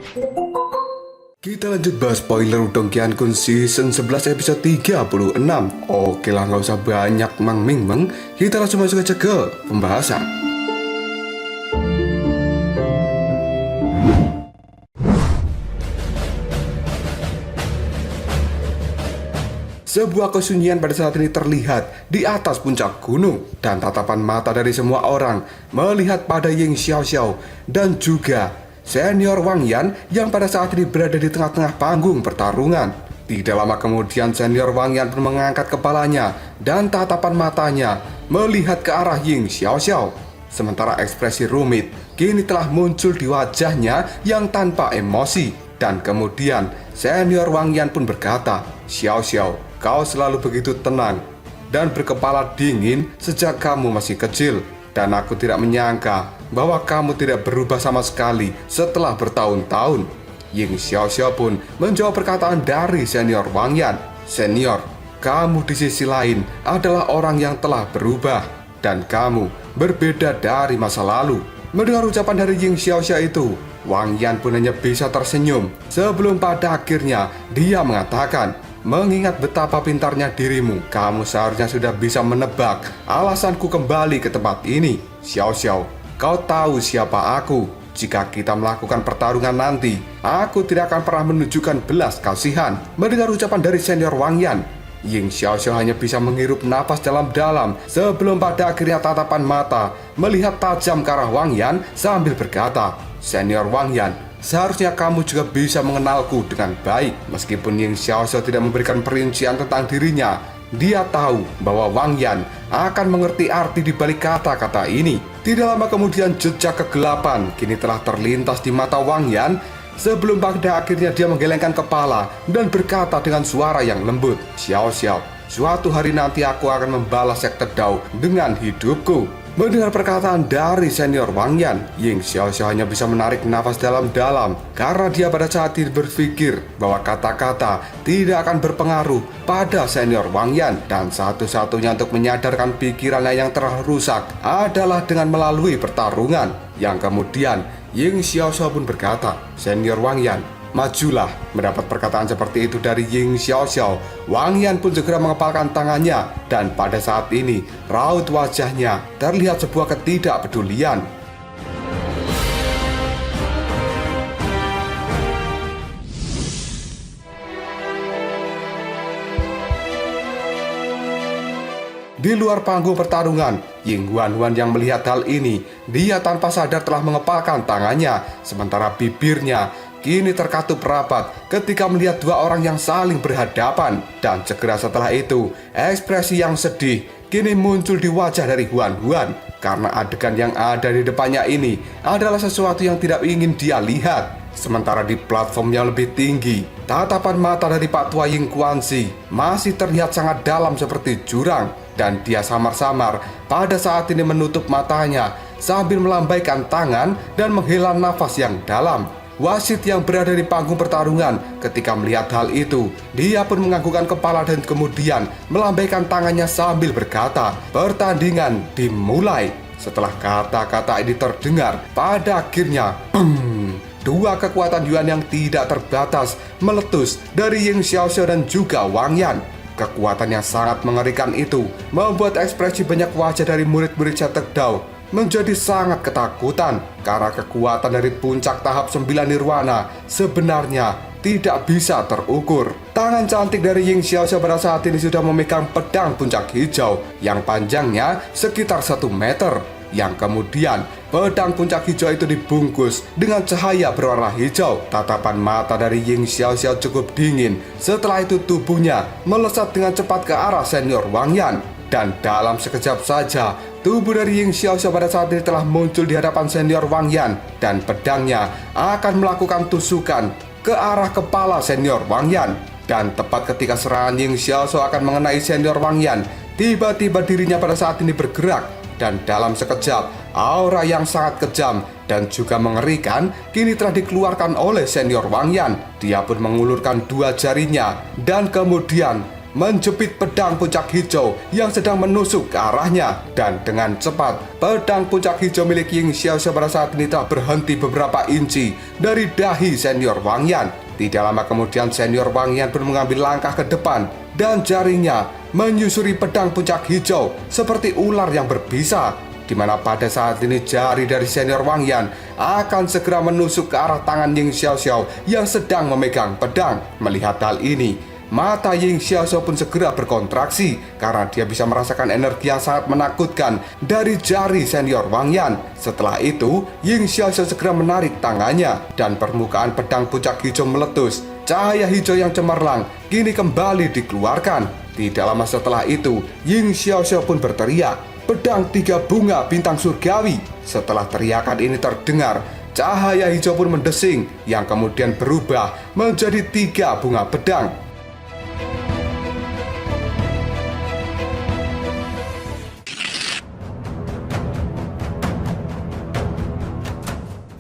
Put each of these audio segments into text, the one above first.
Kita lanjut bahas spoiler Udong Qiankun season 11 episode 36. Oke lah, nggak usah banyak meng, kita langsung masuk aja ke pembahasan. Sebuah kesunyian pada saat ini terlihat di atas puncak gunung, dan tatapan mata dari semua orang melihat pada Ying Xiaoxiao dan juga senior Wang Yan yang pada saat ini berada di tengah-tengah panggung pertarungan. Tidak lama kemudian senior Wang Yan pun mengangkat kepalanya dan tatapan matanya melihat ke arah Ying Xiaoxiao. Sementara ekspresi rumit kini telah muncul di wajahnya yang tanpa emosi. Dan kemudian senior Wang Yan pun berkata, "Xiaoxiao, kau selalu begitu tenang dan berkepala dingin sejak kamu masih kecil. Dan aku tidak menyangka bahwa kamu tidak berubah sama sekali setelah bertahun-tahun." Ying Xiaoxiao pun menjawab perkataan dari senior Wang Yan. "Senior, kamu di sisi lain adalah orang yang telah berubah, dan kamu berbeda dari masa lalu." Mendengar ucapan dari Ying Xiaoxiao itu, Wang Yan pun hanya bisa tersenyum sebelum pada akhirnya dia mengatakan, "Mengingat betapa pintarnya dirimu, kamu seharusnya sudah bisa menebak alasanku kembali ke tempat ini. Xiaoxiao, kau tahu siapa aku. Jika kita melakukan pertarungan nanti, aku tidak akan pernah menunjukkan belas kasihan." Mendengar ucapan dari senior Wang Yan, Ying Xiaoxiao hanya bisa menghirup napas dalam-dalam sebelum pada akhirnya tatapan mata melihat tajam ke arah Wang Yan sambil berkata, "Senior Wang Yan, seharusnya kamu juga bisa mengenalku dengan baik." Meskipun Ying Xiaoxiao tidak memberikan perincian tentang dirinya, dia tahu bahwa Wang Yan akan mengerti arti di balik kata-kata ini. Tidak lama kemudian jejak kegelapan kini telah terlintas di mata Wang Yan sebelum pada akhirnya dia menggelengkan kepala dan berkata dengan suara yang lembut, "Xiaoxiao, suatu hari nanti aku akan membalas sekte Dao dengan hidupku." Mendengar perkataan dari senior Wang Yan, Ying Xiaoxiao hanya bisa menarik nafas dalam-dalam karena dia pada saat itu berpikir bahwa kata-kata tidak akan berpengaruh pada senior Wang Yan, dan satu-satunya untuk menyadarkan pikirannya yang telah rusak adalah dengan melalui pertarungan. Yang kemudian Ying Xiaoxiao pun berkata, "Senior Wang Yan, majulah." Mendapat perkataan seperti itu dari Ying Xiaoxiao, Wang Yan pun segera mengepalkan tangannya, dan pada saat ini raut wajahnya terlihat sebuah ketidakpedulian. Di luar panggung pertarungan, Ying Huan yang melihat hal ini, dia tanpa sadar telah mengepalkan tangannya, sementara bibirnya kini terkatup rapat ketika melihat dua orang yang saling berhadapan. Dan segera setelah itu, ekspresi yang sedih kini muncul di wajah dari Huan karena adegan yang ada di depannya ini adalah sesuatu yang tidak ingin dia lihat. Sementara di platform yang lebih tinggi, tatapan mata dari Pak Tua Ying Kuanzi masih terlihat sangat dalam seperti jurang, dan dia samar-samar pada saat ini menutup matanya sambil melambaikan tangan dan menghela nafas yang dalam. Wasit yang berada di panggung pertarungan ketika melihat hal itu, dia pun menganggukkan kepala dan kemudian melambaikan tangannya sambil berkata, "Pertandingan dimulai." Setelah kata-kata ini terdengar, pada akhirnya dua kekuatan Yuan yang tidak terbatas meletus dari Ying Xiaoxiao dan juga Wang Yan. Kekuatan yang sangat mengerikan itu membuat ekspresi banyak wajah dari murid-murid sekte Dao menjadi sangat ketakutan, karena kekuatan dari puncak tahap 9 nirwana sebenarnya tidak bisa terukur. Tangan cantik dari Ying Xiaoxiao pada saat ini sudah memegang pedang puncak hijau yang panjangnya sekitar 1 meter, yang kemudian pedang puncak hijau itu dibungkus dengan cahaya berwarna hijau. Tatapan mata dari Ying Xiaoxiao cukup dingin. Setelah itu tubuhnya melesat dengan cepat ke arah senior Wang Yan, dan dalam sekejap saja tubuh dari Ying Xiaoxiao pada saat ini telah muncul di hadapan senior Wang Yan, dan pedangnya akan melakukan tusukan ke arah kepala senior Wang Yan. Dan tepat ketika serangan Ying Xiaoxiao akan mengenai senior Wang Yan, tiba-tiba dirinya pada saat ini bergerak, dan dalam sekejap aura yang sangat kejam dan juga mengerikan kini telah dikeluarkan oleh senior Wang Yan. Dia pun mengulurkan dua jarinya dan kemudian menjepit pedang puncak hijau yang sedang menusuk ke arahnya. Dan dengan cepat, pedang puncak hijau milik Ying Xiaoxiao pada saat ini telah berhenti beberapa inci dari dahi senior Wang Yan. Tidak lama kemudian senior Wang Yan pun mengambil langkah ke depan dan jaringnya menyusuri pedang puncak hijau seperti ular yang berbisa, di mana pada saat ini jari dari senior Wang Yan akan segera menusuk ke arah tangan Ying Xiaoxiao yang sedang memegang pedang. Melihat hal ini, mata Ying Xiaoxiao pun segera berkontraksi karena dia bisa merasakan energi yang sangat menakutkan dari jari senior Wang Yan. Setelah itu, Ying Xiaoxiao segera menarik tangannya dan permukaan pedang puncak hijau meletus. Cahaya hijau yang cemerlang kini kembali dikeluarkan. Tidak lama setelah itu, Ying Xiaoxiao pun berteriak, "Pedang 3 bunga bintang surgawi." Setelah teriakan ini terdengar, cahaya hijau pun mendesing yang kemudian berubah menjadi 3 bunga pedang.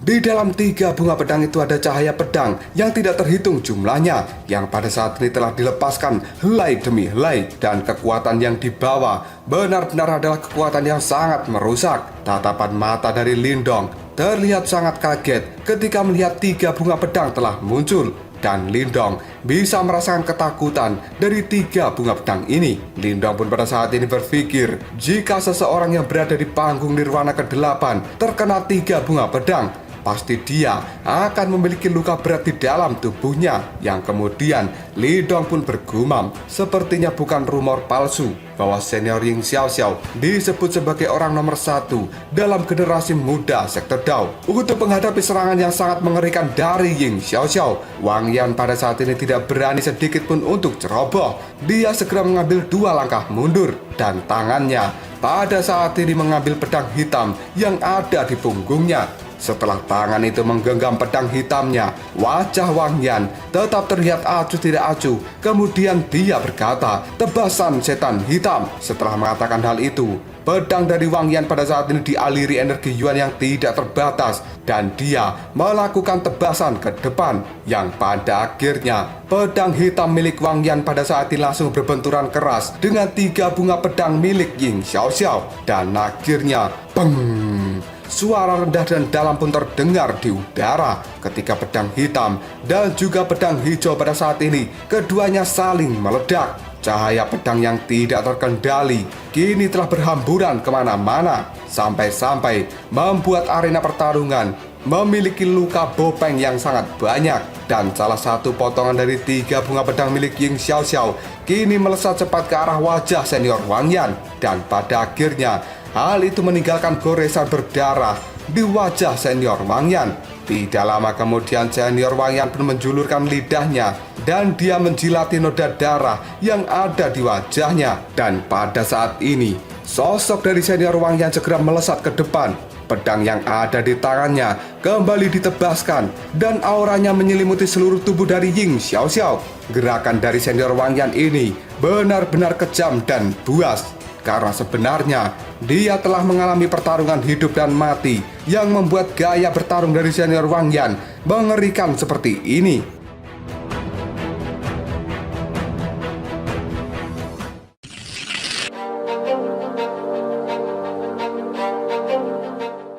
Di dalam 3 bunga pedang itu ada cahaya pedang yang tidak terhitung jumlahnya, yang pada saat ini telah dilepaskan helai demi helai, dan kekuatan yang dibawa benar-benar adalah kekuatan yang sangat merusak. Tatapan mata dari Lindong terlihat sangat kaget ketika melihat 3 bunga pedang telah muncul, dan Lindong bisa merasakan ketakutan dari 3 bunga pedang ini. Lindong pun pada saat ini berpikir, jika seseorang yang berada di panggung nirwana ke-8 terkena 3 bunga pedang, pasti dia akan memiliki luka berat di dalam tubuhnya. Yang kemudian Lindong pun bergumam, sepertinya bukan rumor palsu bahwa senior Ying Xiaoxiao disebut sebagai orang nomor 1 dalam generasi muda sektor Dao. Untuk menghadapi serangan yang sangat mengerikan dari Ying Xiaoxiao, Wang Yan pada saat ini tidak berani sedikit pun untuk ceroboh. Dia segera mengambil 2 langkah mundur, dan tangannya pada saat ini mengambil pedang hitam yang ada di punggungnya. Setelah tangan itu menggenggam pedang hitamnya, wajah Wang Yan tetap terlihat acuh tidak acuh. Kemudian dia berkata, "Tebasan setan hitam." Setelah mengatakan hal itu, pedang dari Wang Yan pada saat ini dialiri energi Yuan yang tidak terbatas, dan dia melakukan tebasan ke depan, yang pada akhirnya pedang hitam milik Wang Yan pada saat ini langsung berbenturan keras dengan 3 bunga pedang milik Ying Xiaoxiao, dan akhirnya beng! Suara rendah dan dalam pun terdengar di udara ketika pedang hitam dan juga pedang hijau pada saat ini keduanya saling meledak. Cahaya pedang yang tidak terkendali kini telah berhamburan kemana-mana, sampai-sampai membuat arena pertarungan memiliki luka bopeng yang sangat banyak. Dan salah satu potongan dari 3 bunga pedang milik Ying Xiaoxiao kini melesat cepat ke arah wajah senior Wang Yan, dan pada akhirnya hal itu meninggalkan goresan berdarah di wajah senior Wang Yan. Tidak lama kemudian senior Wang Yan pun menjulurkan lidahnya dan dia menjilati noda darah yang ada di wajahnya. Dan pada saat ini, sosok dari senior Wang Yan segera melesat ke depan. Pedang yang ada di tangannya kembali ditebaskan dan auranya menyelimuti seluruh tubuh dari Ying Xiaoxiao. Gerakan dari senior Wang Yan ini benar-benar kejam dan buas, karena sebenarnya dia telah mengalami pertarungan hidup dan mati yang membuat gaya bertarung dari senior Wang Yan mengerikan seperti ini.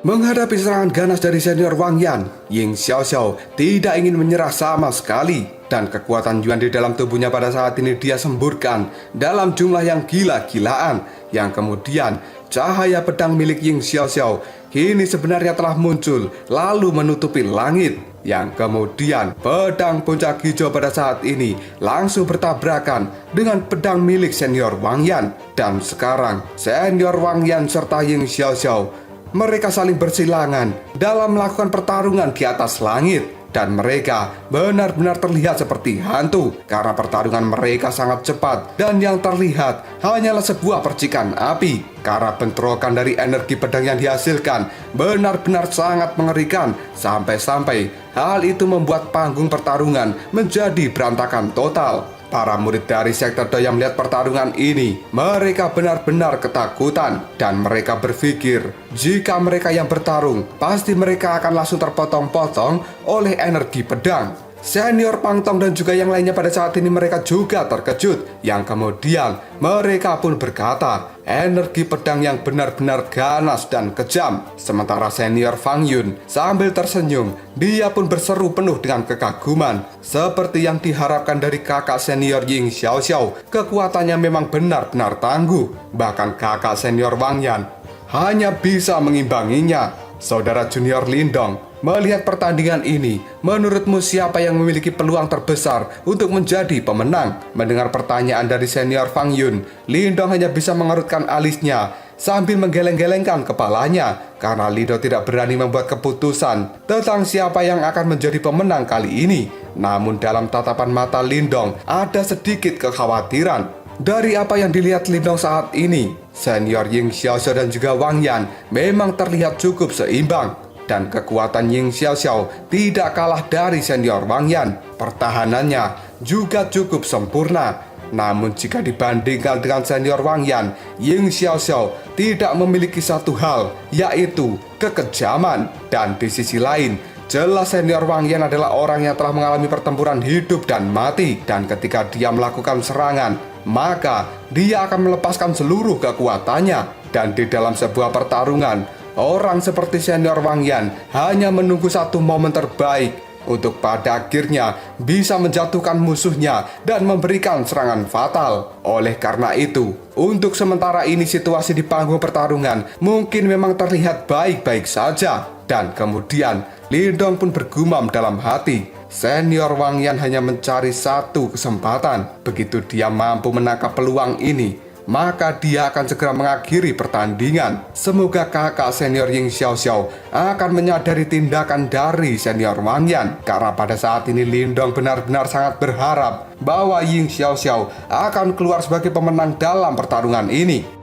Menghadapi serangan ganas dari senior Wang Yan, Ying Xiaoxiao tidak ingin menyerah sama sekali, dan kekuatan Yuan di dalam tubuhnya pada saat ini dia semburkan dalam jumlah yang gila-gilaan, yang kemudian cahaya pedang milik Ying Xiaoxiao kini sebenarnya telah muncul lalu menutupi langit, yang kemudian pedang puncak hijau pada saat ini langsung bertabrakan dengan pedang milik senior Wang Yan. Dan sekarang senior Wang Yan serta Ying Xiaoxiao mereka saling bersilangan dalam melakukan pertarungan di atas langit, dan mereka benar-benar terlihat seperti hantu karena pertarungan mereka sangat cepat, dan yang terlihat hanyalah sebuah percikan api karena bentrokan dari energi pedang yang dihasilkan benar-benar sangat mengerikan, sampai-sampai hal itu membuat panggung pertarungan menjadi berantakan total. Para murid dari sektor Dao yang melihat pertarungan ini, mereka benar-benar ketakutan, dan mereka berpikir jika mereka yang bertarung, pasti mereka akan langsung terpotong-potong oleh energi pedang. Senior Pang Tong dan juga yang lainnya pada saat ini mereka juga terkejut. Yang kemudian mereka pun berkata, energi pedang yang benar-benar ganas dan kejam. Sementara senior Fang Yun sambil tersenyum, dia pun berseru penuh dengan kekaguman. Seperti yang diharapkan dari kakak senior Ying Xiaoxiao, kekuatannya memang benar-benar tangguh. Bahkan kakak senior Wang Yan hanya bisa mengimbanginya. Saudara junior Lindong, melihat pertandingan ini, menurutmu siapa yang memiliki peluang terbesar untuk menjadi pemenang? Mendengar pertanyaan dari senior Fang Yun, Lindong hanya bisa mengerutkan alisnya sambil menggeleng-gelengkan kepalanya karena Lindong tidak berani membuat keputusan tentang siapa yang akan menjadi pemenang kali ini. Namun dalam tatapan mata Lindong ada sedikit kekhawatiran. Dari apa yang dilihat Lindong saat ini, senior Ying Xiaoxiao dan juga Wang Yan memang terlihat cukup seimbang. Dan kekuatan Ying Xiaoxiao tidak kalah dari senior Wang Yan. Pertahanannya juga cukup sempurna. Namun jika dibandingkan dengan senior Wang Yan, Ying Xiaoxiao tidak memiliki satu hal, yaitu kekejaman. Dan di sisi lain, jelas senior Wang Yan adalah orang yang telah mengalami pertempuran hidup dan mati. Dan ketika dia melakukan serangan, maka dia akan melepaskan seluruh kekuatannya. Dan di dalam sebuah pertarungan, orang seperti senior Wang Yan hanya menunggu satu momen terbaik untuk pada akhirnya bisa menjatuhkan musuhnya dan memberikan serangan fatal. Oleh karena itu, untuk sementara ini situasi di panggung pertarungan mungkin memang terlihat baik-baik saja. Dan kemudian Lindong pun bergumam dalam hati, senior Wang Yan hanya mencari satu kesempatan. Begitu dia mampu menangkap peluang ini, maka dia akan segera mengakhiri pertandingan. Semoga kakak senior Ying Xiaoxiao akan menyadari tindakan dari senior Wang Yan. Karena pada saat ini Lindong benar-benar sangat berharap bahwa Ying Xiaoxiao akan keluar sebagai pemenang dalam pertarungan ini.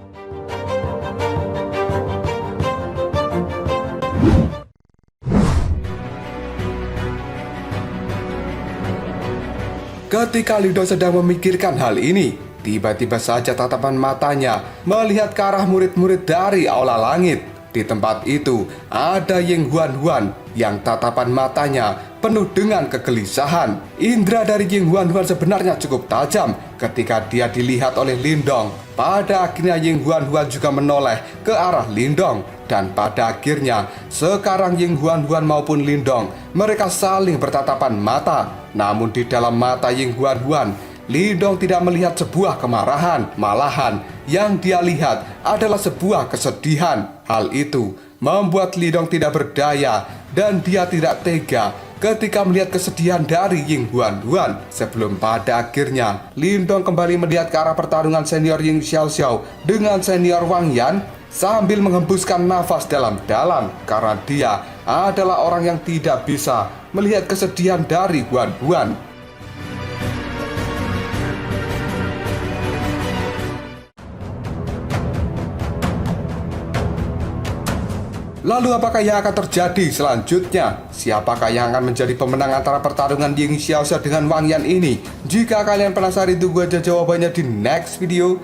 Ketika Lindong sedang memikirkan hal ini, tiba-tiba saja tatapan matanya melihat ke arah murid-murid dari aula langit. Di tempat itu ada Ying Huan-Huan yang tatapan matanya penuh dengan kegelisahan. Indra dari Ying Huan-Huan sebenarnya cukup tajam ketika dia dilihat oleh Lindong. Pada akhirnya Ying Huan-Huan juga menoleh ke arah Lindong. Dan pada akhirnya sekarang Ying Huan-Huan maupun Lindong mereka saling bertatapan mata. Namun di dalam mata Ying Huan-Huan, Lindong tidak melihat sebuah kemarahan. Malahan yang dia lihat adalah sebuah kesedihan. Hal itu membuat Lindong tidak berdaya dan dia tidak tega ketika melihat kesedihan dari Ying Huan-Huan. Sebelum pada akhirnya Lindong kembali melihat ke arah pertarungan senior Ying Xiaoxiao dengan senior Wang Yan sambil menghembuskan nafas dalam-dalam karena dia adalah orang yang tidak bisa melihat kesedihan dari Huan-Huan. Lalu apakah yang akan terjadi selanjutnya? Siapakah yang akan menjadi pemenang antara pertarungan Ying Xiaoxiao dengan Wang Yan ini? Jika kalian penasaran, tunggu aja jawabannya di next video.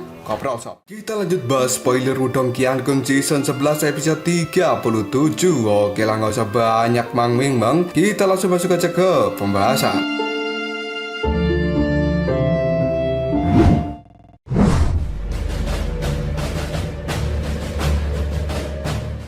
Kita lanjut bahas spoiler Wudong Qiankun season 11 episode 37. Oke lah, nggak usah banyak mang-ming-mang, kita langsung masuk aja ke pembahasan.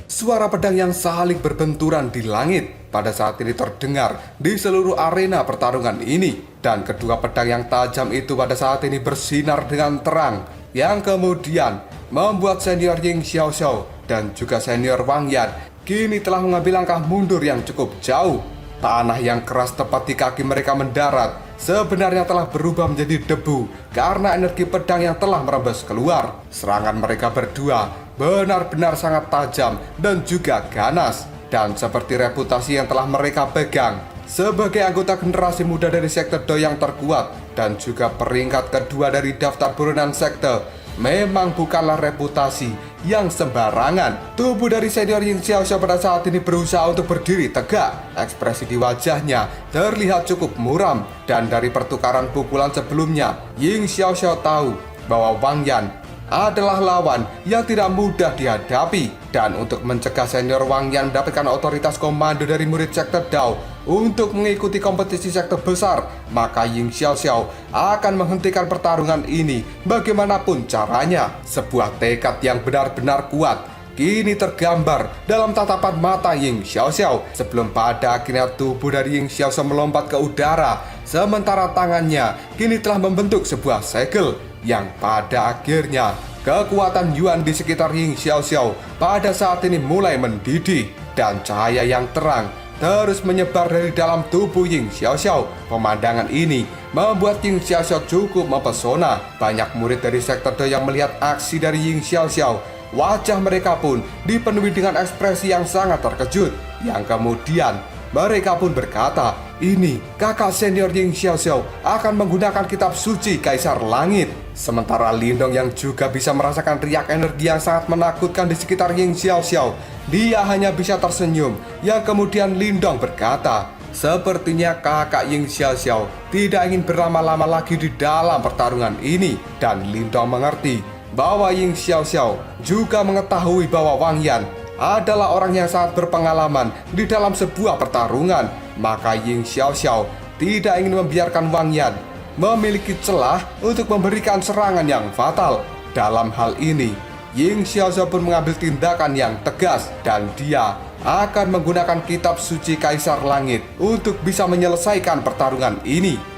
Suara pedang yang saling berbenturan di langit pada saat ini terdengar di seluruh arena pertarungan ini. Dan kedua pedang yang tajam itu pada saat ini bersinar dengan terang, yang kemudian membuat senior Ying Xiaoxiao dan juga senior Wang Yan kini telah mengambil langkah mundur yang cukup jauh. Tanah yang keras tepat di kaki mereka mendarat sebenarnya telah berubah menjadi debu karena energi pedang yang telah merembes keluar. Serangan mereka berdua benar-benar sangat tajam dan juga ganas. Dan seperti reputasi yang telah mereka pegang sebagai anggota generasi muda dari sekte Do yang terkuat dan juga peringkat kedua dari daftar buronan sekte, memang bukanlah reputasi yang sembarangan. Tubuh dari senior Ying Xiaoxiao pada saat ini berusaha untuk berdiri tegak. Ekspresi di wajahnya terlihat cukup muram. Dan dari pertukaran pukulan sebelumnya, Ying Xiaoxiao tahu bahwa Wang Yan adalah lawan yang tidak mudah dihadapi. Dan untuk mencegah senior Wang Yan mendapatkan otoritas komando dari murid sekte Dao, untuk mengikuti kompetisi sekte besar, maka Ying Xiaoxiao akan menghentikan pertarungan ini bagaimanapun caranya. Sebuah tekad yang benar-benar kuat kini tergambar dalam tatapan mata Ying Xiaoxiao sebelum pada akhirnya tubuh dari Ying Xiaoxiao melompat ke udara, sementara tangannya kini telah membentuk sebuah segel yang pada akhirnya kekuatan Yuan di sekitar Ying Xiaoxiao pada saat ini mulai mendidih dan cahaya yang terang terus menyebar dari dalam tubuh Ying Xiaoxiao. Pemandangan ini membuat Ying Xiaoxiao cukup mempesona. Banyak murid dari sekte Dao yang melihat aksi dari Ying Xiaoxiao, wajah mereka pun dipenuhi dengan ekspresi yang sangat terkejut, yang kemudian mereka pun berkata, ini kakak senior Ying Xiaoxiao akan menggunakan kitab suci Kaisar Langit. Sementara Lindong yang juga bisa merasakan riak energi yang sangat menakutkan di sekitar Ying Xiaoxiao, dia hanya bisa tersenyum. Yang kemudian Lindong berkata, sepertinya kakak Ying Xiaoxiao tidak ingin berlama-lama lagi di dalam pertarungan ini. Dan Lindong mengerti bahwa Ying Xiaoxiao juga mengetahui bahwa Wang Yan adalah orang yang sangat berpengalaman di dalam sebuah pertarungan. Maka Ying Xiaoxiao tidak ingin membiarkan Wang Yan memiliki celah untuk memberikan serangan yang fatal. Dalam hal ini, Ying Xiaoxiao pun mengambil tindakan yang tegas dan dia akan menggunakan kitab suci Kaisar Langit untuk bisa menyelesaikan pertarungan ini.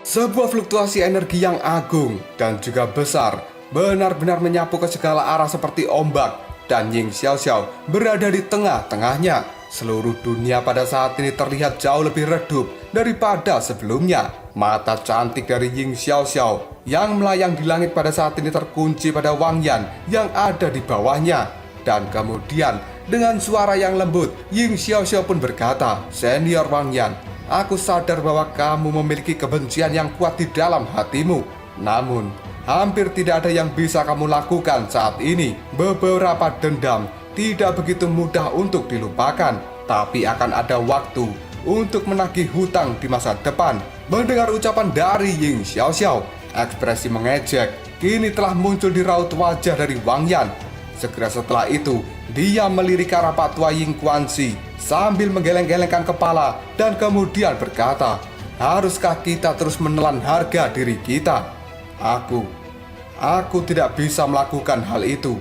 Sebuah fluktuasi energi yang agung dan juga besar benar-benar menyapu ke segala arah seperti ombak, dan Ying Xiaoxiao berada di tengah-tengahnya. Seluruh dunia pada saat ini terlihat jauh lebih redup daripada sebelumnya. Mata cantik dari Ying Xiaoxiao yang melayang di langit pada saat ini terkunci pada Wang Yan yang ada di bawahnya. Dan kemudian dengan suara yang lembut, Ying Xiaoxiao pun berkata, "Senior Wang Yan, aku sadar bahwa kamu memiliki kebencian yang kuat di dalam hatimu. Namun, hampir tidak ada yang bisa kamu lakukan saat ini. Beberapa dendam tidak begitu mudah untuk dilupakan, tapi akan ada waktu untuk menagih hutang di masa depan." Mendengar ucapan dari Ying Xiaoxiao, ekspresi mengejek kini telah muncul di raut wajah dari Wang Yan. Segera setelah itu, dia melirik ke arah Patua Ying Kuanzi sambil menggeleng-gelengkan kepala dan kemudian berkata, "Haruskah kita terus menelan harga diri kita? Aku tidak bisa melakukan hal itu.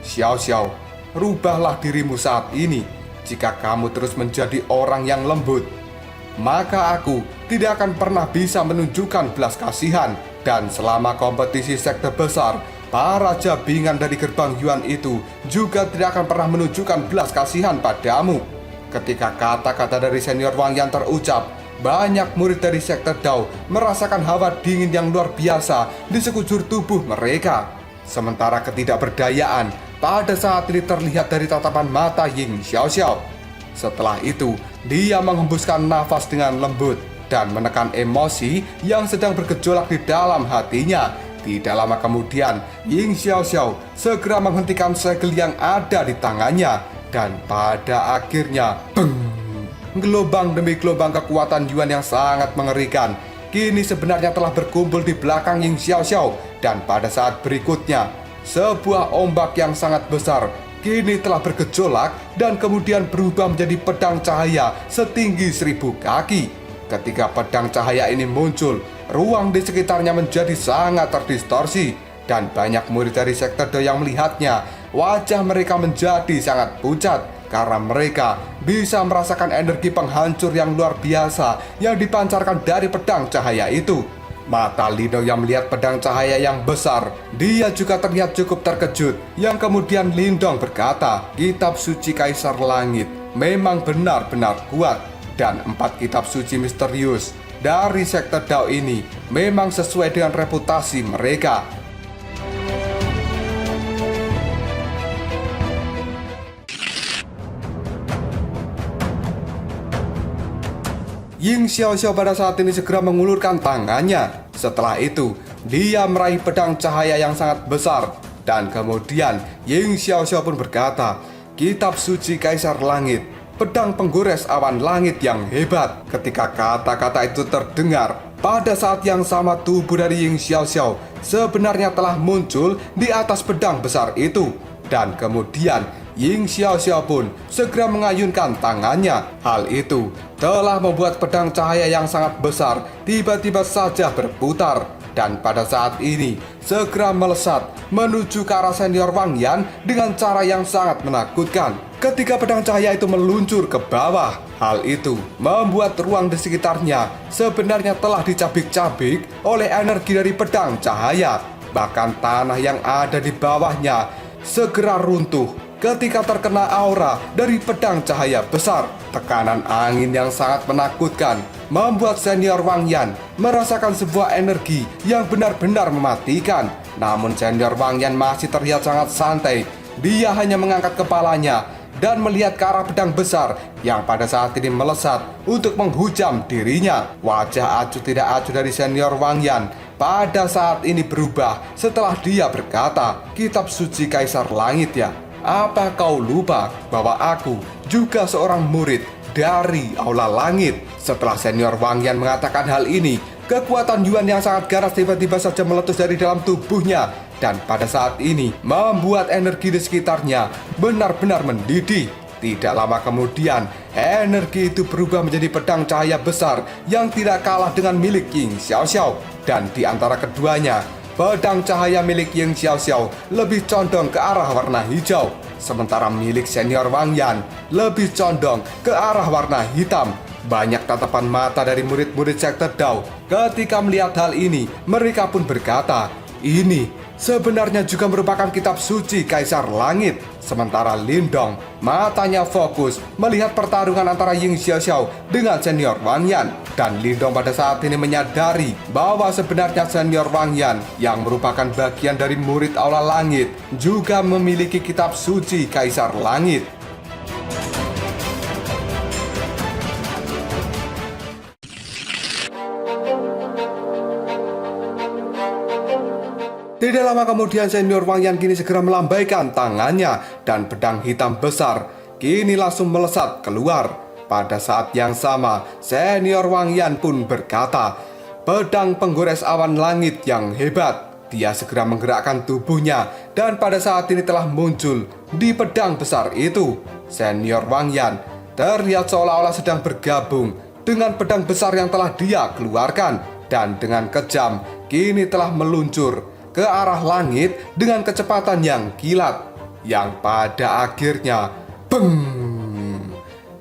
Xiaoxiao, rubahlah dirimu saat ini. Jika kamu terus menjadi orang yang lembut, maka aku tidak akan pernah bisa menunjukkan belas kasihan. Dan selama kompetisi sekte besar, para jabingan dari gerbang Yuan itu juga tidak akan pernah menunjukkan belas kasihan padamu." Ketika kata-kata dari senior Wang Yan terucap, banyak murid dari sekte Dao merasakan hawa dingin yang luar biasa di sekujur tubuh mereka. Sementara ketidakberdayaan pada saat ini terlihat dari tatapan mata Ying Xiaoxiao. Setelah itu, dia menghembuskan nafas dengan lembut dan menekan emosi yang sedang bergejolak di dalam hatinya. Tidak lama kemudian, Ying Xiaoxiao segera menghentikan segel yang ada di tangannya. Dan pada akhirnya, beng! Gelombang demi gelombang kekuatan Yuan yang sangat mengerikan kini sebenarnya telah berkumpul di belakang Ying Xiaoxiao. Dan pada saat berikutnya, sebuah ombak yang sangat besar kini telah bergejolak dan kemudian berubah menjadi pedang cahaya setinggi 1000 kaki. Ketika pedang cahaya ini muncul, ruang di sekitarnya menjadi sangat terdistorsi, dan banyak murid dari sekte Dao yang melihatnya, wajah mereka menjadi sangat pucat karena mereka bisa merasakan energi penghancur yang luar biasa yang dipancarkan dari pedang cahaya itu. Mata Lindong yang melihat pedang cahaya yang besar, dia juga terlihat cukup terkejut. Yang kemudian Lindong berkata, "Kitab suci Kaisar Langit memang benar-benar kuat, dan 4 kitab suci misterius dari sekte Dao ini memang sesuai dengan reputasi mereka." Ying Xiaoxiao pada saat ini segera mengulurkan tangannya. Setelah itu, dia meraih pedang cahaya yang sangat besar. Dan kemudian Ying Xiaoxiao pun berkata, "Kitab suci Kaisar Langit, pedang penggores awan langit yang hebat." Ketika kata-kata itu terdengar, Pada saat yang sama tubuh dari Ying Xiaoxiao sebenarnya telah muncul di atas pedang besar itu. Dan kemudian Ying Xiaoxiao pun segera mengayunkan tangannya. Hal itu telah membuat pedang cahaya yang sangat besar tiba-tiba saja berputar. Dan pada saat ini segera melesat menuju ke arah senior Wang Yan dengan cara yang sangat menakutkan. Ketika pedang cahaya itu meluncur ke bawah, hal itu membuat ruang di sekitarnya sebenarnya telah dicabik-cabik oleh energi dari pedang cahaya. Bahkan tanah yang ada di bawahnya segera runtuh ketika terkena aura dari pedang cahaya besar. Tekanan angin yang sangat menakutkan membuat senior Wang Yan merasakan sebuah energi yang benar-benar mematikan. Namun senior Wang Yan masih terlihat sangat santai. Dia hanya mengangkat kepalanya dan melihat ke arah pedang besar yang pada saat ini melesat untuk menghujam dirinya. Wajah acuh tidak acuh dari senior Wang Yan pada saat ini berubah setelah dia berkata, "Kitab suci Kaisar Langit ya? Apa kau lupa bahwa aku juga seorang murid dari Aula Langit?" Setelah senior Wang Yan mengatakan hal ini, kekuatan Yuan yang sangat ganas tiba-tiba saja meletus dari dalam tubuhnya. Dan pada saat ini membuat energi di sekitarnya benar-benar mendidih. Tidak lama kemudian, energi itu berubah menjadi pedang cahaya besar yang tidak kalah dengan milik Ying Xiaoxiao. Dan di antara keduanya, pedang cahaya milik Ying Xiaoxiao lebih condong ke arah warna hijau, sementara milik senior Wang Yan lebih condong ke arah warna hitam. Banyak tatapan mata dari murid-murid sekte Dao. Ketika melihat hal ini, mereka pun berkata, "Ini sebenarnya juga merupakan kitab suci Kaisar Langit." Sementara Lindong matanya fokus melihat pertarungan antara Ying Xiaoxiao dengan senior Wang Yan. Dan Lindong pada saat ini menyadari bahwa sebenarnya senior Wang Yan yang merupakan bagian dari murid Aula Langit juga memiliki kitab suci Kaisar Langit. Tidak lama kemudian senior Wang Yan kini segera melambaikan tangannya dan pedang hitam besar kini langsung melesat keluar. Pada saat yang sama senior Wang Yan pun berkata, "Pedang penggores awan langit yang hebat." Dia segera menggerakkan tubuhnya dan pada saat ini telah muncul di pedang besar itu. Senior Wang Yan terlihat seolah-olah sedang bergabung dengan pedang besar yang telah dia keluarkan. Dan dengan kejam kini telah meluncur ke arah langit dengan kecepatan yang kilat, yang pada akhirnya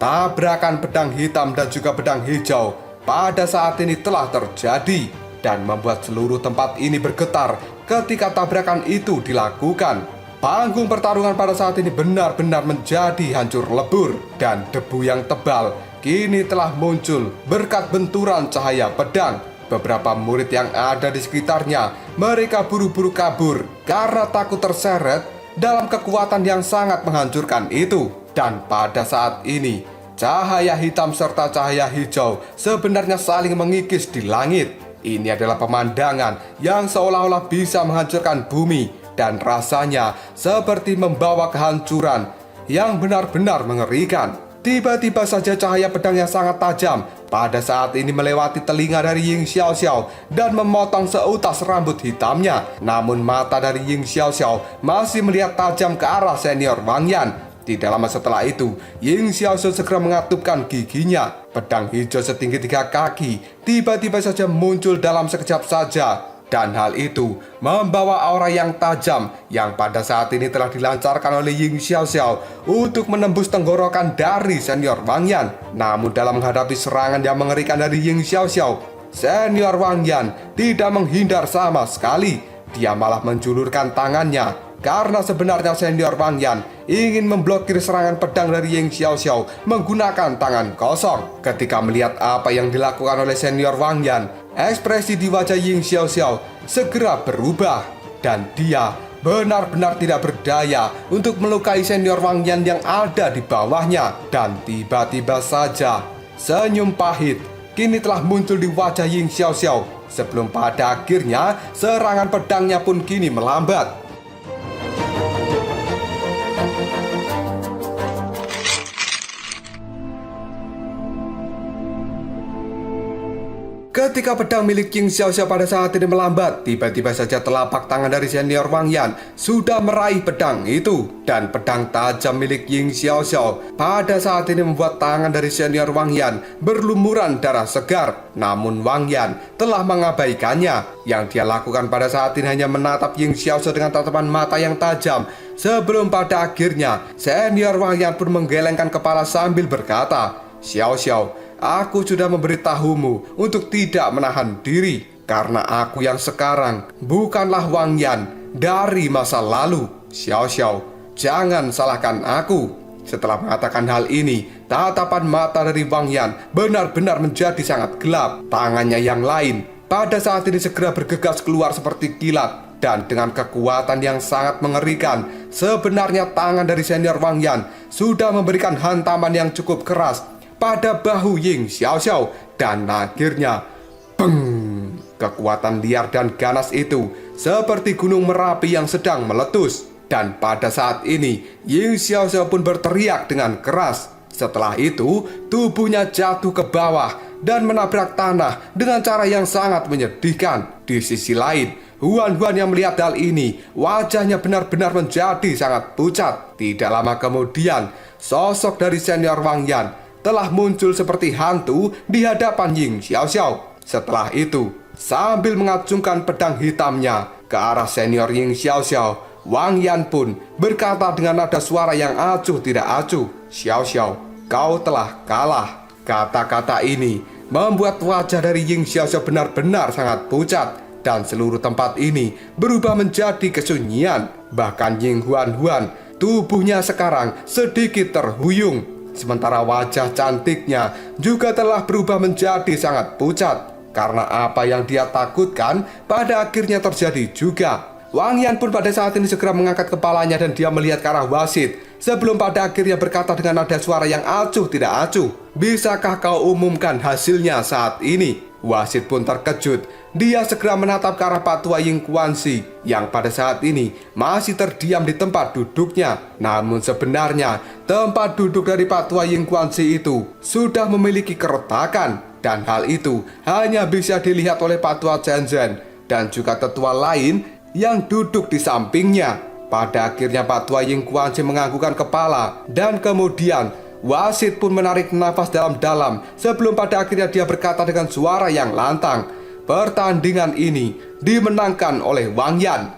tabrakan pedang hitam dan juga pedang hijau pada saat ini telah terjadi dan membuat seluruh tempat ini bergetar ketika tabrakan itu dilakukan. Panggung pertarungan pada saat ini benar-benar menjadi hancur lebur dan debu yang tebal kini telah muncul berkat benturan cahaya pedang. Beberapa murid yang ada di sekitarnya, mereka buru-buru kabur karena takut terseret dalam kekuatan yang sangat menghancurkan itu. Dan pada saat ini, cahaya hitam serta cahaya hijau sebenarnya saling mengikis di langit. Ini adalah pemandangan yang seolah-olah bisa menghancurkan bumi dan rasanya seperti membawa kehancuran yang benar-benar mengerikan. Tiba-tiba saja cahaya pedang yang sangat tajam pada saat ini melewati telinga dari Ying Xiaoxiao dan memotong seutas rambut hitamnya. Namun mata dari Ying Xiaoxiao masih melihat tajam ke arah senior Wang Yan. Tidak lama setelah itu, Ying Xiaoxiao segera mengatupkan giginya. Pedang hijau setinggi 3 kaki tiba-tiba saja muncul dalam sekejap saja. Dan hal itu membawa aura yang tajam yang pada saat ini telah dilancarkan oleh Ying Xiaoxiao untuk menembus tenggorokan dari senior Wang Yan. Namun dalam menghadapi serangan yang mengerikan dari Ying Xiaoxiao, senior Wang Yan tidak menghindar sama sekali. Dia malah menjulurkan tangannya karena sebenarnya senior Wang Yan ingin memblokir serangan pedang dari Ying Xiaoxiao menggunakan tangan kosong. Ketika melihat apa yang dilakukan oleh senior Wang Yan, ekspresi di wajah Ying Xiaoxiao segera berubah dan dia benar-benar tidak berdaya untuk melukai senior Wang Yan yang ada di bawahnya. Dan tiba-tiba saja senyum pahit kini telah muncul di wajah Ying Xiaoxiao sebelum pada akhirnya serangan pedangnya pun kini melambat. Ketika pedang milik Ying Xiaoxiao pada saat ini melambat, tiba-tiba saja telapak tangan dari senior Wang Yan sudah meraih pedang itu. Dan pedang tajam milik Ying Xiaoxiao pada saat ini membuat tangan dari senior Wang Yan berlumuran darah segar. Namun Wang Yan telah mengabaikannya. Yang dia lakukan pada saat ini hanya menatap Ying Xiaoxiao dengan tatapan mata yang tajam. Sebelum pada akhirnya senior Wang Yan pun menggelengkan kepala sambil berkata, "Xiaoxiao, aku sudah memberitahumu untuk tidak menahan diri, karena aku yang sekarang bukanlah Wang Yan dari masa lalu. Xiaoxiao, jangan salahkan aku." Setelah mengatakan hal ini, tatapan mata dari Wang Yan benar-benar menjadi sangat gelap. Tangannya yang lain pada saat ini segera bergegas keluar seperti kilat. Dan dengan kekuatan yang sangat mengerikan, sebenarnya tangan dari senior Wang Yan sudah memberikan hantaman yang cukup keras pada bahu Ying Xiaoxiao. Dan akhirnya, beng! Kekuatan liar dan ganas itu seperti gunung Merapi yang sedang meletus. Dan pada saat ini, Ying Xiaoxiao pun berteriak dengan keras. Setelah itu, tubuhnya jatuh ke bawah dan menabrak tanah dengan cara yang sangat menyedihkan. Di sisi lain, Huan yang melihat hal ini, wajahnya benar-benar menjadi sangat pucat. Tidak lama kemudian, sosok dari senior Wang Yan telah muncul seperti hantu di hadapan Ying Xiaoxiao. Setelah itu, sambil mengacungkan pedang hitamnya ke arah senior Ying Xiaoxiao, Wang Yan pun berkata dengan nada suara yang acuh tidak acuh, "Xiaoxiao, kau telah kalah." Kata-kata ini membuat wajah dari Ying Xiaoxiao benar-benar sangat pucat. Dan seluruh tempat ini berubah menjadi kesunyian. Bahkan Ying Huan tubuhnya sekarang sedikit terhuyung. Sementara wajah cantiknya juga telah berubah menjadi sangat pucat. Karena apa yang dia takutkan pada akhirnya terjadi juga. Wang Yan pun pada saat ini segera mengangkat kepalanya dan dia melihat ke arah wasit. Sebelum pada akhirnya berkata dengan nada suara yang acuh tidak acuh, "Bisakah kau umumkan hasilnya saat ini?" Wasit pun terkejut. Dia segera menatap ke arah Pak Tua Ying Kuansi yang pada saat ini masih terdiam di tempat duduknya. Namun sebenarnya tempat duduk dari Pak Tua Ying Kuansi itu sudah memiliki keretakan. Dan hal itu hanya bisa dilihat oleh Pak Tua Zhen dan juga tetua lain yang duduk di sampingnya. Pada akhirnya Pak Tua Ying Kuansi menganggukkan kepala dan kemudian wasit pun menarik nafas dalam-dalam sebelum pada akhirnya dia berkata dengan suara yang lantang, "Pertandingan ini dimenangkan oleh Wang Yan."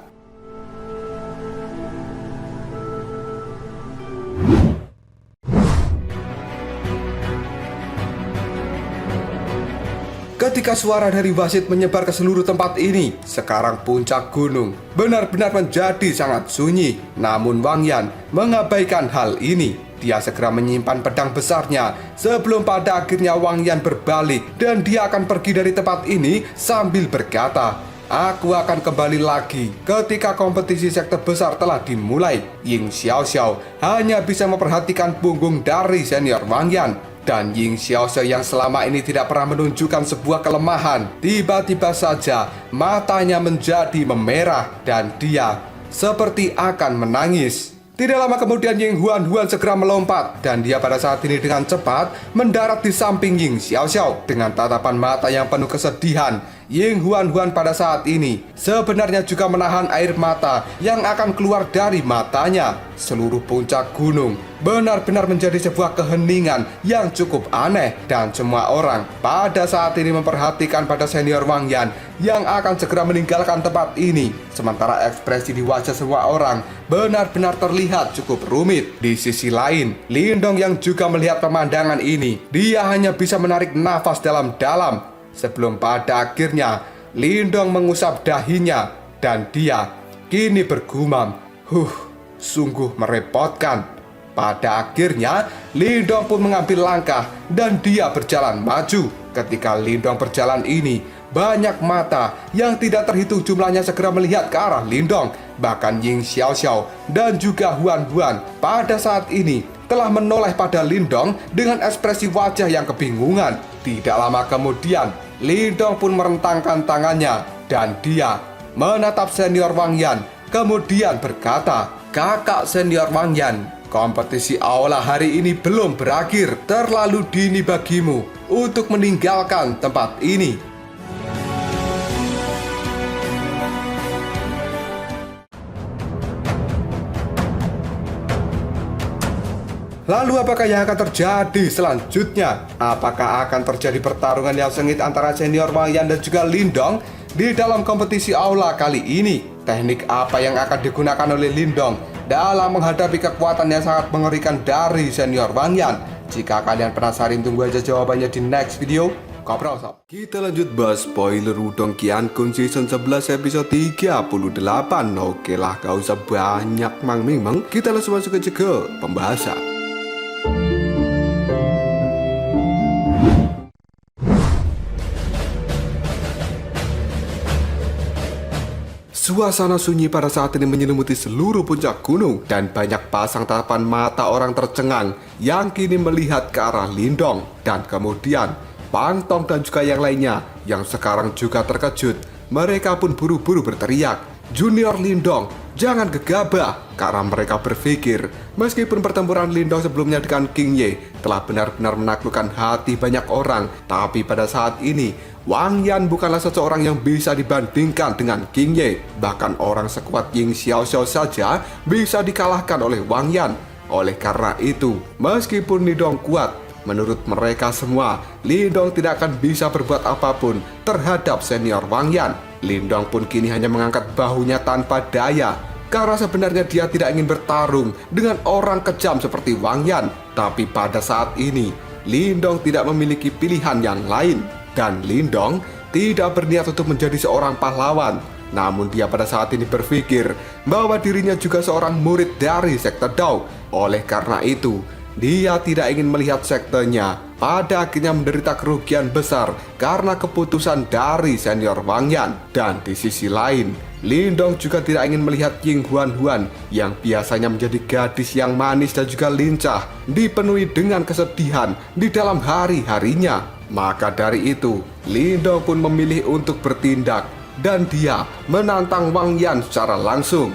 Ketika suara dari wasit menyebar ke seluruh tempat ini, sekarang puncak gunung benar-benar menjadi sangat sunyi. Namun Wang Yan mengabaikan hal ini. Dia segera menyimpan pedang besarnya sebelum pada akhirnya Wang Yan berbalik dan dia akan pergi dari tempat ini sambil berkata, "Aku akan kembali lagi ketika kompetisi sekte besar telah dimulai." Ying Xiaoxiao hanya bisa memperhatikan punggung dari senior Wang Yan. Dan Ying Xiaoxiao yang selama ini tidak pernah menunjukkan sebuah kelemahan, tiba-tiba saja matanya menjadi memerah dan dia seperti akan menangis. Tidak lama kemudian Ying Huan segera melompat dan dia pada saat ini dengan cepat mendarat di samping Ying Xiaoxiao dengan tatapan mata yang penuh kesedihan. Ying Huan pada saat ini sebenarnya juga menahan air mata yang akan keluar dari matanya. Seluruh puncak gunung benar-benar menjadi sebuah keheningan yang cukup aneh dan semua orang pada saat ini memperhatikan pada senior Wang Yan yang akan segera meninggalkan tempat ini. Sementara ekspresi di wajah semua orang benar-benar terlihat cukup rumit. Di sisi lain, Lindong yang juga melihat pemandangan ini, dia hanya bisa menarik nafas dalam-dalam. Sebelum pada akhirnya Lindong mengusap dahinya dan dia kini bergumam, sungguh merepotkan." Pada akhirnya Lindong pun mengambil langkah dan dia berjalan maju. Ketika Lindong berjalan ini, banyak mata yang tidak terhitung jumlahnya segera melihat ke arah Lindong. Bahkan Ying Xiaoxiao dan juga Huan pada saat ini telah menoleh pada Lindong dengan ekspresi wajah yang kebingungan. Tidak lama kemudian, Lindong pun merentangkan tangannya dan dia menatap senior Wang Yan. Kemudian berkata, "Kakak senior Wang Yan, kompetisi aula hari ini belum berakhir. Terlalu dini bagimu untuk meninggalkan tempat ini." Lalu apakah yang akan terjadi selanjutnya? Apakah akan terjadi pertarungan yang sengit antara senior Wang Yan dan juga Lindong di dalam kompetisi aula kali ini? Teknik apa yang akan digunakan oleh Lindong dalam menghadapi kekuatan yang sangat mengerikan dari senior Wang Yan? Jika kalian penasaran, tunggu aja jawabannya di next video. Sob. Kita lanjut bahas spoiler Wudong Qiankun season 11 episode 38. Oke lah, gak usah banyak mang-ming. Kita langsung masuk aja ke pembahasan. Suasana sunyi pada saat ini menyelimuti seluruh puncak gunung dan banyak pasang tatapan mata orang tercengang yang kini melihat ke arah Lindong. Dan kemudian Pang Tong dan juga yang lainnya yang sekarang juga terkejut. Mereka pun buru-buru berteriak, "Junior Lindong, jangan gegabah!" Karena mereka berpikir meskipun pertempuran Lindong sebelumnya dengan King Ye telah benar-benar menaklukkan hati banyak orang, tapi pada saat ini Wang Yan bukanlah seseorang yang bisa dibandingkan dengan King Ye. Bahkan orang sekuat Ying Xiaoxiao saja bisa dikalahkan oleh Wang Yan. Oleh karena itu, meskipun Lindong kuat, menurut mereka semua, Lindong tidak akan bisa berbuat apapun terhadap senior Wang Yan. Lindong pun kini hanya mengangkat bahunya tanpa daya, karena sebenarnya dia tidak ingin bertarung dengan orang kejam seperti Wang Yan. Tapi pada saat ini, Lindong tidak memiliki pilihan yang lain. Dan Lindong tidak berniat untuk menjadi seorang pahlawan. Namun dia pada saat ini berpikir bahwa dirinya juga seorang murid dari sekte Dao. Oleh karena itu, dia tidak ingin melihat sektenya pada akhirnya menderita kerugian besar karena keputusan dari senior Wang Yan. Dan di sisi lain, Lindong juga tidak ingin melihat Ying Huan yang biasanya menjadi gadis yang manis dan juga lincah dipenuhi dengan kesedihan di dalam hari-harinya. Maka dari itu, Lindong pun memilih untuk bertindak dan dia menantang Wang Yan secara langsung.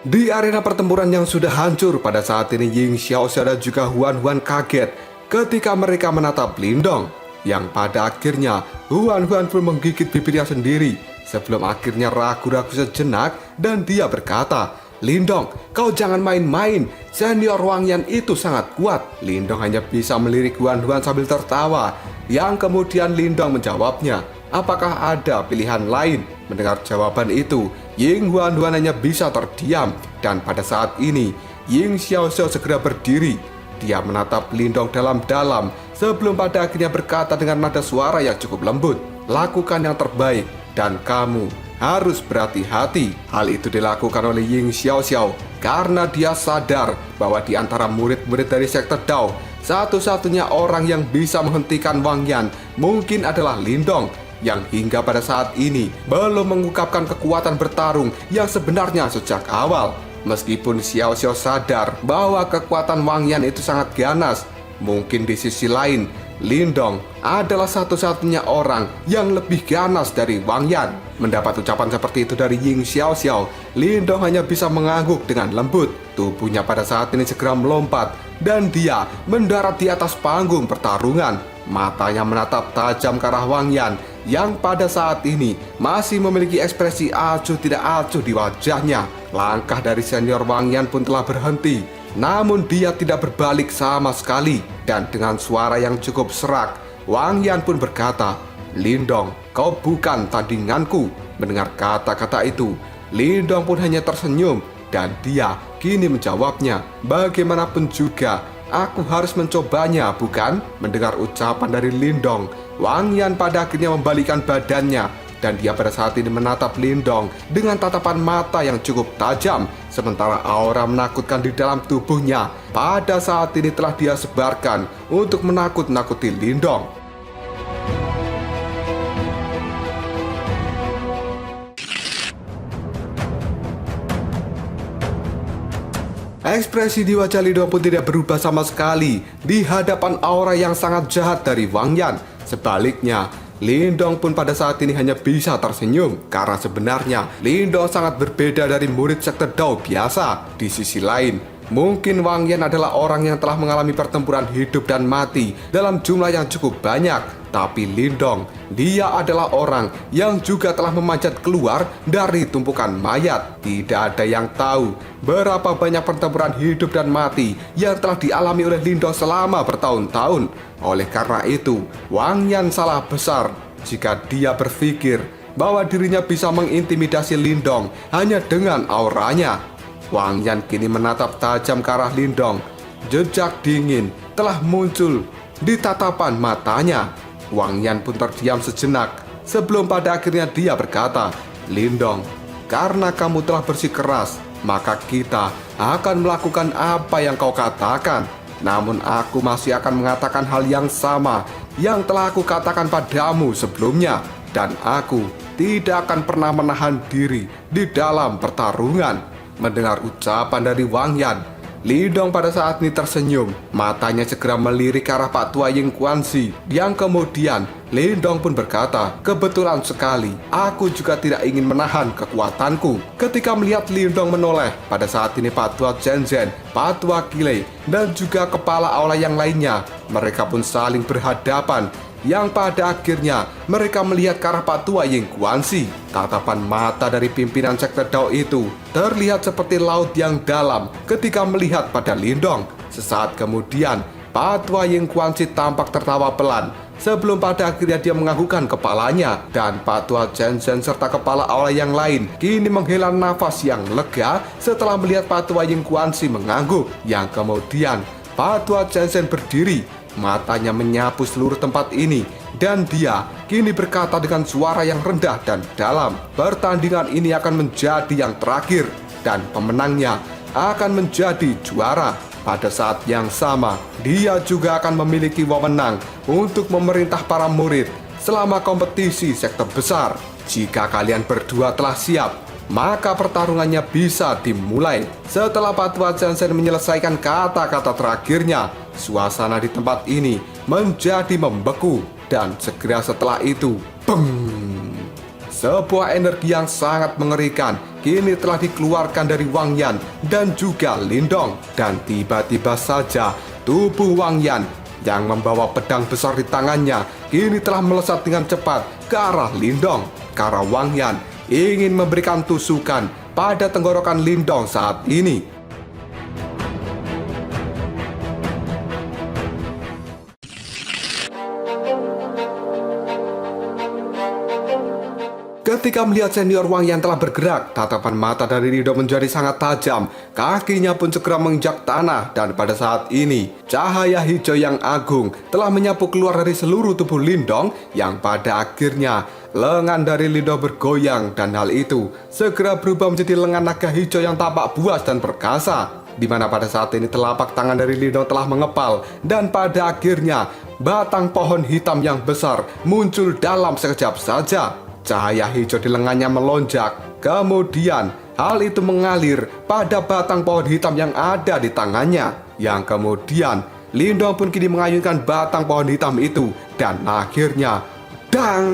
Di arena pertempuran yang sudah hancur pada saat ini, Ying Xiaoxiao dan juga Huan kaget ketika mereka menatap Lindong. Yang pada akhirnya Huan pun menggigit bibirnya sendiri sebelum akhirnya ragu-ragu sejenak dan dia berkata, "Lindong, kau jangan main-main, senior Wang Yan itu sangat kuat." Lindong hanya bisa melirik Huan sambil tertawa. Yang kemudian Lindong menjawabnya, "Apakah ada pilihan lain?" Mendengar jawaban itu, Ying Huan hanya bisa terdiam. Dan pada saat ini, Ying Xiaoxiao segera berdiri. Dia menatap Lindong dalam-dalam sebelum pada akhirnya berkata dengan nada suara yang cukup lembut, "Lakukan yang terbaik dan kamu harus berhati-hati." Hal itu dilakukan oleh Ying Xiaoxiao karena dia sadar bahwa di antara murid-murid dari sekte Dao, satu-satunya orang yang bisa menghentikan Wang Yan mungkin adalah Lindong, yang hingga pada saat ini belum mengungkapkan kekuatan bertarung yang sebenarnya sejak awal. Meskipun Xiaoxiao sadar bahwa kekuatan Wang Yan itu sangat ganas, mungkin di sisi lain Lindong adalah satu-satunya orang yang lebih ganas dari Wang Yan. Mendapat ucapan seperti itu dari Ying Xiaoxiao, Lindong hanya bisa mengangguk dengan lembut. Tubuhnya pada saat ini segera melompat dan dia mendarat di atas panggung pertarungan. Matanya menatap tajam ke arah Wang Yan yang pada saat ini masih memiliki ekspresi acuh tidak acuh di wajahnya. Langkah dari senior Wang Yan pun telah berhenti, namun dia tidak berbalik sama sekali. Dan dengan suara yang cukup serak, Wang Yan pun berkata, "Lindong, kau bukan tandinganku." Mendengar kata-kata itu, Lindong pun hanya tersenyum dan dia kini menjawabnya, "Bagaimanapun juga, aku harus mencobanya, bukan?" Mendengar ucapan dari Lindong, Wang Yan pada akhirnya membalikkan badannya dan dia pada saat ini menatap Lindong dengan tatapan mata yang cukup tajam, sementara aura menakutkan di dalam tubuhnya pada saat ini telah dia sebarkan untuk menakut-nakuti Lindong. Ekspresi di wajah Lindong pun tidak berubah sama sekali di hadapan aura yang sangat jahat dari Wang Yan. Sebaliknya, Lindong pun pada saat ini hanya bisa tersenyum karena sebenarnya Lindong sangat berbeda dari murid sekte Dao biasa. Di sisi lain, mungkin Wang Yan adalah orang yang telah mengalami pertempuran hidup dan mati dalam jumlah yang cukup banyak. Tapi Lindong, dia adalah orang yang juga telah memanjat keluar dari tumpukan mayat. Tidak ada yang tahu berapa banyak pertempuran hidup dan mati yang telah dialami oleh Lindong selama bertahun-tahun. Oleh karena itu, Wang Yan salah besar jika dia berpikir bahwa dirinya bisa mengintimidasi Lindong hanya dengan auranya. Wang Yan kini menatap tajam ke arah Lindong. Jejak dingin telah muncul di tatapan matanya. Wang Yan pun terdiam sejenak sebelum pada akhirnya dia berkata, "Lindong, karena kamu telah bersikeras, maka kita akan melakukan apa yang kau katakan. Namun aku masih akan mengatakan hal yang sama yang telah aku katakan padamu sebelumnya. Dan aku tidak akan pernah menahan diri di dalam pertarungan." Mendengar ucapan dari Wang Yan, Lindong pada saat ini tersenyum. Matanya segera melirik ke arah Pak Tua Ying Kuanzi. Yang kemudian Lindong pun berkata, "Kebetulan sekali, aku juga tidak ingin menahan kekuatanku." Ketika melihat Lindong menoleh, pada saat ini Pak Tua Zhen, Pak Tua Qilei, dan juga kepala aula yang lainnya, mereka pun saling berhadapan. Yang pada akhirnya mereka melihat ke arah Pak Tua Ying Kuanzi. Tatapan mata dari pimpinan sekte Dao itu terlihat seperti laut yang dalam ketika melihat pada Lindong. Sesaat kemudian Pak Tua Ying Kuanzi tampak tertawa pelan sebelum pada akhirnya dia menganggukkan kepalanya. Dan Pak Tua Zhen serta kepala aula yang lain kini menghela nafas yang lega setelah melihat Pak Tua Ying Kuanzi mengangguk. Yang kemudian Pak Tua Zhen berdiri, matanya menyapu seluruh tempat ini, dan dia kini berkata dengan suara yang rendah dan dalam, "Pertandingan ini akan menjadi yang terakhir dan pemenangnya akan menjadi juara." Pada saat yang sama, dia juga akan memiliki wewenang untuk memerintah para murid selama kompetisi sekte besar. Jika kalian berdua telah siap, maka pertarungannya bisa dimulai. Setelah Pak Tua Zhen menyelesaikan kata-kata terakhirnya, suasana di tempat ini menjadi membeku. Dan segera setelah itu, beng! Sebuah energi yang sangat mengerikan kini telah dikeluarkan dari Wang Yan dan juga Lindong. Dan tiba-tiba saja tubuh Wang Yan yang membawa pedang besar di tangannya kini telah melesat dengan cepat ke arah Lindong. Karena Wang Yan ingin memberikan tusukan pada tenggorokan Lindong saat ini. Ketika melihat senior Wang Yan telah bergerak, tatapan mata dari Lindong menjadi sangat tajam. Kakinya pun segera menginjak tanah, dan pada saat ini cahaya hijau yang agung telah menyapu keluar dari seluruh tubuh Lindong, yang pada akhirnya lengan dari Lindong bergoyang, dan hal itu segera berubah menjadi lengan naga hijau yang tampak buas dan perkasa. Di mana pada saat ini telapak tangan dari Lindong telah mengepal, dan pada akhirnya batang pohon hitam yang besar muncul dalam sekejap saja. Cahaya hijau di lengannya melonjak, kemudian hal itu mengalir pada batang pohon hitam yang ada di tangannya. Yang kemudian Lindong pun kini mengayunkan batang pohon hitam itu, dan akhirnya dang!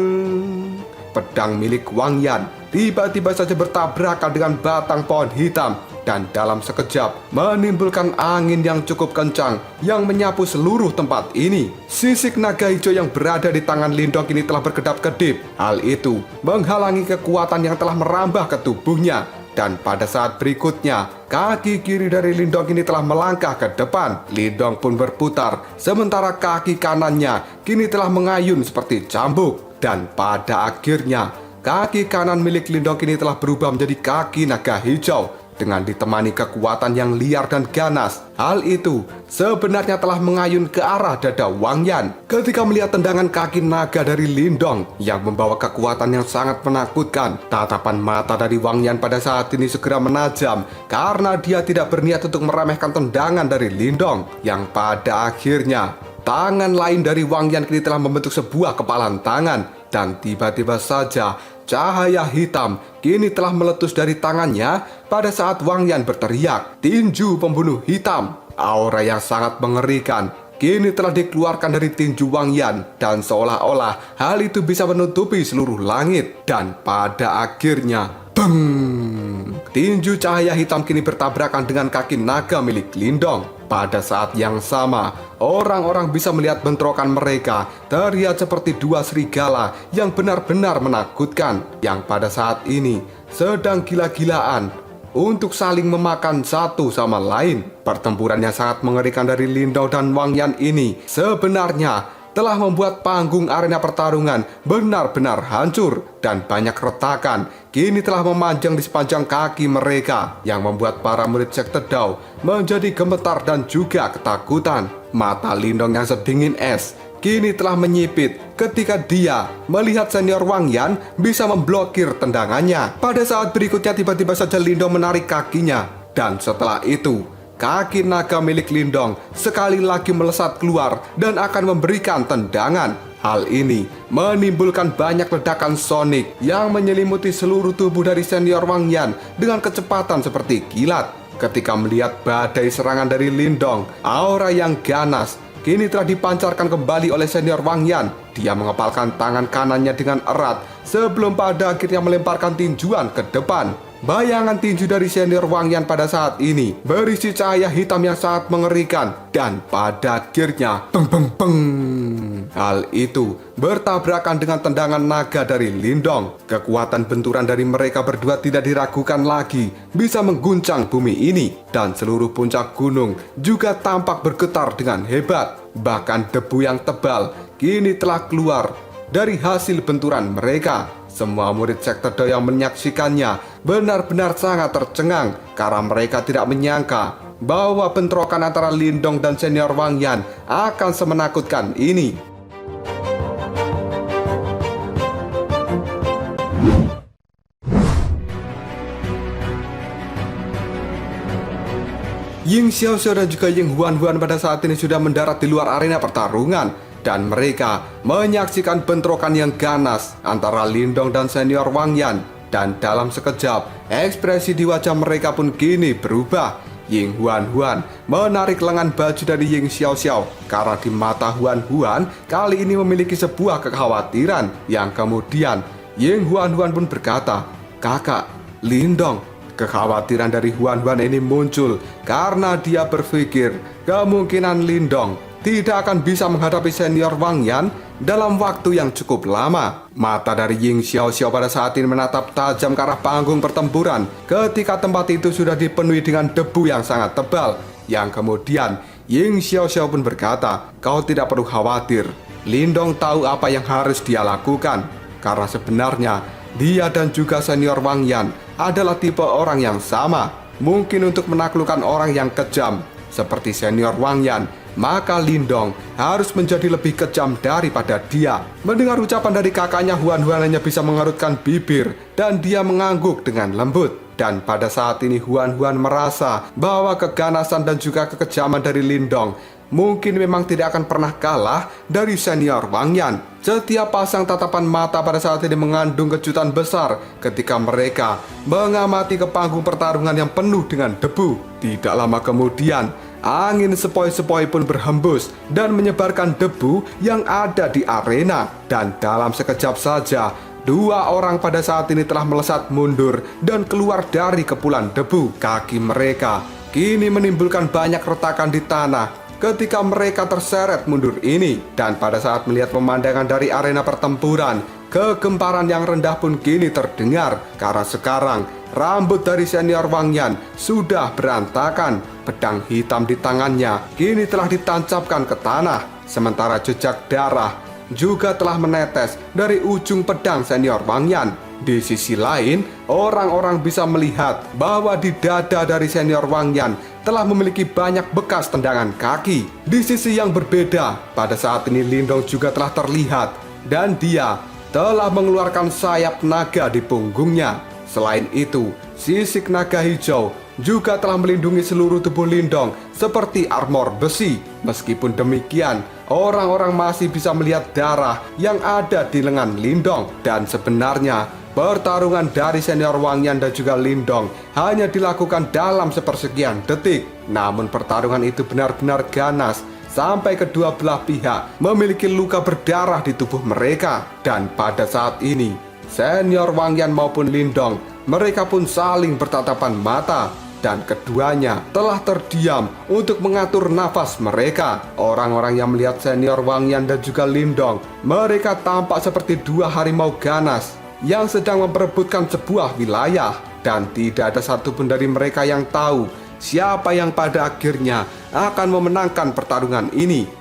Pedang milik Wang Yan tiba-tiba saja bertabrakan dengan batang pohon hitam, dan dalam sekejap menimbulkan angin yang cukup kencang yang menyapu seluruh tempat ini. Sisik naga hijau yang berada di tangan Lindong kini telah berkedap-kedip. Hal itu menghalangi kekuatan yang telah merambah ke tubuhnya. Dan pada saat berikutnya, kaki kiri dari Lindong kini telah melangkah ke depan. Lindong pun berputar, sementara kaki kanannya kini telah mengayun seperti cambuk. Dan pada akhirnya, kaki kanan milik Lindong kini telah berubah menjadi kaki naga hijau dengan ditemani kekuatan yang liar dan ganas. Hal itu sebenarnya telah mengayun ke arah dada Wang Yan. Ketika melihat tendangan kaki naga dari Lindong yang membawa kekuatan yang sangat menakutkan, tatapan mata dari Wang Yan pada saat ini segera menajam karena dia tidak berniat untuk meremehkan tendangan dari Lindong. Yang pada akhirnya tangan lain dari Wang Yan kini telah membentuk sebuah kepalan tangan, dan tiba-tiba saja cahaya hitam kini telah meletus dari tangannya pada saat Wang Yan berteriak, "Tinju pembunuh hitam!" Aura yang sangat mengerikan kini telah dikeluarkan dari tinju Wang Yan, dan seolah-olah hal itu bisa menutupi seluruh langit. Dan pada akhirnya, beng! Tinju cahaya hitam kini bertabrakan dengan kaki naga milik Lindong. Pada saat yang sama, orang-orang bisa melihat bentrokan mereka terlihat seperti dua serigala yang benar-benar menakutkan, yang pada saat ini sedang gila-gilaan untuk saling memakan satu sama lain. Pertempuran yang sangat mengerikan dari Lindong dan Wang Yan ini sebenarnya telah membuat panggung arena pertarungan benar-benar hancur, dan banyak retakan kini telah memanjang di sepanjang kaki mereka yang membuat para murid sekte Dao menjadi gemetar dan juga ketakutan. Mata Lindong yang sedingin es kini telah menyipit ketika dia melihat senior Wang Yan bisa memblokir tendangannya. Pada saat berikutnya tiba-tiba saja Lindong menarik kakinya, dan setelah itu kaki naga milik Lindong sekali lagi melesat keluar dan akan memberikan tendangan. Hal ini menimbulkan banyak ledakan sonik yang menyelimuti seluruh tubuh dari senior Wang Yan dengan kecepatan seperti kilat. Ketika melihat badai serangan dari Lindong, aura yang ganas kini telah dipancarkan kembali oleh senior Wang Yan. Dia mengepalkan tangan kanannya dengan erat sebelum pada akhirnya melemparkan tinjuan ke depan. Bayangan tinju dari senior Wang Yan pada saat ini berisi cahaya hitam yang sangat mengerikan, dan pada akhirnya peng peng peng. Hal itu bertabrakan dengan tendangan naga dari Lindong. Kekuatan benturan dari mereka berdua tidak diragukan lagi bisa mengguncang bumi ini, dan seluruh puncak gunung juga tampak bergetar dengan hebat. Bahkan debu yang tebal kini telah keluar dari hasil benturan mereka. Semua murid sekte Dao yang menyaksikannya benar-benar sangat tercengang karena mereka tidak menyangka bahwa bentrokan antara Lindong dan senior Wang Yan akan semenakutkan ini. Ying Xiaoxiao dan juga Ying Huan-Huan pada saat ini sudah mendarat di luar arena pertarungan, dan mereka menyaksikan bentrokan yang ganas antara Lindong dan senior Wang Yan. Dan dalam sekejap, ekspresi di wajah mereka pun kini berubah. Ying Huan-Huan menarik lengan baju dari Ying Xiaoxiao karena di mata Huan-Huan kali ini memiliki sebuah kekhawatiran, yang kemudian Ying Huan-Huan pun berkata, "Kakak, Lindong." Kekhawatiran dari Huan-Huan ini muncul karena dia berpikir kemungkinan Lindong tidak akan bisa menghadapi senior Wang Yan dalam waktu yang cukup lama. Mata dari Ying Xiaoxiao pada saat ini menatap tajam ke arah panggung pertempuran ketika tempat itu sudah dipenuhi dengan debu yang sangat tebal. Yang kemudian Ying Xiaoxiao pun berkata, "Kau tidak perlu khawatir. Lindong tahu apa yang harus dia lakukan. Karena sebenarnya dia dan juga senior Wang Yan adalah tipe orang yang sama. Mungkin untuk menaklukkan orang yang kejam seperti senior Wang Yan, maka Lindong harus menjadi lebih kejam daripada dia." Mendengar ucapan dari kakaknya, Huan-Huan hanya bisa mengerutkan bibir dan dia mengangguk dengan lembut. Dan pada saat ini Huan-Huan merasa bahwa keganasan dan juga kekejaman dari Lindong mungkin memang tidak akan pernah kalah dari senior Wang Yan. Setiap pasang tatapan mata pada saat ini mengandung kejutan besar ketika mereka mengamati ke panggung pertarungan yang penuh dengan debu. Tidak lama kemudian, angin sepoi-sepoi pun berhembus dan menyebarkan debu yang ada di arena. Dan dalam sekejap saja, dua orang pada saat ini telah melesat mundur dan keluar dari kepulan debu. Kaki mereka kini menimbulkan banyak retakan di tanah ketika mereka terseret mundur ini. Dan pada saat melihat pemandangan dari arena pertempuran, kegemparan yang rendah pun kini terdengar karena sekarang rambut dari senior Wang Yan sudah berantakan. Pedang hitam di tangannya kini telah ditancapkan ke tanah, sementara jejak darah juga telah menetes dari ujung pedang senior Wang Yan. Di sisi lain, orang-orang bisa melihat bahwa di dada dari senior Wang Yan telah memiliki banyak bekas tendangan kaki. Di sisi yang berbeda, pada saat ini Lindong juga telah terlihat dan dia telah mengeluarkan sayap naga di punggungnya. Selain itu, sisik naga hijau juga telah melindungi seluruh tubuh Lindong seperti armor besi. Meskipun demikian, orang-orang masih bisa melihat darah yang ada di lengan Lindong. Dan sebenarnya pertarungan dari senior Wang Yan dan juga Lindong hanya dilakukan dalam sepersekian detik. Namun pertarungan itu benar-benar ganas sampai kedua belah pihak memiliki luka berdarah di tubuh mereka. Dan pada saat ini, senior Wang Yan maupun Lindong, mereka pun saling bertatapan mata. dan keduanya telah terdiam untuk mengatur nafas mereka. Orang-orang yang melihat senior Wang Yan dan juga Lindong, mereka tampak seperti dua harimau ganas yang sedang memperebutkan sebuah wilayah, dan tidak ada satupun dari mereka yang tahu siapa yang pada akhirnya akan memenangkan pertarungan ini.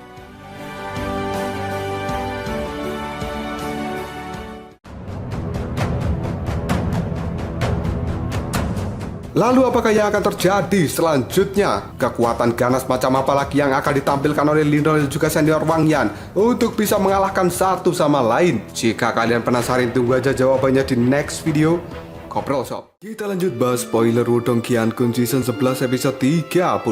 Lalu apakah yang akan terjadi selanjutnya? Kekuatan ganas macam apa lagi yang akan ditampilkan oleh Lindong dan juga senior Wang Yan untuk bisa mengalahkan satu sama lain? Jika kalian penasaran, tunggu aja jawabannya di next video Koprol Shop. Kita lanjut bahas spoiler Wudong Qiankun Season 11 episode 39.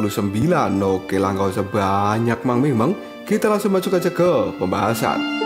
Oke lah, gak usah banyak memang. Kita langsung masuk aja ke pembahasan.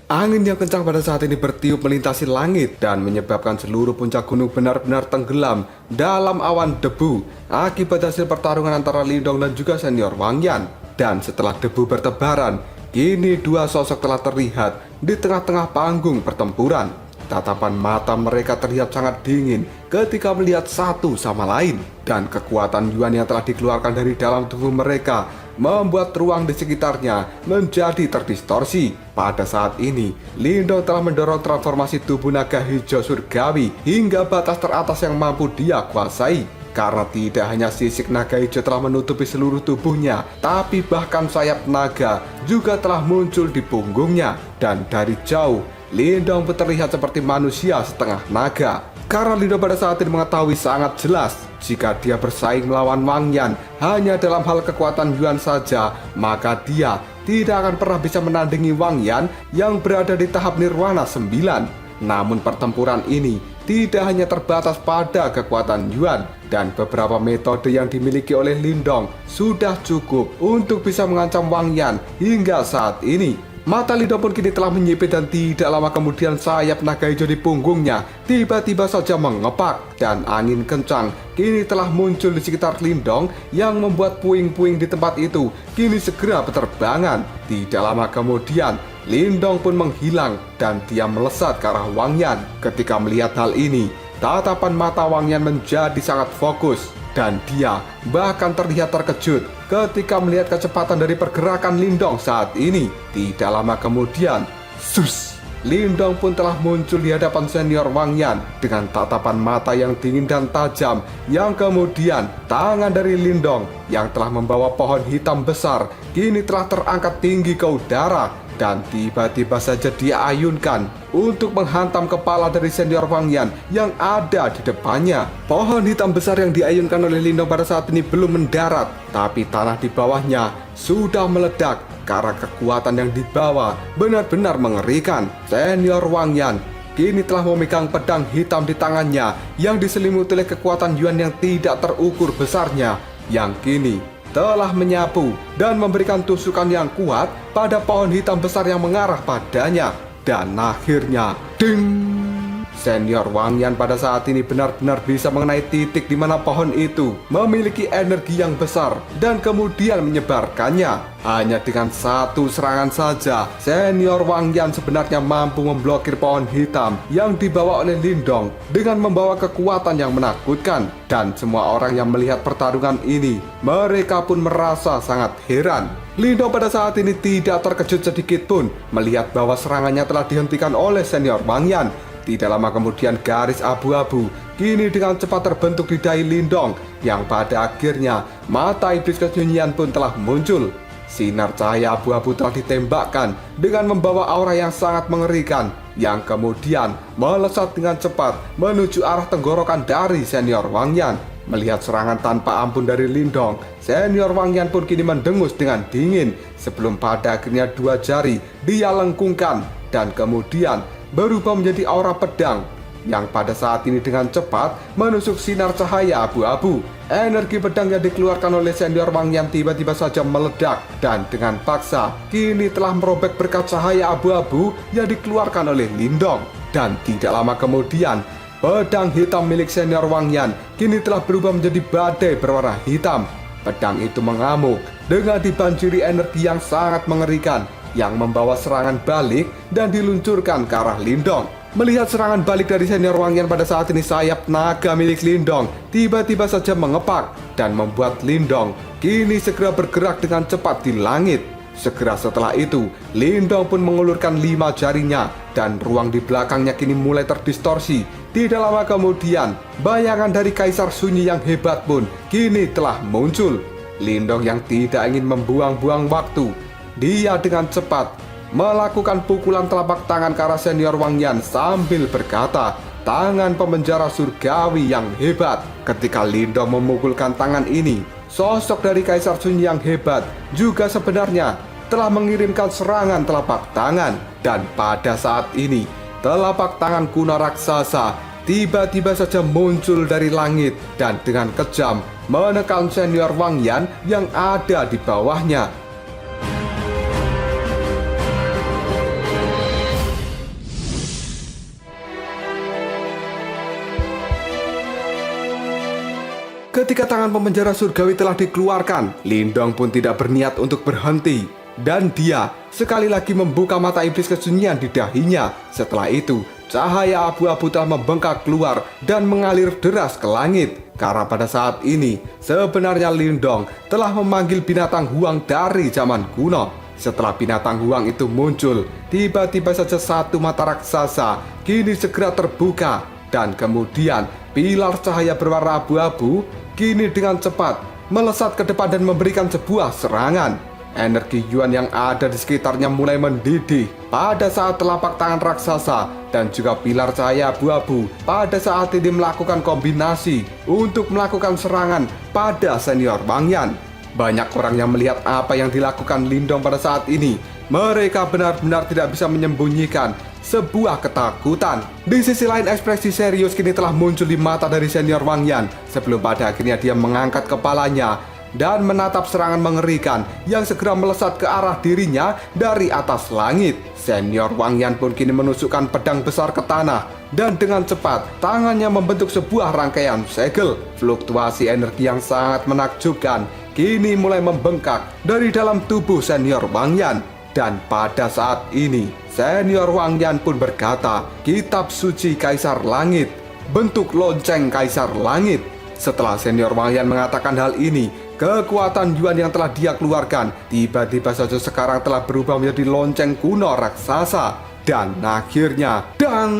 Angin yang kencang pada saat ini bertiup melintasi langit dan menyebabkan seluruh puncak gunung benar-benar tenggelam dalam awan debu akibat hasil pertarungan antara Lindong dan juga senior Wang Yan. Dan setelah debu bertebaran, kini dua sosok telah terlihat di tengah-tengah panggung pertempuran. Tatapan mata mereka terlihat sangat dingin ketika melihat satu sama lain, dan kekuatan Yuan yang telah dikeluarkan dari dalam tubuh mereka membuat ruang di sekitarnya menjadi terdistorsi. Pada saat ini, Lindong telah mendorong transformasi tubuh naga hijau surgawi hingga batas teratas yang mampu dia kuasai. Karena tidak hanya sisik naga hijau telah menutupi seluruh tubuhnya, tapi bahkan sayap naga juga telah muncul di punggungnya. Dan dari jauh, Lindong pun terlihat seperti manusia setengah naga. Karena Lindong pada saat ini mengetahui sangat jelas jika dia bersaing melawan Wang Yan hanya dalam hal kekuatan Yuan saja, maka dia tidak akan pernah bisa menandingi Wang Yan yang berada di tahap Nirwana 9. Namun pertempuran ini tidak hanya terbatas pada kekuatan Yuan, dan beberapa metode yang dimiliki oleh Lindong sudah cukup untuk bisa mengancam Wang Yan hingga saat ini. Mata Lindong pun kini telah menyipit, dan tidak lama kemudian sayap naga hijau di punggungnya tiba-tiba saja mengepak, dan angin kencang kini telah muncul di sekitar Lindong yang membuat puing-puing di tempat itu kini segera berterbangan. Tidak lama kemudian Lindong pun menghilang dan dia melesat ke arah Wang Yan. Ketika melihat hal ini, tatapan mata Wang Yan menjadi sangat fokus, dan dia bahkan terlihat terkejut ketika melihat kecepatan dari pergerakan Lindong saat ini. Tidak lama kemudian, Lindong pun telah muncul di hadapan senior Wang Yan dengan tatapan mata yang dingin dan tajam, yang kemudian tangan dari Lindong yang telah membawa pohon hitam besar kini telah terangkat tinggi ke udara, dan tiba-tiba saja dia ayunkan untuk menghantam kepala dari senior Wang Yan yang ada di depannya. Pohon hitam besar yang diayunkan oleh Lindong pada saat ini belum mendarat, tapi tanah di bawahnya sudah meledak karena kekuatan yang dibawa benar-benar mengerikan. Senior Wang Yan kini telah memegang pedang hitam di tangannya yang diselimuti oleh kekuatan Yuan yang tidak terukur besarnya, yang kini telah menyapu dan memberikan tusukan yang kuat pada pohon hitam besar yang mengarah padanya. Dan akhirnya, ding! Senior Wang Yan pada saat ini benar-benar bisa mengenai titik di mana pohon itu memiliki energi yang besar dan kemudian menyebarkannya. Hanya dengan satu serangan saja, senior Wang Yan sebenarnya mampu memblokir pohon hitam yang dibawa oleh Lindong dengan membawa kekuatan yang menakutkan. Dan semua orang yang melihat pertarungan ini, mereka pun merasa sangat heran. Lindong pada saat ini tidak terkejut sedikit pun melihat bahwa serangannya telah dihentikan oleh senior Wang Yan. Tidak lama kemudian garis abu-abu kini dengan cepat terbentuk di dahi Lindong, yang pada akhirnya mata iblis kesunyian pun telah muncul. Sinar cahaya abu-abu telah ditembakkan dengan membawa aura yang sangat mengerikan, yang kemudian melesat dengan cepat menuju arah tenggorokan dari senior Wang Yan. Melihat serangan tanpa ampun dari Lindong, senior Wang Yan pun kini mendengus dengan dingin sebelum pada akhirnya dua jari dia lengkungkan dan kemudian berubah menjadi aura pedang yang pada saat ini dengan cepat menusuk sinar cahaya abu-abu. Energi pedang yang dikeluarkan oleh senior Wang Yan tiba-tiba saja meledak dan dengan paksa kini telah merobek berkat cahaya abu-abu yang dikeluarkan oleh Lindong. Dan tidak lama kemudian, pedang hitam milik senior Wang Yan kini telah berubah menjadi badai berwarna hitam. Pedang itu mengamuk dengan dibanjiri energi yang sangat mengerikan yang membawa serangan balik dan diluncurkan ke arah Lindong. Melihat serangan balik dari senior Wang Yan pada saat ini, sayap naga milik Lindong tiba-tiba saja mengepak dan membuat Lindong kini segera bergerak dengan cepat di langit. Segera setelah itu, Lindong pun mengulurkan 5 jarinya dan ruang di belakangnya kini mulai terdistorsi. Tidak lama kemudian, bayangan dari Kaisar Sunyi yang hebat pun kini telah muncul. Lindong yang tidak ingin membuang-buang waktu, dia dengan cepat melakukan pukulan telapak tangan ke arah senior Wang Yan sambil berkata, "Tangan pemenjara surgawi yang hebat." Ketika Lindong memukulkan tangan ini, sosok dari Kaisar Sunyi yang hebat juga sebenarnya telah mengirimkan serangan telapak tangan. Dan pada saat ini, telapak tangan kuno raksasa tiba-tiba saja muncul dari langit dan dengan kejam menekan senior Wang Yan yang ada di bawahnya. Ketika tangan pemenjara surgawi telah dikeluarkan, Lindong pun tidak berniat untuk berhenti. Dan dia sekali lagi membuka mata iblis kesunyian di dahinya. Setelah itu, cahaya abu-abu telah membengkak keluar dan mengalir deras ke langit. Karena pada saat ini, sebenarnya Lindong telah memanggil binatang huang dari zaman kuno. Setelah binatang huang itu muncul, tiba-tiba saja satu mata raksasa kini segera terbuka. Dan kemudian, pilar cahaya berwarna abu-abu kini dengan cepat melesat ke depan dan memberikan sebuah serangan. Energi Yuan yang ada di sekitarnya mulai mendidih pada saat telapak tangan raksasa dan juga pilar cahaya abu-abu pada saat ini melakukan kombinasi untuk melakukan serangan pada senior Wang Yan. Banyak orang yang melihat apa yang dilakukan Lindong pada saat ini. Mereka benar-benar tidak bisa menyembunyikan sebuah ketakutan. Di sisi lain, ekspresi serius kini telah muncul di mata dari senior Wang Yan sebelum pada akhirnya dia mengangkat kepalanya dan menatap serangan mengerikan yang segera melesat ke arah dirinya dari atas langit. Senior Wang Yan pun kini menusukkan pedang besar ke tanah dan dengan cepat tangannya membentuk sebuah rangkaian segel. Fluktuasi energi yang sangat menakjubkan kini mulai membengkak dari dalam tubuh senior Wang Yan. Dan pada saat ini, senior Wang Yan pun berkata, "Kitab suci Kaisar Langit, bentuk lonceng Kaisar Langit." Setelah senior Wang Yan mengatakan hal ini, kekuatan Yuan yang telah dia keluarkan tiba-tiba saja sekarang telah berubah menjadi lonceng kuno raksasa. Dan akhirnya, dang!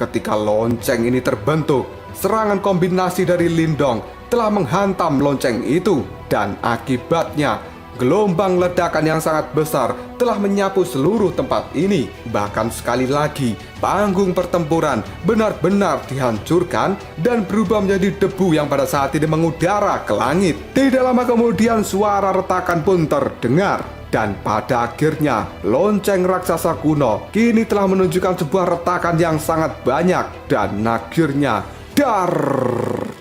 Ketika lonceng ini terbentuk, serangan kombinasi dari Lindong telah menghantam lonceng itu. Dan akibatnya, gelombang ledakan yang sangat besar telah menyapu seluruh tempat ini. Bahkan sekali lagi, panggung pertempuran benar-benar dihancurkan dan berubah menjadi debu yang pada saat ini mengudara ke langit. Tidak lama kemudian, suara retakan pun terdengar. Dan pada akhirnya, lonceng raksasa kuno kini telah menunjukkan sebuah retakan yang sangat banyak. Dan akhirnya, dar!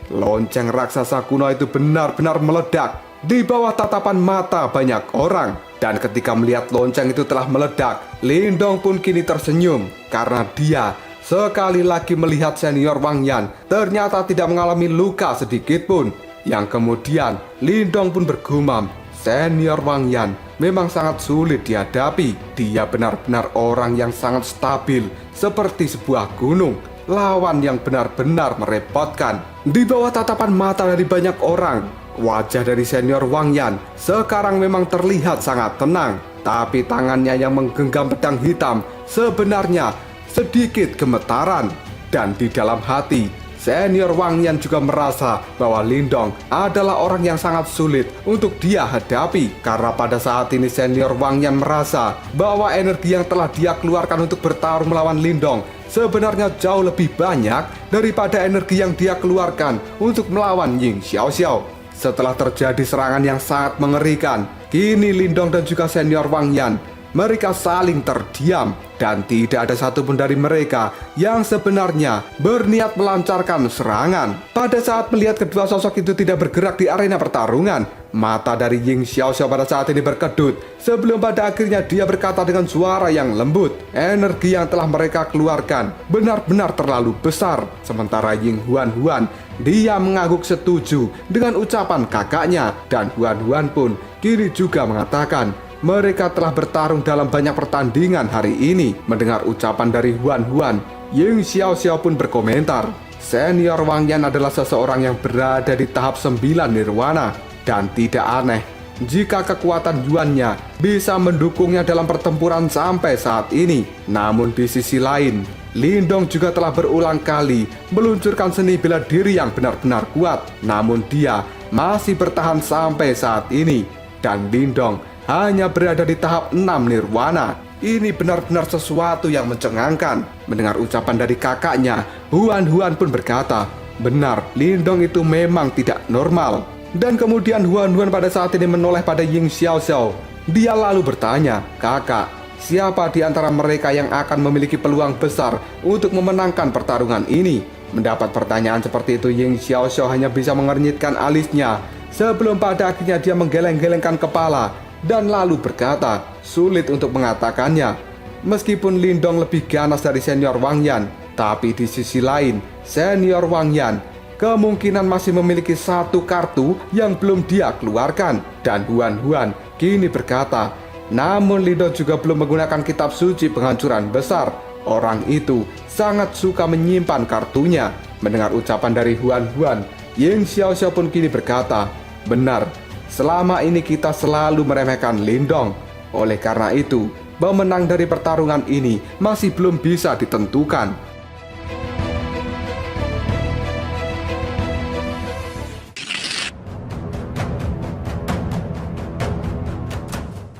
Lonceng raksasa kuno itu benar-benar meledak di bawah tatapan mata banyak orang. Dan ketika melihat lonceng itu telah meledak, Lindong pun kini tersenyum karena dia sekali lagi melihat senior Wang Yan ternyata tidak mengalami luka sedikit pun. Yang kemudian Lindong pun bergumam, senior Wang Yan memang sangat sulit dihadapi. Dia benar-benar orang yang sangat stabil seperti sebuah gunung, lawan yang benar-benar merepotkan. Di bawah tatapan mata dari banyak orang, wajah dari senior Wang Yan sekarang memang terlihat sangat tenang. Tapi tangannya yang menggenggam pedang hitam sebenarnya sedikit gemetaran. Dan di dalam hati, senior Wang Yan juga merasa bahwa Lindong adalah orang yang sangat sulit untuk dia hadapi. Karena pada saat ini senior Wang Yan merasa bahwa energi yang telah dia keluarkan untuk bertarung melawan Lindong sebenarnya jauh lebih banyak daripada energi yang dia keluarkan untuk melawan Ying Xiaoxiao. Setelah terjadi serangan yang sangat mengerikan, kini Lindong dan juga senior Wang Yan mereka saling terdiam dan tidak ada satupun dari mereka yang sebenarnya berniat melancarkan serangan. Pada saat melihat kedua sosok itu tidak bergerak di arena pertarungan, mata dari Ying Xiaoxiao pada saat ini berkedut sebelum pada akhirnya dia berkata dengan suara yang lembut, energi yang telah mereka keluarkan benar-benar terlalu besar. Sementara Ying Huan dia mengangguk setuju dengan ucapan kakaknya, dan Huan pun kini juga mengatakan, mereka telah bertarung dalam banyak pertandingan hari ini. Mendengar ucapan dari Huan, Ying Xiaoxiao pun berkomentar, senior Wang Yan adalah seseorang yang berada di tahap 9 nirwana, dan tidak aneh jika kekuatan Yuannya bisa mendukungnya dalam pertempuran sampai saat ini. Namun di sisi lain, Lindong juga telah berulang kali meluncurkan seni bela diri yang benar-benar kuat. Namun dia masih bertahan sampai saat ini. Dan Lindong hanya berada di tahap 6 nirwana. Ini benar-benar sesuatu yang mencengangkan. Mendengar ucapan dari kakaknya, Huan pun berkata, benar, Lindong itu memang tidak normal. Dan kemudian Huan pada saat ini menoleh pada Ying Xiaoxiao. Dia lalu bertanya, kakak, siapa di antara mereka yang akan memiliki peluang besar untuk memenangkan pertarungan ini? Mendapat pertanyaan seperti itu, Ying Xiaoxiao hanya bisa mengernyitkan alisnya sebelum pada akhirnya dia menggeleng-gelengkan kepala dan lalu berkata, sulit untuk mengatakannya. Meskipun Lindong lebih ganas dari senior Wang Yan, tapi di sisi lain, senior Wang Yan kemungkinan masih memiliki satu kartu yang belum dia keluarkan. Dan Huan kini berkata, namun Lindong juga belum menggunakan kitab suci penghancuran besar. Orang itu sangat suka menyimpan kartunya. Mendengar ucapan dari Huan, Ying Xiaoxiao pun kini berkata, benar, selama ini kita selalu meremehkan Lindong. Oleh karena itu, pemenang dari pertarungan ini masih belum bisa ditentukan.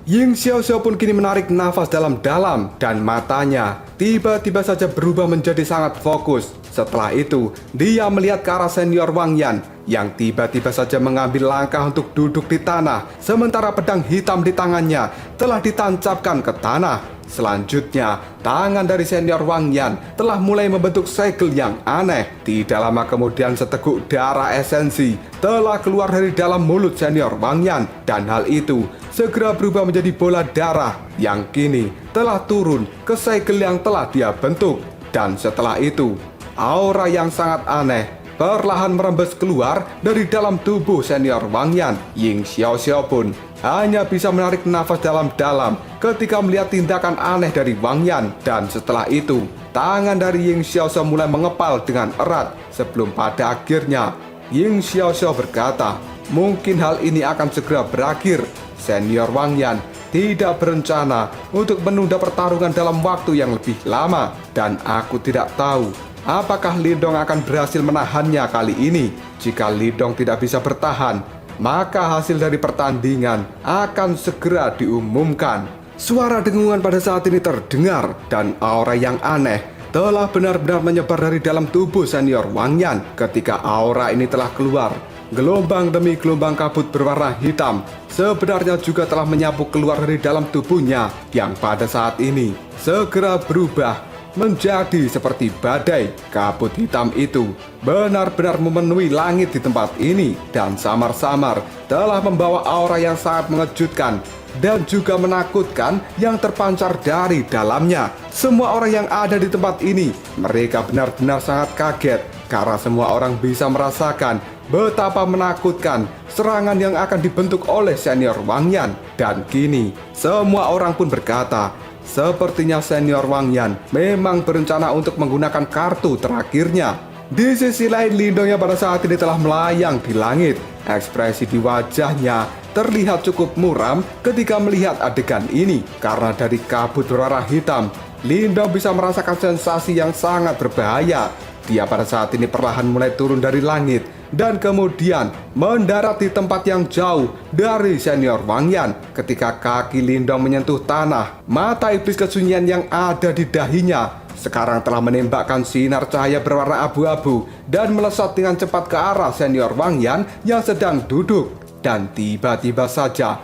Ying Xiaoxiao pun kini menarik nafas dalam-dalam dan matanya tiba-tiba saja berubah menjadi sangat fokus. Setelah itu, dia melihat ke arah senior Wang Yan yang tiba-tiba saja mengambil langkah untuk duduk di tanah, sementara pedang hitam di tangannya telah ditancapkan ke tanah. Selanjutnya, tangan dari senior Wang Yan telah mulai membentuk segel yang aneh. Tidak lama kemudian seteguk darah esensi telah keluar dari dalam mulut senior Wang Yan. Dan hal itu segera berubah menjadi bola darah yang kini telah turun ke segel yang telah dia bentuk. Dan setelah itu, aura yang sangat aneh perlahan merembes keluar dari dalam tubuh senior Wang Yan. Ying Xiaoxiao pun hanya bisa menarik nafas dalam-dalam ketika melihat tindakan aneh dari Wang Yan. Dan setelah itu, tangan dari Ying Xiaoxiao mulai mengepal dengan erat sebelum pada akhirnya Ying Xiaoxiao berkata, mungkin hal ini akan segera berakhir. Senior Wang Yan tidak berencana untuk menunda pertarungan dalam waktu yang lebih lama. Dan aku tidak tahu apakah Lindong akan berhasil menahannya kali ini. Jika Lindong tidak bisa bertahan, maka hasil dari pertandingan akan segera diumumkan. Suara dengungan pada saat ini terdengar dan aura yang aneh telah benar-benar menyebar dari dalam tubuh senior Wang Yan. Ketika aura ini telah keluar, gelombang demi gelombang kabut berwarna hitam sebenarnya juga telah menyapu keluar dari dalam tubuhnya yang pada saat ini segera berubah menjadi seperti badai. Kabut hitam itu benar-benar memenuhi langit di tempat ini dan samar-samar telah membawa aura yang sangat mengejutkan dan juga menakutkan yang terpancar dari dalamnya. Semua orang yang ada di tempat ini, mereka benar-benar sangat kaget karena semua orang bisa merasakan betapa menakutkan serangan yang akan dibentuk oleh senior Wang Yan. Dan kini semua orang pun berkata, sepertinya senior Wang Yan memang berencana untuk menggunakan kartu terakhirnya. Di sisi lain, Lindong yang pada saat ini telah melayang di langit. Ekspresi di wajahnya terlihat cukup muram ketika melihat adegan ini. Karena dari kabut berwarna hitam, Lindong bisa merasakan sensasi yang sangat berbahaya. Dia pada saat ini perlahan mulai turun dari langit dan kemudian mendarat di tempat yang jauh dari senior Wang Yan. Ketika kaki Lindong menyentuh tanah, mata iblis kesunyian yang ada di dahinya sekarang telah menembakkan sinar cahaya berwarna abu-abu dan melesat dengan cepat ke arah senior Wang Yan yang sedang duduk. Dan tiba-tiba saja,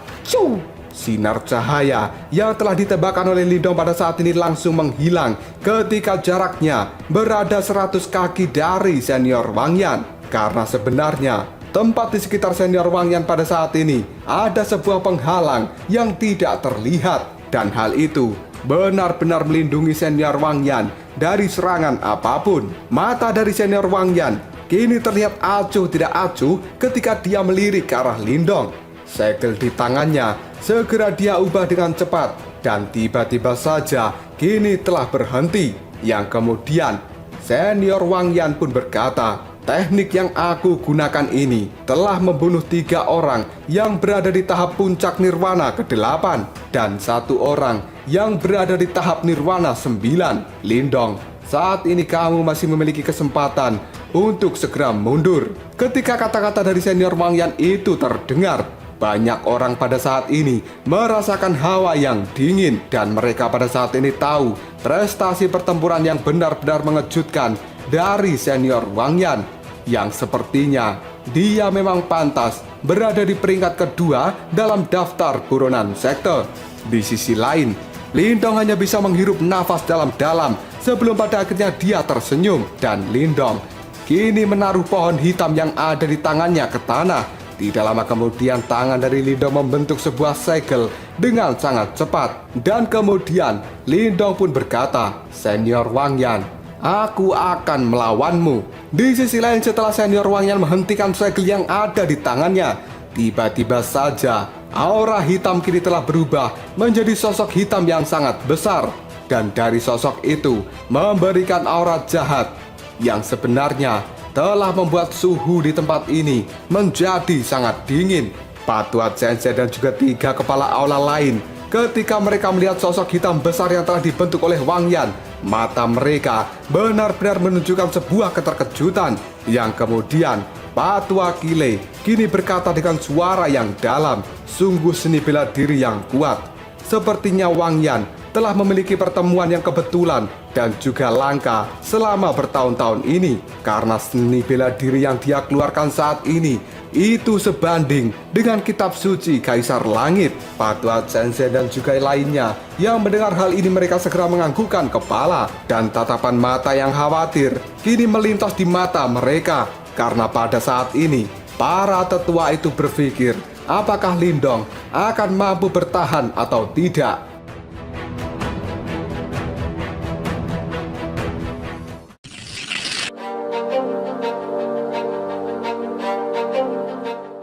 sinar cahaya yang telah ditembakkan oleh Lindong pada saat ini langsung menghilang ketika jaraknya berada 100 kaki dari senior Wang Yan. Karena sebenarnya tempat di sekitar senior Wang Yan pada saat ini ada sebuah penghalang yang tidak terlihat. Dan hal itu benar-benar melindungi senior Wang Yan dari serangan apapun. Mata dari senior Wang Yan kini terlihat acuh tidak acuh ketika dia melirik ke arah Lindong. Segel di tangannya segera dia ubah dengan cepat dan tiba-tiba saja kini telah berhenti. Yang kemudian senior Wang Yan pun berkata, teknik yang aku gunakan ini telah membunuh 3 orang yang berada di tahap puncak nirwana ke-8 dan 1 orang yang berada di tahap nirwana 9. Lindong, saat ini kamu masih memiliki kesempatan untuk segera mundur. Ketika kata-kata dari senior Wang Yan itu terdengar, banyak orang pada saat ini merasakan hawa yang dingin dan mereka pada saat ini tahu prestasi pertempuran yang benar-benar mengejutkan dari senior Wang Yan yang sepertinya dia memang pantas berada di peringkat kedua dalam daftar buronan sekte. Di sisi lain, Lindong hanya bisa menghirup nafas dalam-dalam sebelum pada akhirnya dia tersenyum dan Lindong kini menaruh pohon hitam yang ada di tangannya ke tanah. Tidak lama kemudian tangan dari Lindong membentuk sebuah segel dengan sangat cepat. Dan kemudian Lindong pun berkata, senior Wang Yan, aku akan melawanmu. Di sisi lain setelah senior Wang Yan menghentikan segel yang ada di tangannya, tiba-tiba saja aura hitam kini telah berubah menjadi sosok hitam yang sangat besar. Dan dari sosok itu memberikan aura jahat yang sebenarnya telah membuat suhu di tempat ini menjadi sangat dingin. Patua Zhenze dan juga 3 kepala aula lain ketika mereka melihat sosok hitam besar yang telah dibentuk oleh Wang Yan, mata mereka benar-benar menunjukkan sebuah keterkejutan. Yang kemudian Patua Qile kini berkata dengan suara yang dalam, sungguh seni bela diri yang kuat. Sepertinya Wang Yan telah memiliki pertemuan yang kebetulan dan juga langka selama bertahun-tahun ini, karena seni bela diri yang dia keluarkan saat ini itu sebanding dengan kitab suci Kaisar Langit. Patua Zhenze dan juga lainnya yang mendengar hal ini mereka segera menganggukkan kepala dan tatapan mata yang khawatir kini melintas di mata mereka, karena pada saat ini para tetua itu berpikir apakah Lindong akan mampu bertahan atau tidak.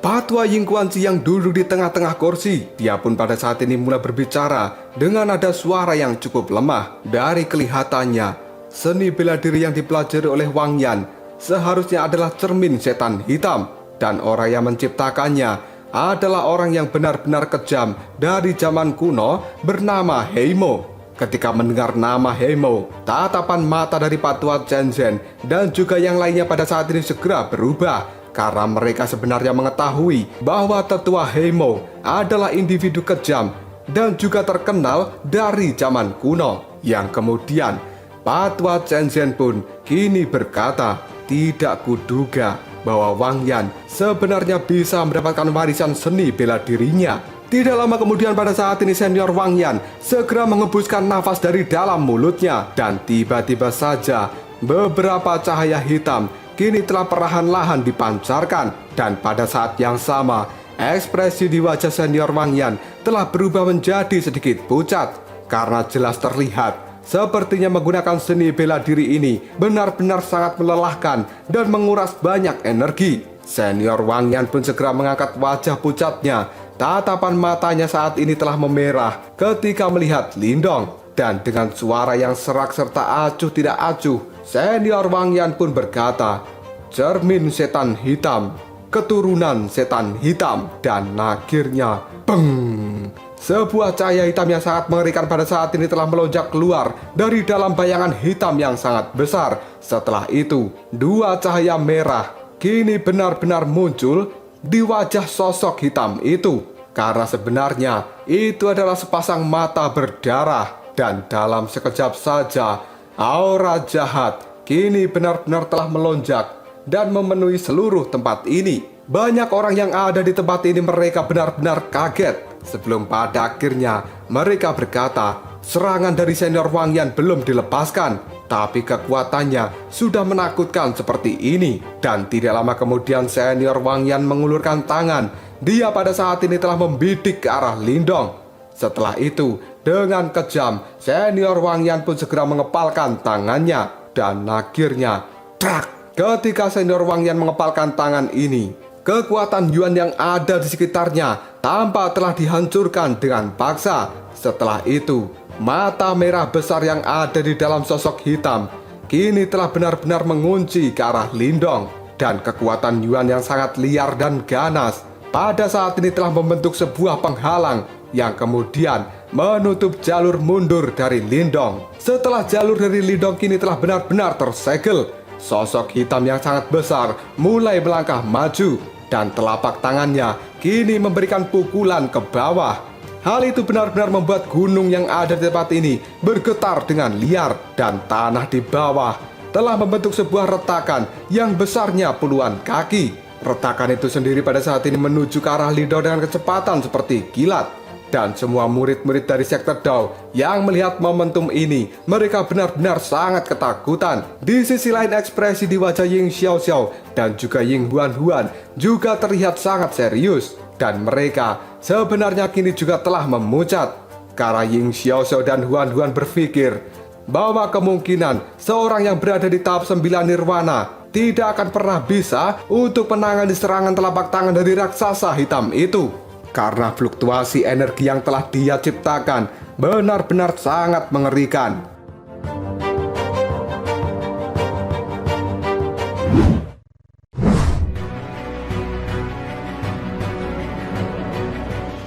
Patua Ying Kuanzi yang duduk di tengah-tengah kursi, dia pun pada saat ini mulai berbicara dengan nada suara yang cukup lemah. Dari kelihatannya, seni bela diri yang dipelajari oleh Wang Yan seharusnya adalah cermin setan hitam, dan orang yang menciptakannya adalah orang yang benar-benar kejam dari zaman kuno bernama Heimo. Ketika mendengar nama Heimo, tatapan mata dari Patua Zhenze dan juga yang lainnya pada saat ini segera berubah, karena mereka sebenarnya mengetahui bahwa tetua Heimo adalah individu kejam dan juga terkenal dari zaman kuno. Yang kemudian Patua Zhenze pun kini berkata, tidak kuduga bahwa Wang Yan sebenarnya bisa mendapatkan warisan seni bela dirinya. Tidak lama kemudian pada saat ini senior Wang Yan segera menghembuskan nafas dari dalam mulutnya dan tiba-tiba saja beberapa cahaya hitam kini telah perlahan-lahan dipancarkan, dan pada saat yang sama ekspresi di wajah senior Wang Yan telah berubah menjadi sedikit pucat, karena jelas terlihat sepertinya menggunakan seni bela diri ini benar-benar sangat melelahkan dan menguras banyak energi. Senior Wang Yan pun segera mengangkat wajah pucatnya. Tatapan matanya saat ini telah memerah ketika melihat Lindong, dan dengan suara yang serak serta acuh tidak acuh, senior Wang Yan pun berkata, cermin setan hitam, keturunan setan hitam. Dan akhirnya, beng! Sebuah cahaya hitam yang sangat mengerikan pada saat ini telah melonjak keluar dari dalam bayangan hitam yang sangat besar. Setelah itu, 2 cahaya merah kini benar-benar muncul di wajah sosok hitam itu, karena sebenarnya itu adalah sepasang mata berdarah. Dan dalam sekejap saja, aura jahat kini benar-benar telah melonjak dan memenuhi seluruh tempat ini. Banyak orang yang ada di tempat ini mereka benar-benar kaget sebelum pada akhirnya mereka berkata, serangan dari senior Wang Yan belum dilepaskan, tapi kekuatannya sudah menakutkan seperti ini. Dan tidak lama kemudian senior Wang Yan mengulurkan tangan. Dia pada saat ini telah membidik ke arah Lindong. Setelah itu, dengan kejam, senior Wang Yan pun segera mengepalkan tangannya. Dan akhirnya, trak! Ketika senior Wang Yan mengepalkan tangan ini, kekuatan Yuan yang ada di sekitarnya tampak telah dihancurkan dengan paksa. Setelah itu, mata merah besar yang ada di dalam sosok hitam kini telah benar-benar mengunci ke arah Lindong. Dan kekuatan Yuan yang sangat liar dan ganas pada saat ini telah membentuk sebuah penghalang yang kemudian menutup jalur mundur dari Lindong. Setelah jalur dari Lindong kini telah benar-benar tersegel, sosok hitam yang sangat besar mulai melangkah maju dan telapak tangannya kini memberikan pukulan ke bawah. Hal itu benar-benar membuat gunung yang ada di tempat ini bergetar dengan liar dan tanah di bawah telah membentuk sebuah retakan yang besarnya puluhan kaki. Retakan itu sendiri pada saat ini menuju ke arah Lindong dengan kecepatan seperti kilat. Dan semua murid-murid dari sekte Dao yang melihat momentum ini, mereka benar-benar sangat ketakutan. Di sisi lain ekspresi di wajah Ying Xiaoxiao dan juga Ying Huan juga terlihat sangat serius. Dan mereka sebenarnya kini juga telah memucat. Karena Ying Xiaoxiao dan Huan berpikir bahwa kemungkinan seorang yang berada di tahap 9 nirwana tidak akan pernah bisa untuk menangani serangan telapak tangan dari raksasa hitam itu. Karena fluktuasi energi yang telah dia ciptakan benar-benar sangat mengerikan.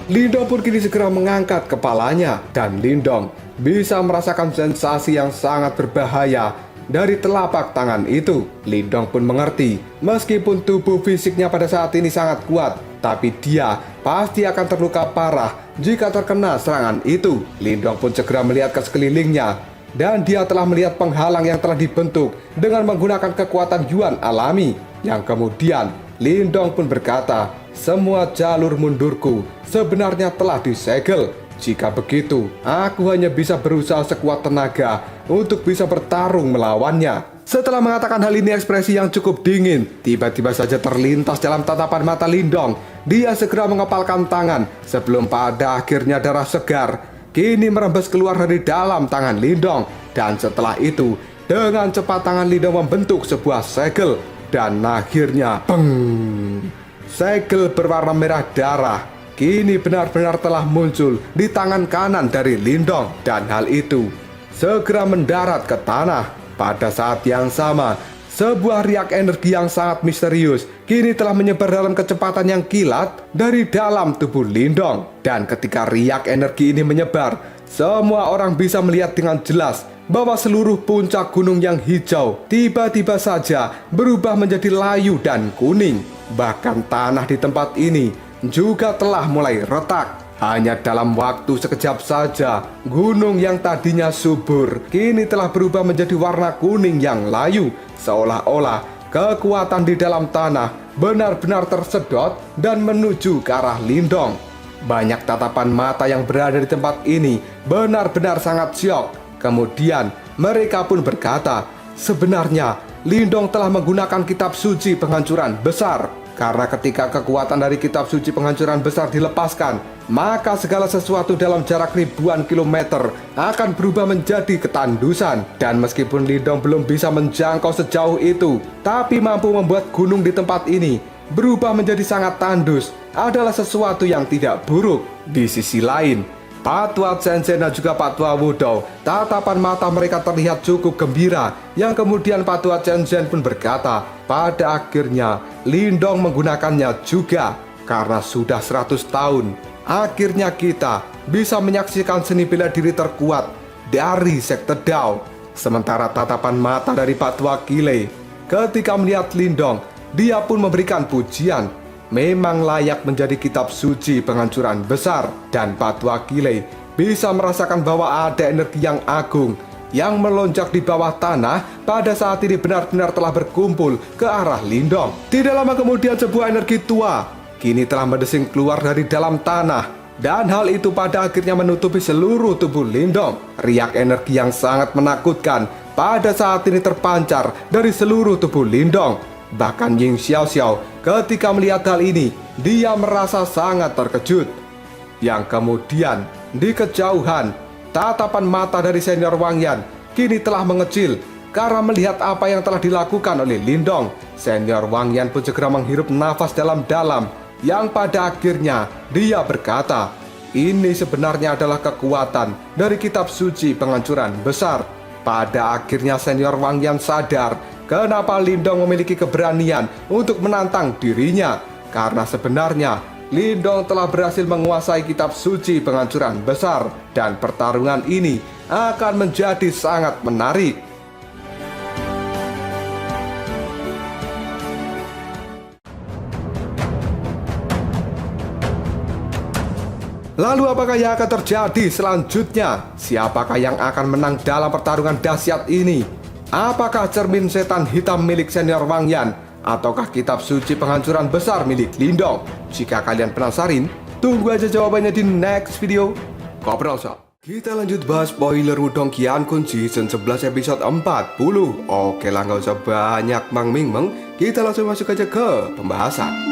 Lindong pun kini segera mengangkat kepalanya dan Lindong bisa merasakan sensasi yang sangat berbahaya dari telapak tangan itu. Lindong pun mengerti, meskipun tubuh fisiknya pada saat ini sangat kuat, tapi dia pasti akan terluka parah jika terkena serangan itu. Lindong pun segera melihat ke sekelilingnya, dan dia telah melihat penghalang yang telah dibentuk dengan menggunakan kekuatan Yuan alami. Yang kemudian Lindong pun berkata, semua jalur mundurku sebenarnya telah disegel. Jika begitu, aku hanya bisa berusaha sekuat tenaga untuk bisa bertarung melawannya. Setelah mengatakan hal ini, ekspresi yang cukup dingin tiba-tiba saja terlintas dalam tatapan mata Lindong. Dia segera mengepalkan tangan sebelum pada akhirnya darah segar kini merembes keluar dari dalam tangan Lindong. Dan setelah itu, dengan cepat tangan Lindong membentuk sebuah segel. Dan akhirnya, peng! Segel berwarna merah darah kini benar-benar telah muncul di tangan kanan dari Lindong. Dan hal itu segera mendarat ke tanah. Pada saat yang sama, sebuah riak energi yang sangat misterius kini telah menyebar dalam kecepatan yang kilat dari dalam tubuh Lindong. Dan ketika riak energi ini menyebar, semua orang bisa melihat dengan jelas bahwa seluruh puncak gunung yang hijau tiba-tiba saja berubah menjadi layu dan kuning. Bahkan tanah di tempat ini juga telah mulai retak. Hanya dalam waktu sekejap saja, gunung yang tadinya subur kini telah berubah menjadi warna kuning yang layu, seolah-olah kekuatan di dalam tanah benar-benar tersedot dan menuju ke arah Lindong. Banyak tatapan mata yang berada di tempat ini benar-benar sangat syok. Kemudian mereka pun berkata, sebenarnya Lindong telah menggunakan kitab suci penghancuran besar. Karena ketika kekuatan dari kitab suci penghancuran besar dilepaskan, maka segala sesuatu dalam jarak ribuan kilometer akan berubah menjadi ketandusan. Dan meskipun Lindong belum bisa menjangkau sejauh itu, tapi mampu membuat gunung di tempat ini berubah menjadi sangat tandus adalah sesuatu yang tidak buruk. Di sisi lain, Patwa Chen dan juga Patwa Wudou, tatapan mata mereka terlihat cukup gembira. Yang kemudian Patwa Chen pun berkata, pada akhirnya Lindong menggunakannya juga. Karena sudah 100 tahun, akhirnya kita bisa menyaksikan seni bela diri terkuat dari sekte Dao. Sementara tatapan mata dari Patwa Qilei ketika melihat Lindong, dia pun memberikan pujian. Memang layak menjadi kitab suci penghancuran besar. Dan Patwa Qilei bisa merasakan bahwa ada energi yang agung yang melonjak di bawah tanah pada saat ini benar-benar telah berkumpul ke arah Lindong. Tidak lama kemudian sebuah energi tua kini telah mendesing keluar dari dalam tanah. Dan hal itu pada akhirnya menutupi seluruh tubuh Lindong. Riak energi yang sangat menakutkan pada saat ini terpancar dari seluruh tubuh Lindong. Bahkan Ying Xiaoxiao ketika melihat hal ini, dia merasa sangat terkejut. Yang kemudian di kejauhan, tatapan mata dari senior Wang Yan kini telah mengecil karena melihat apa yang telah dilakukan oleh Lindong. Senior Wang Yan pun segera menghirup nafas dalam-dalam, yang pada akhirnya dia berkata, ini sebenarnya adalah kekuatan dari kitab suci penghancuran besar. Pada akhirnya senior Wang Yan sadar kenapa Lindong memiliki keberanian untuk menantang dirinya, karena sebenarnya Lindong telah berhasil menguasai kitab suci penghancuran besar, dan pertarungan ini akan menjadi sangat menarik. Lalu apakah yang akan terjadi selanjutnya? Siapakah yang akan menang dalam pertarungan dahsyat ini? Apakah cermin setan hitam milik senior Wang Yan, ataukah kitab suci penghancuran besar milik Lindong? Jika kalian penasaran, tunggu aja jawabannya di next video. Koprol Shop. Kita lanjut bahas spoiler Wudong Qiankun season 11 episode 40. Oke lah, nggak usah banyak mang-ming-meng, kita langsung masuk aja ke pembahasan.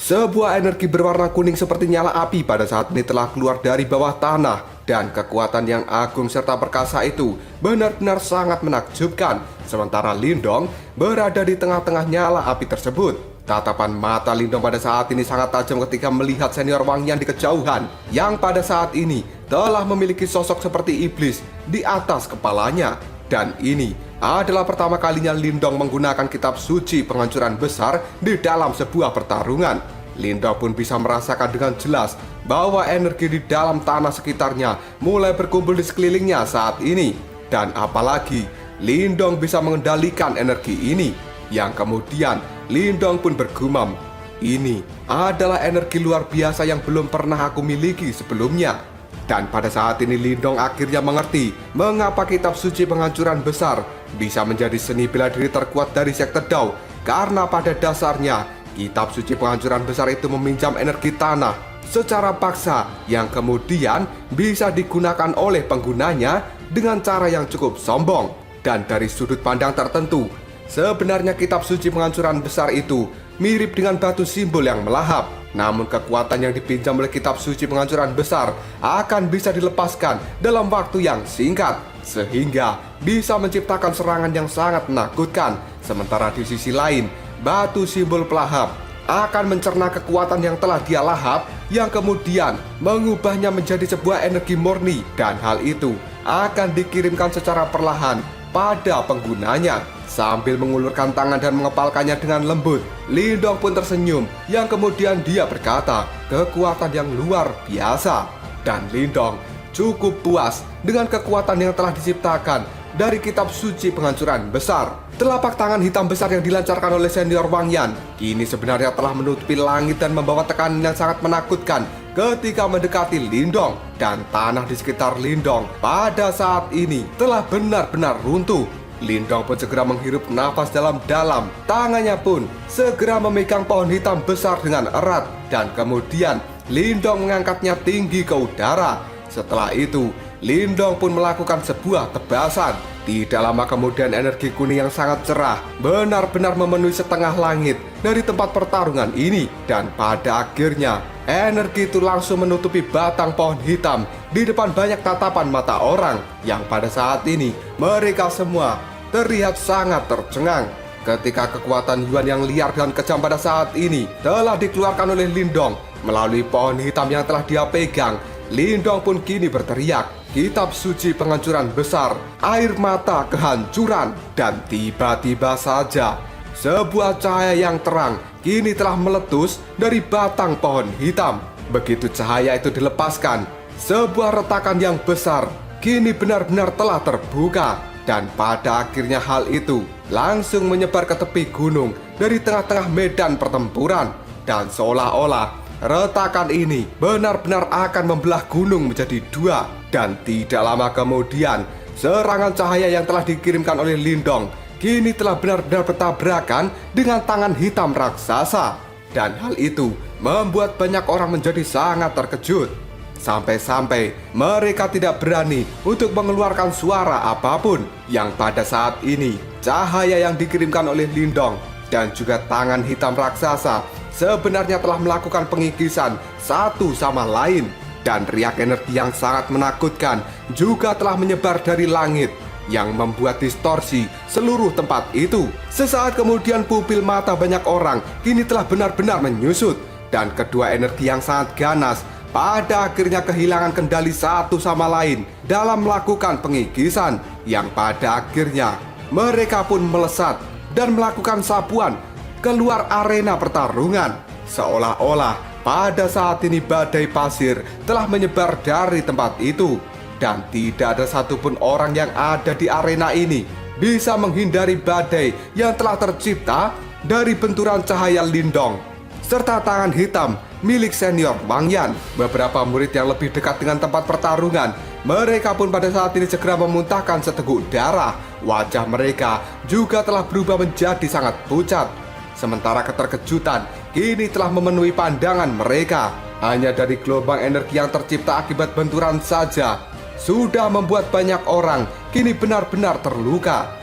Sebuah energi berwarna kuning seperti nyala api pada saat ini telah keluar dari bawah tanah, dan kekuatan yang agung serta perkasa itu benar-benar sangat menakjubkan. Sementara Lindong berada di tengah-tengah nyala api tersebut. Tatapan mata Lindong pada saat ini sangat tajam ketika melihat senior Wang Yan di kejauhan, yang pada saat ini telah memiliki sosok seperti iblis di atas kepalanya. Dan ini adalah pertama kalinya Lindong menggunakan kitab suci penghancuran besar di dalam sebuah pertarungan. Lindong pun bisa merasakan dengan jelas bahwa energi di dalam tanah sekitarnya mulai berkumpul di sekelilingnya saat ini. Dan apalagi Lindong bisa mengendalikan energi ini, yang kemudian Lindong pun bergumam, ini adalah energi luar biasa yang belum pernah aku miliki sebelumnya. Dan pada saat ini Lindong akhirnya mengerti mengapa kitab suci penghancuran besar bisa menjadi seni bela diri terkuat dari sekte Dao. Karena pada dasarnya kitab suci penghancuran besar itu meminjam energi tanah secara paksa, yang kemudian bisa digunakan oleh penggunanya dengan cara yang cukup sombong. Dan dari sudut pandang tertentu, sebenarnya kitab suci penghancuran besar itu mirip dengan batu simbol yang melahap. Namun kekuatan yang dipinjam oleh kitab suci penghancuran besar akan bisa dilepaskan dalam waktu yang singkat, sehingga bisa menciptakan serangan yang sangat menakutkan. Sementara di sisi lain, batu simbol pelahap akan mencerna kekuatan yang telah dia lahap, yang kemudian mengubahnya menjadi sebuah energi murni, dan hal itu akan dikirimkan secara perlahan pada penggunanya. Sambil mengulurkan tangan dan mengepalkannya dengan lembut, Lindong pun tersenyum, yang kemudian dia berkata, kekuatan yang luar biasa. Dan Lindong cukup puas dengan kekuatan yang telah diciptakan dari kitab suci penghancuran besar. Telapak tangan hitam besar yang dilancarkan oleh senior Wang Yan kini sebenarnya telah menutupi langit dan membawa tekanan yang sangat menakutkan ketika mendekati Lindong. Dan tanah di sekitar Lindong pada saat ini telah benar-benar runtuh. Lindong pun segera menghirup nafas dalam-dalam. Tangannya pun segera memegang pohon hitam besar dengan erat, dan kemudian Lindong mengangkatnya tinggi ke udara. Setelah itu, Lindong pun melakukan sebuah tebasan. Tidak lama kemudian energi kuning yang sangat cerah benar-benar memenuhi setengah langit dari tempat pertarungan ini. Dan pada akhirnya, energi itu langsung menutupi batang pohon hitam di depan banyak tatapan mata orang, yang pada saat ini mereka semua terlihat sangat tercengang ketika kekuatan Yuan yang liar dan kejam pada saat ini telah dikeluarkan oleh Lindong melalui pohon hitam yang telah dia pegang. Lindong pun kini berteriak, kitab suci penghancuran besar, air mata kehancuran. Dan tiba-tiba saja sebuah cahaya yang terang kini telah meletus dari batang pohon hitam. Begitu cahaya itu dilepaskan, sebuah retakan yang besar kini benar-benar telah terbuka. Dan pada akhirnya hal itu langsung menyebar ke tepi gunung dari tengah-tengah medan pertempuran. Dan seolah-olah retakan ini benar-benar akan membelah gunung menjadi dua. Dan tidak lama kemudian, serangan cahaya yang telah dikirimkan oleh Lindong kini telah benar-benar bertabrakan dengan tangan hitam raksasa. Dan hal itu membuat banyak orang menjadi sangat terkejut. Sampai-sampai mereka tidak berani untuk mengeluarkan suara apapun. Yang pada saat ini, cahaya yang dikirimkan oleh Lindong dan juga tangan hitam raksasa sebenarnya telah melakukan pengikisan satu sama lain. Dan riak energi yang sangat menakutkan juga telah menyebar dari langit yang membuat distorsi seluruh tempat itu. Sesaat kemudian pupil mata banyak orang kini telah benar-benar menyusut. Dan kedua energi yang sangat ganas pada akhirnya kehilangan kendali satu sama lain dalam melakukan pengikisan, yang pada akhirnya mereka pun melesat dan melakukan sapuan keluar arena pertarungan. Seolah-olah pada saat ini badai pasir telah menyebar dari tempat itu, dan tidak ada satupun orang yang ada di arena ini bisa menghindari badai yang telah tercipta dari benturan cahaya lindong serta tangan hitam milik senior Wang Yan. Beberapa murid yang lebih dekat dengan tempat pertarungan, mereka pun pada saat ini segera memuntahkan seteguk darah. Wajah mereka juga telah berubah menjadi sangat pucat. Sementara keterkejutan kini telah memenuhi pandangan mereka. Hanya dari gelombang energi yang tercipta akibat benturan saja sudah membuat banyak orang kini benar-benar terluka.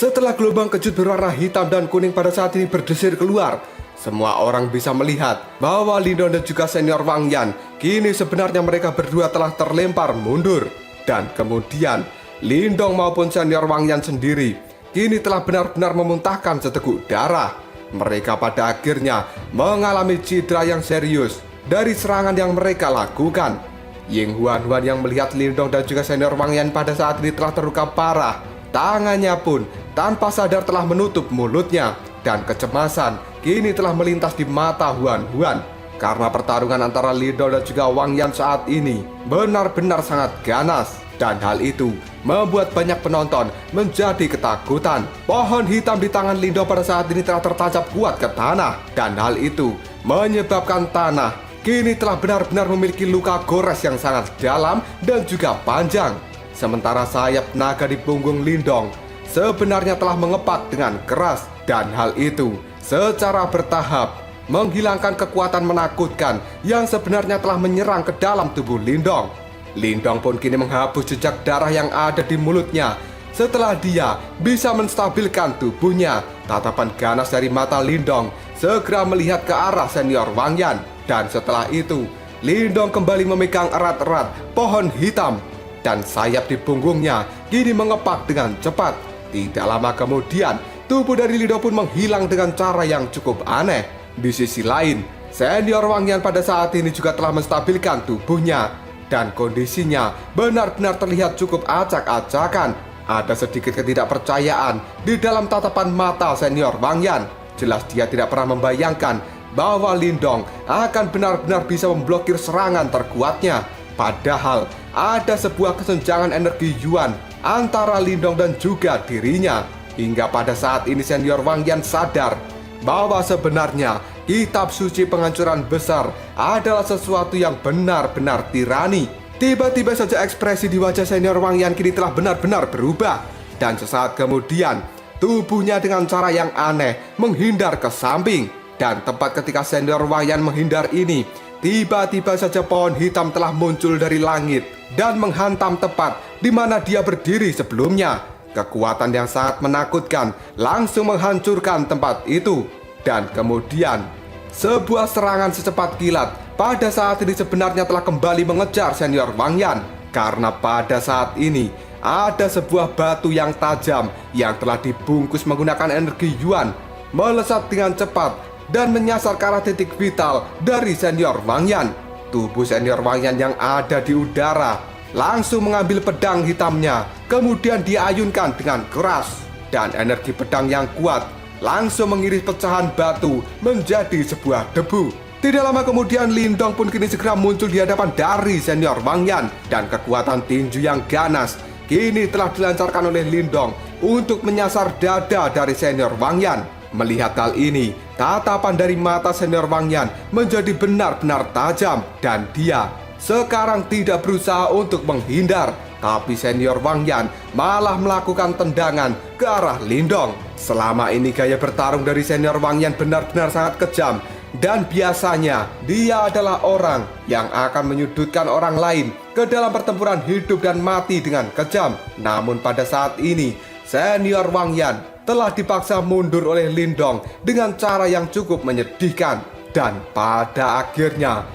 Setelah gelombang kejut berwarna hitam dan kuning pada saat ini berdesir keluar, semua orang bisa melihat bahwa Lindong dan juga senior Wang Yan kini sebenarnya mereka berdua telah terlempar mundur. Dan kemudian Lindong maupun senior Wang Yan sendiri kini telah benar-benar memuntahkan seteguk darah. Mereka pada akhirnya mengalami cedera yang serius dari serangan yang mereka lakukan. Ying Huan yang melihat Lindong dan juga senior Wang Yan pada saat ini telah terluka parah, tangannya pun tanpa sadar telah menutup mulutnya. Dan kecemasan kini telah melintas di mata Huan karena pertarungan antara Lindong dan juga Wang Yan saat ini benar-benar sangat ganas. Dan hal itu membuat banyak penonton menjadi ketakutan. Pohon hitam di tangan Lindong pada saat ini telah tertancap kuat ke tanah, dan hal itu menyebabkan tanah kini telah benar-benar memiliki luka gores yang sangat dalam dan juga panjang. Sementara sayap naga di punggung Lindong sebenarnya telah mengepak dengan keras, dan hal itu secara bertahap menghilangkan kekuatan menakutkan yang sebenarnya telah menyerang ke dalam tubuh Lindong. Lindong pun kini menghapus jejak darah yang ada di mulutnya setelah dia bisa menstabilkan tubuhnya. Tatapan ganas dari mata Lindong segera melihat ke arah senior Wang Yan, dan setelah itu Lindong kembali memegang erat-erat pohon hitam, dan sayap di punggungnya kini mengepak dengan cepat. Tidak lama kemudian tubuh dari Lindong pun menghilang dengan cara yang cukup aneh. Di sisi lain, senior Wang Yan pada saat ini juga telah menstabilkan tubuhnya, dan kondisinya benar-benar terlihat cukup acak-acakan. Ada sedikit ketidakpercayaan di dalam tatapan mata senior Wang Yan. Jelas dia tidak pernah membayangkan bahwa Lindong akan benar-benar bisa memblokir serangan terkuatnya. Padahal ada sebuah kesenjangan energi Yuan antara Lindong dan juga dirinya. Hingga pada saat ini senior Wang Yan sadar bahwa sebenarnya kitab suci penghancuran besar adalah sesuatu yang benar-benar tirani. Tiba-tiba saja ekspresi di wajah senior Wang Yan kini telah benar-benar berubah, dan sesaat kemudian tubuhnya dengan cara yang aneh menghindar ke samping. Dan tepat ketika senior Wang Yan menghindar ini, tiba-tiba saja pohon hitam telah muncul dari langit dan menghantam tepat di mana dia berdiri sebelumnya. Kekuatan yang sangat menakutkan langsung menghancurkan tempat itu. Dan kemudian sebuah serangan secepat kilat pada saat ini sebenarnya telah kembali mengejar senior Wang Yan. Karena pada saat ini ada sebuah batu yang tajam yang telah dibungkus menggunakan energi Yuan melesat dengan cepat dan menyasar ke arah titik vital dari senior Wang Yan. Tubuh senior Wang Yan yang ada di udara langsung mengambil pedang hitamnya, kemudian diayunkan dengan keras, dan energi pedang yang kuat langsung mengiris pecahan batu menjadi sebuah debu. Tidak lama kemudian Lindong pun kini segera muncul di hadapan dari senior Wang Yan, dan kekuatan tinju yang ganas kini telah dilancarkan oleh Lindong untuk menyasar dada dari senior Wang Yan. Melihat hal ini, tatapan dari mata senior Wang Yan menjadi benar-benar tajam, dan dia sekarang tidak berusaha untuk menghindar, tapi senior Wang Yan malah melakukan tendangan ke arah Lindong. Selama ini gaya bertarung dari senior Wang Yan benar-benar sangat kejam Dan biasanya dia adalah orang yang akan menyudutkan orang lain ke dalam pertempuran hidup dan mati dengan kejam. Namun pada saat ini, senior Wang Yan telah dipaksa mundur oleh Lindong dengan cara yang cukup menyedihkan. Dan pada akhirnya,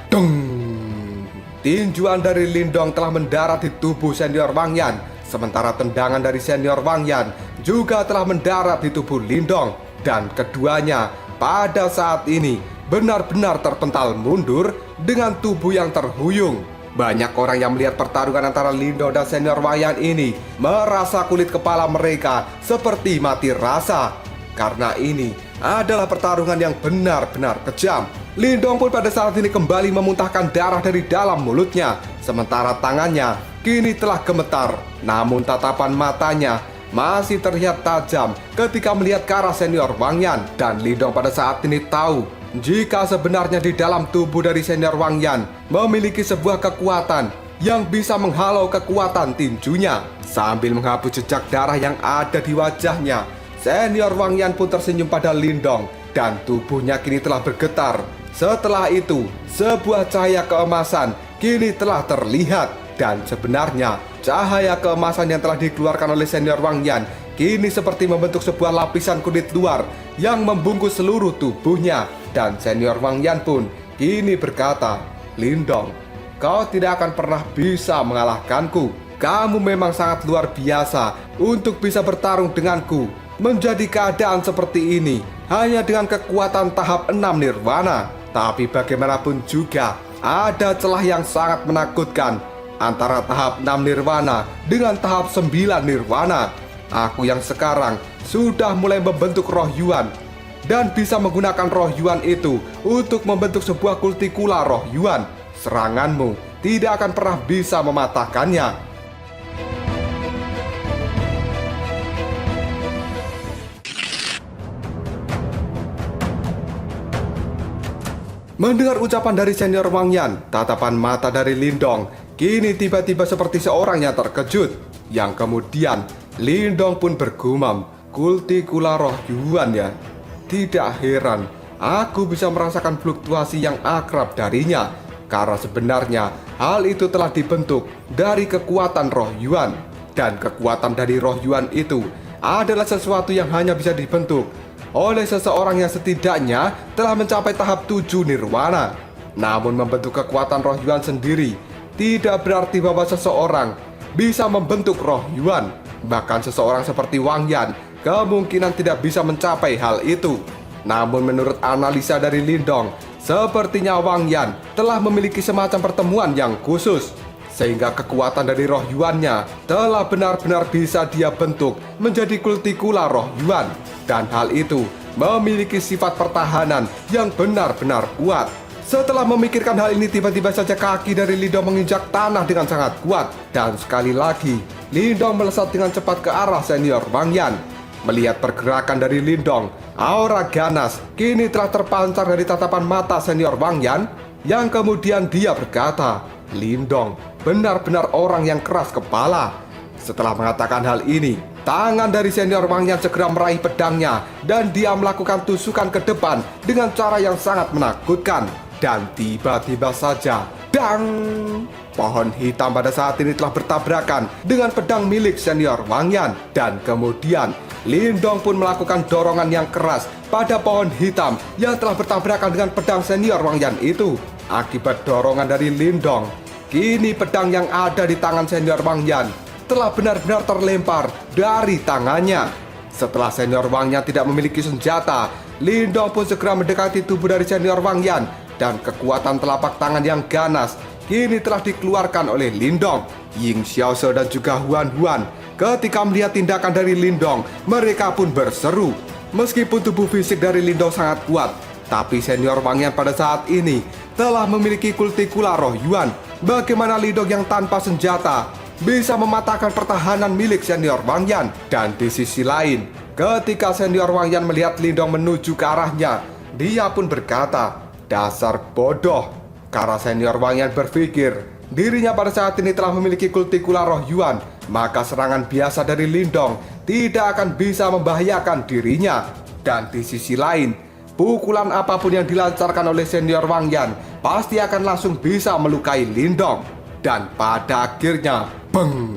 tinjuan dari Lindong telah mendarat di tubuh senior Wang Yan, sementara tendangan dari senior Wang Yan juga telah mendarat di tubuh Lindong. Dan keduanya pada saat ini benar-benar terpental mundur dengan tubuh yang terhuyung. Banyak orang yang melihat pertarungan antara Lindong dan senior Wang Yan ini merasa kulit kepala mereka seperti mati rasa. Karena ini adalah pertarungan yang benar-benar kejam. Lindong pun pada saat ini kembali memuntahkan darah dari dalam mulutnya, sementara tangannya kini telah gemetar. Namun tatapan matanya masih terlihat tajam ketika melihat ke arah senior Wang Yan. Dan Lindong pada saat ini tahu jika sebenarnya di dalam tubuh dari senior Wang Yan memiliki sebuah kekuatan yang bisa menghalau kekuatan tinjunya. Sambil menghapus jejak darah yang ada di wajahnya, senior Wang Yan pun tersenyum pada Lindong dan tubuhnya kini telah bergetar. Setelah itu, sebuah cahaya keemasan kini telah terlihat. Dan sebenarnya cahaya keemasan yang telah dikeluarkan oleh senior Wang Yan kini seperti membentuk sebuah lapisan kulit luar yang membungkus seluruh tubuhnya. Dan senior Wang Yan pun kini berkata, "Lindong, kau tidak akan pernah bisa mengalahkanku. Kamu memang sangat luar biasa untuk bisa bertarung denganku. Menjadi keadaan seperti ini hanya dengan kekuatan tahap 6 nirwana. Tapi bagaimanapun juga ada celah yang sangat menakutkan antara tahap 6 nirwana dengan tahap 9 nirwana. Aku yang sekarang sudah mulai membentuk roh Yuan dan bisa menggunakan roh Yuan itu untuk membentuk sebuah kultikula roh Yuan. Seranganmu tidak akan pernah bisa mematahkannya." Mendengar ucapan dari senior Wang Yan, tatapan mata dari Lindong kini tiba-tiba seperti seorang yang terkejut. Yang kemudian Lindong pun bergumam, "Kultikula roh Yuan ya? Tidak heran aku bisa merasakan fluktuasi yang akrab darinya, karena sebenarnya hal itu telah dibentuk dari kekuatan roh Yuan. Dan kekuatan dari roh Yuan itu adalah sesuatu yang hanya bisa dibentuk oleh seseorang yang setidaknya telah mencapai tahap 7 nirwana. Namun membentuk kekuatan roh Yuan sendiri tidak berarti bahwa seseorang bisa membentuk roh Yuan. Bahkan seseorang seperti Wang Yan kemungkinan tidak bisa mencapai hal itu. Namun menurut analisa dari Lindong, sepertinya Wang Yan telah memiliki semacam pertemuan yang khusus, sehingga kekuatan dari roh Yuannya telah benar-benar bisa dia bentuk menjadi kultikula roh Yuan. Dan hal itu memiliki sifat pertahanan yang benar-benar kuat. Setelah memikirkan hal ini, tiba-tiba saja kaki dari Lindong menginjak tanah dengan sangat kuat. Dan sekali lagi, Lindong melesat dengan cepat ke arah senior Wang Yan. Melihat pergerakan dari Lindong, aura ganas kini telah terpancar dari tatapan mata senior Wang Yan, yang kemudian dia berkata, "Lindong benar-benar orang yang keras kepala." Setelah mengatakan hal ini, tangan dari senior Wang Yan segera meraih pedangnya dan dia melakukan tusukan ke depan dengan cara yang sangat menakutkan. Dan tiba-tiba saja, dang! Pohon hitam pada saat ini telah bertabrakan dengan pedang milik senior Wang Yan. Dan kemudian Lindong pun melakukan dorongan yang keras pada pohon hitam yang telah bertabrakan dengan pedang senior Wang Yan itu. Akibat dorongan dari Lindong, kini pedang yang ada di tangan senior Wang Yan telah benar-benar terlempar dari tangannya. Setelah senior Wang Yan tidak memiliki senjata, Lindong pun segera mendekati tubuh dari senior Wang Yan. Dan kekuatan telapak tangan yang ganas kini telah dikeluarkan oleh Lindong. Ying Xiaoshe dan juga Huan Huan ketika melihat tindakan dari Lindong, mereka pun berseru. Meskipun tubuh fisik dari Lindong sangat kuat, tapi senior Wang Yan pada saat ini telah memiliki kultikula roh Yuan. Bagaimana Lindong yang tanpa senjata bisa mematahkan pertahanan milik senior Wang Yan? Dan di sisi lain, ketika senior Wang Yan melihat Lindong menuju ke arahnya, dia pun berkata, "Dasar bodoh." Karena senior Wang Yan berpikir dirinya pada saat ini telah memiliki kultikula roh Yuan, maka serangan biasa dari Lindong tidak akan bisa membahayakan dirinya. Dan di sisi lain, pukulan apapun yang dilancarkan oleh senior Wang Yan pasti akan langsung bisa melukai Lindong. Dan pada akhirnya, beng!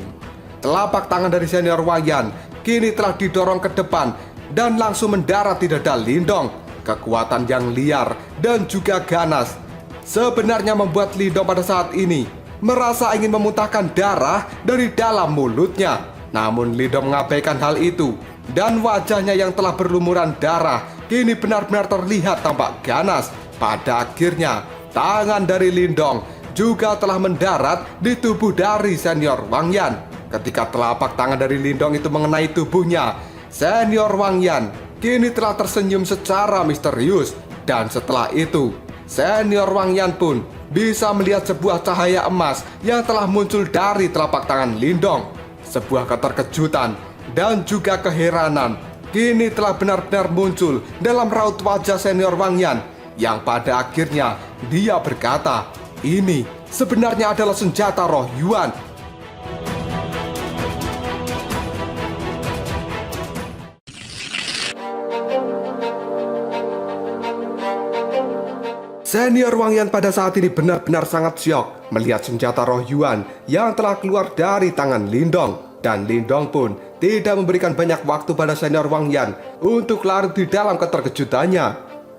Telapak tangan dari senior Wang Yan kini telah didorong ke depan dan langsung mendarat di dada Lindong. Kekuatan yang liar dan juga ganas sebenarnya membuat Lindong pada saat ini merasa ingin memuntahkan darah dari dalam mulutnya. Namun Lindong mengabaikan hal itu, dan wajahnya yang telah berlumuran darah kini benar-benar terlihat tampak ganas. Pada akhirnya, tangan dari Lindong juga telah mendarat di tubuh dari senior Wang Yan. Ketika telapak tangan dari Lindong itu mengenai tubuhnya, senior Wang Yan kini telah tersenyum secara misterius. Dan setelah itu, senior Wang Yan pun bisa melihat sebuah cahaya emas yang telah muncul dari telapak tangan Lindong. Sebuah keterkejutan dan juga keheranan kini telah benar-benar muncul dalam raut wajah senior Wang Yan, yang pada akhirnya dia berkata, ini sebenarnya adalah senjata roh Yuan. Senior Wang Yan pada saat ini benar-benar sangat syok melihat senjata roh Yuan yang telah keluar dari tangan Lindong. Dan Lindong pun tidak memberikan banyak waktu pada senior Wang Yan untuk larut di dalam keterkejutannya.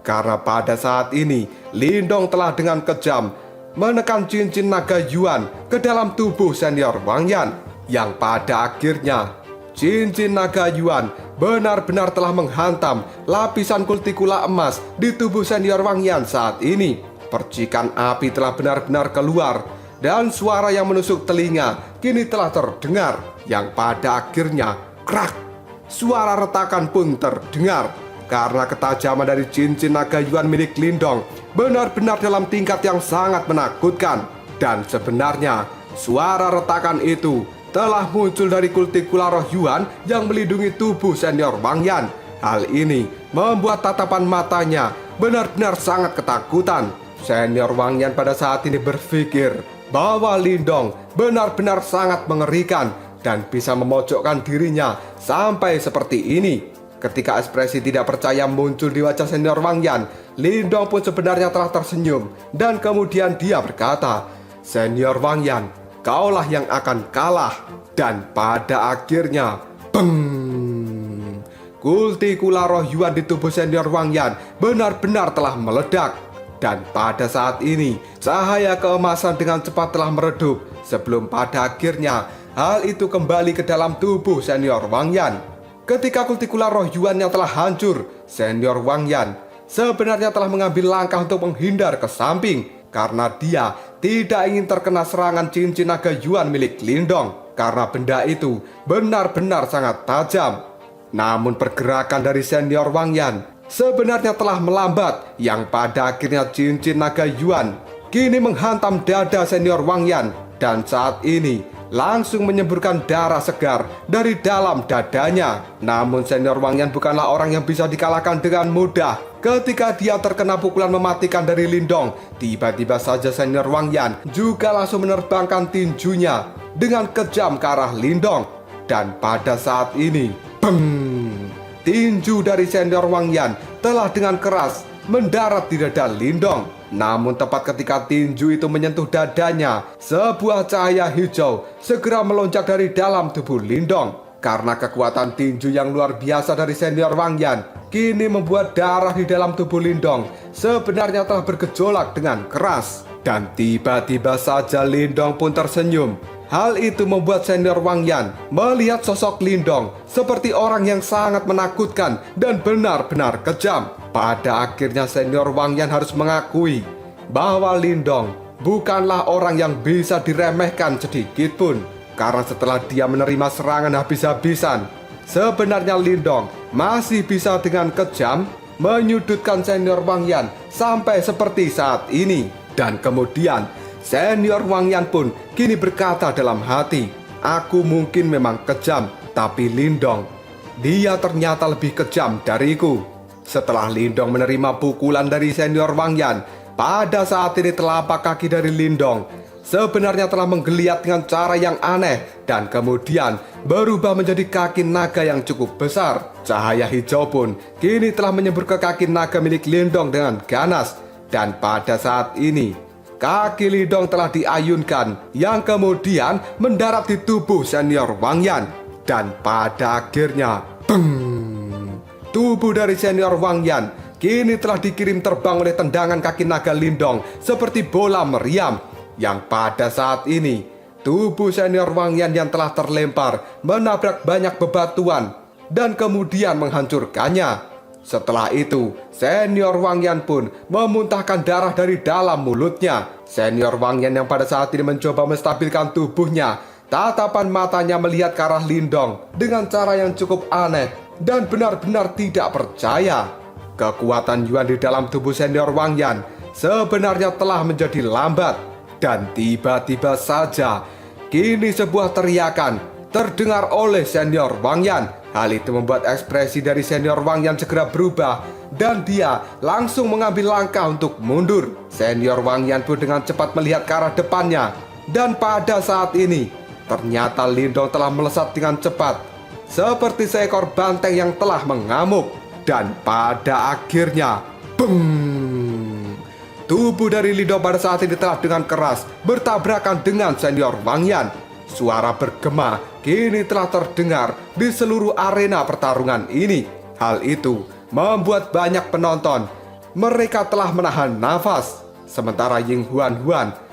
Karena pada saat ini Lindong telah dengan kejam menekan cincin naga Yuan ke dalam tubuh senior Wang Yan, yang pada akhirnya cincin naga Yuan benar-benar telah menghantam lapisan kultikula emas di tubuh senior Wang Yan saat ini. Percikan api telah benar-benar keluar dan suara yang menusuk telinga kini telah terdengar, yang pada akhirnya krak, suara retakan pun terdengar karena ketajaman dari cincin naga Yuan milik Lindong benar-benar dalam tingkat yang sangat menakutkan. Dan sebenarnya suara retakan itu telah muncul dari kultikula roh Yuan yang melindungi tubuh senior Wang Yan. Hal ini membuat tatapan matanya benar-benar sangat ketakutan. Senior Wang Yan pada saat ini berpikir bahwa Lindong benar-benar sangat mengerikan dan bisa memojokkan dirinya sampai seperti ini. Ketika ekspresi tidak percaya muncul di wajah senior Wang Yan, Lindong pun sebenarnya telah tersenyum dan kemudian dia berkata, "Senior Wang Yan, kaulah yang akan kalah." Dan pada akhirnya, beng! Kultikula roh Yuan di tubuh senior Wang Yan benar-benar telah meledak. Dan pada saat ini, cahaya keemasan dengan cepat telah meredup sebelum pada akhirnya hal itu kembali ke dalam tubuh senior Wang Yan. Ketika kultikula roh Yuan yang telah hancur, senior Wang Yan sebenarnya telah mengambil langkah untuk menghindar ke samping karena dia tidak ingin terkena serangan cincin naga Yuan milik Lindong, karena benda itu benar-benar sangat tajam. Namun pergerakan dari senior Wang Yan sebenarnya telah melambat, yang pada akhirnya cincin naga Yuan kini menghantam dada senior Wang Yan dan saat ini langsung menyemburkan darah segar dari dalam dadanya. Namun senior Wang Yan bukanlah orang yang bisa dikalahkan dengan mudah. Ketika dia terkena pukulan mematikan dari Lindong, tiba-tiba saja senior Wang Yan juga langsung menerbangkan tinjunya dengan kejam ke arah Lindong. Dan pada saat ini, beng! Tinju dari senior Wang Yan telah dengan keras mendarat di dada Lindong. Namun tepat ketika tinju itu menyentuh dadanya, sebuah cahaya hijau segera melonjak dari dalam tubuh Lindong. Karena kekuatan tinju yang luar biasa dari senior Wang Yan kini membuat darah di dalam tubuh Lindong sebenarnya telah bergejolak dengan keras. Dan tiba-tiba saja Lindong pun tersenyum. Hal itu membuat senior Wang Yan melihat sosok Lindong seperti orang yang sangat menakutkan dan benar-benar kejam. Pada akhirnya senior Wang Yan harus mengakui bahwa Lindong bukanlah orang yang bisa diremehkan sedikit pun. Karena setelah dia menerima serangan habis-habisan, sebenarnya Lindong masih bisa dengan kejam menyudutkan senior Wang Yan sampai seperti saat ini. Dan kemudian senior Wang Yan pun kini berkata dalam hati, "Aku mungkin memang kejam, tapi Lindong, dia ternyata lebih kejam dariku." Setelah Lindong menerima pukulan dari senior Wang Yan, pada saat ini telapak kaki dari Lindong sebenarnya telah menggeliat dengan cara yang aneh dan kemudian berubah menjadi kaki naga yang cukup besar. Cahaya hijau pun kini telah menyembur ke kaki naga milik Lindong dengan ganas. Dan pada saat ini, kaki Lindong telah diayunkan yang kemudian mendarat di tubuh senior Wang Yan. Dan pada akhirnya, beng! Tubuh dari senior Wang Yan kini telah dikirim terbang oleh tendangan kaki naga Lindong seperti bola meriam. Yang pada saat ini, tubuh senior Wang Yan yang telah terlempar menabrak banyak bebatuan dan kemudian menghancurkannya. Setelah itu, senior Wang Yan pun memuntahkan darah dari dalam mulutnya. Senior Wang Yan yang pada saat ini mencoba menstabilkan tubuhnya, tatapan matanya melihat ke arah Lindong dengan cara yang cukup aneh dan benar-benar tidak percaya. Kekuatan Yuan di dalam tubuh senior Wang Yan sebenarnya telah menjadi lambat. Dan tiba-tiba saja, kini sebuah teriakan terdengar oleh senior Wang Yan. Hal itu membuat ekspresi dari senior Wang Yan segera berubah dan dia langsung mengambil langkah untuk mundur. Senior Wang Yan pun dengan cepat melihat ke arah depannya. Dan pada saat ini, ternyata Lindong telah melesat dengan cepat seperti seekor banteng yang telah mengamuk. Dan pada akhirnya, beng! Tubuh dari Lindong pada saat ini telah dengan keras bertabrakan dengan senior Wang Yan. Suara bergema kini telah terdengar di seluruh arena pertarungan ini. Hal itu membuat banyak penonton mereka telah menahan nafas. Sementara Ying Huan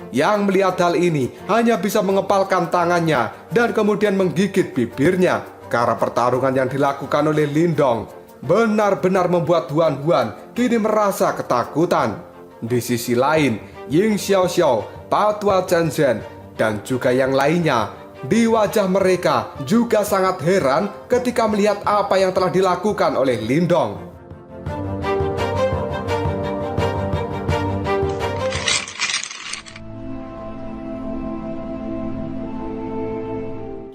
yang melihat hal ini hanya bisa mengepalkan tangannya dan kemudian menggigit bibirnya. Karena pertarungan yang dilakukan oleh Lindong benar-benar membuat Huan kini merasa ketakutan. Di sisi lain, Ying Xiaoxiao, Patwa Zhen dan juga yang lainnya, di wajah mereka juga sangat heran ketika melihat apa yang telah dilakukan oleh Lindong.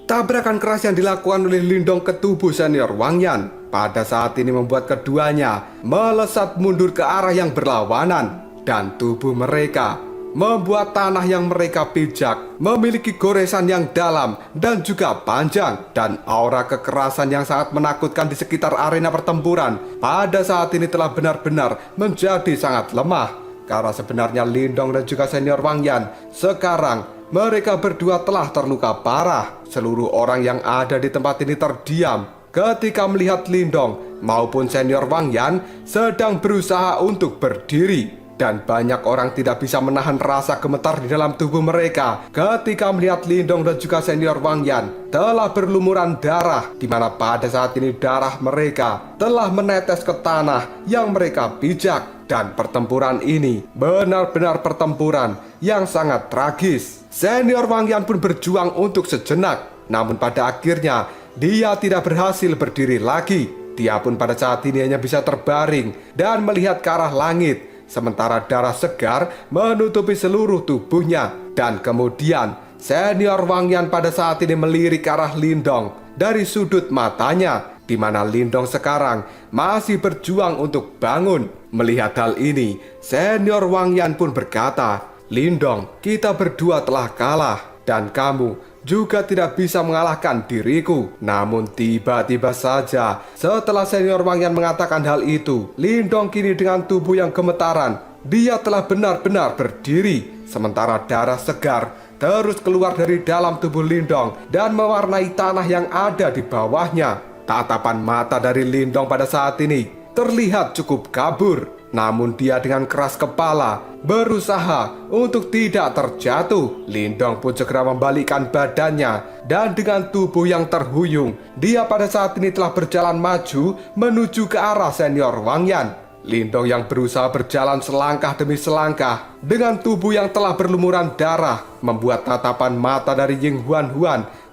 Tabrakan keras yang dilakukan oleh Lindong ke tubuh senior Wang Yan pada saat ini membuat keduanya melesat mundur ke arah yang berlawanan. Dan tubuh mereka membuat tanah yang mereka pijak memiliki goresan yang dalam dan juga panjang. Dan aura kekerasan yang sangat menakutkan di sekitar arena pertempuran pada saat ini telah benar-benar menjadi sangat lemah. Karena sebenarnya Lindong dan juga senior Wang Yan sekarang mereka berdua telah terluka parah. Seluruh orang yang ada di tempat ini terdiam ketika melihat Lindong maupun senior Wang Yan sedang berusaha untuk berdiri. Dan banyak orang tidak bisa menahan rasa gemetar di dalam tubuh mereka ketika melihat Lindong dan juga senior Wang Yan telah berlumuran darah, di mana pada saat ini darah mereka telah menetes ke tanah yang mereka pijak. Dan pertempuran ini benar-benar pertempuran yang sangat tragis. Senior Wang Yan pun berjuang untuk sejenak, namun pada akhirnya dia tidak berhasil berdiri lagi. Dia pun pada saat ini hanya bisa terbaring dan melihat ke arah langit, sementara darah segar menutupi seluruh tubuhnya. Dan kemudian senior Wang Yan pada saat ini melirik ke arah Lindong dari sudut matanya, di mana Lindong sekarang masih berjuang untuk bangun. Melihat hal ini, senior Wang Yan pun berkata, "Lindong, kita berdua telah kalah dan kamu juga tidak bisa mengalahkan diriku." Namun tiba-tiba saja setelah senior Wang Yan mengatakan hal itu, Lindong kini dengan tubuh yang gemetaran, dia telah benar-benar berdiri. Sementara darah segar terus keluar dari dalam tubuh Lindong dan mewarnai tanah yang ada di bawahnya. Tatapan mata dari Lindong pada saat ini terlihat cukup kabur, namun dia dengan keras kepala berusaha untuk tidak terjatuh. Lindong pun segera membalikkan badannya dan dengan tubuh yang terhuyung, dia pada saat ini telah berjalan maju menuju ke arah senior Wang Yan. Lindong yang berusaha berjalan selangkah demi selangkah dengan tubuh yang telah berlumuran darah membuat tatapan mata dari Ying Huan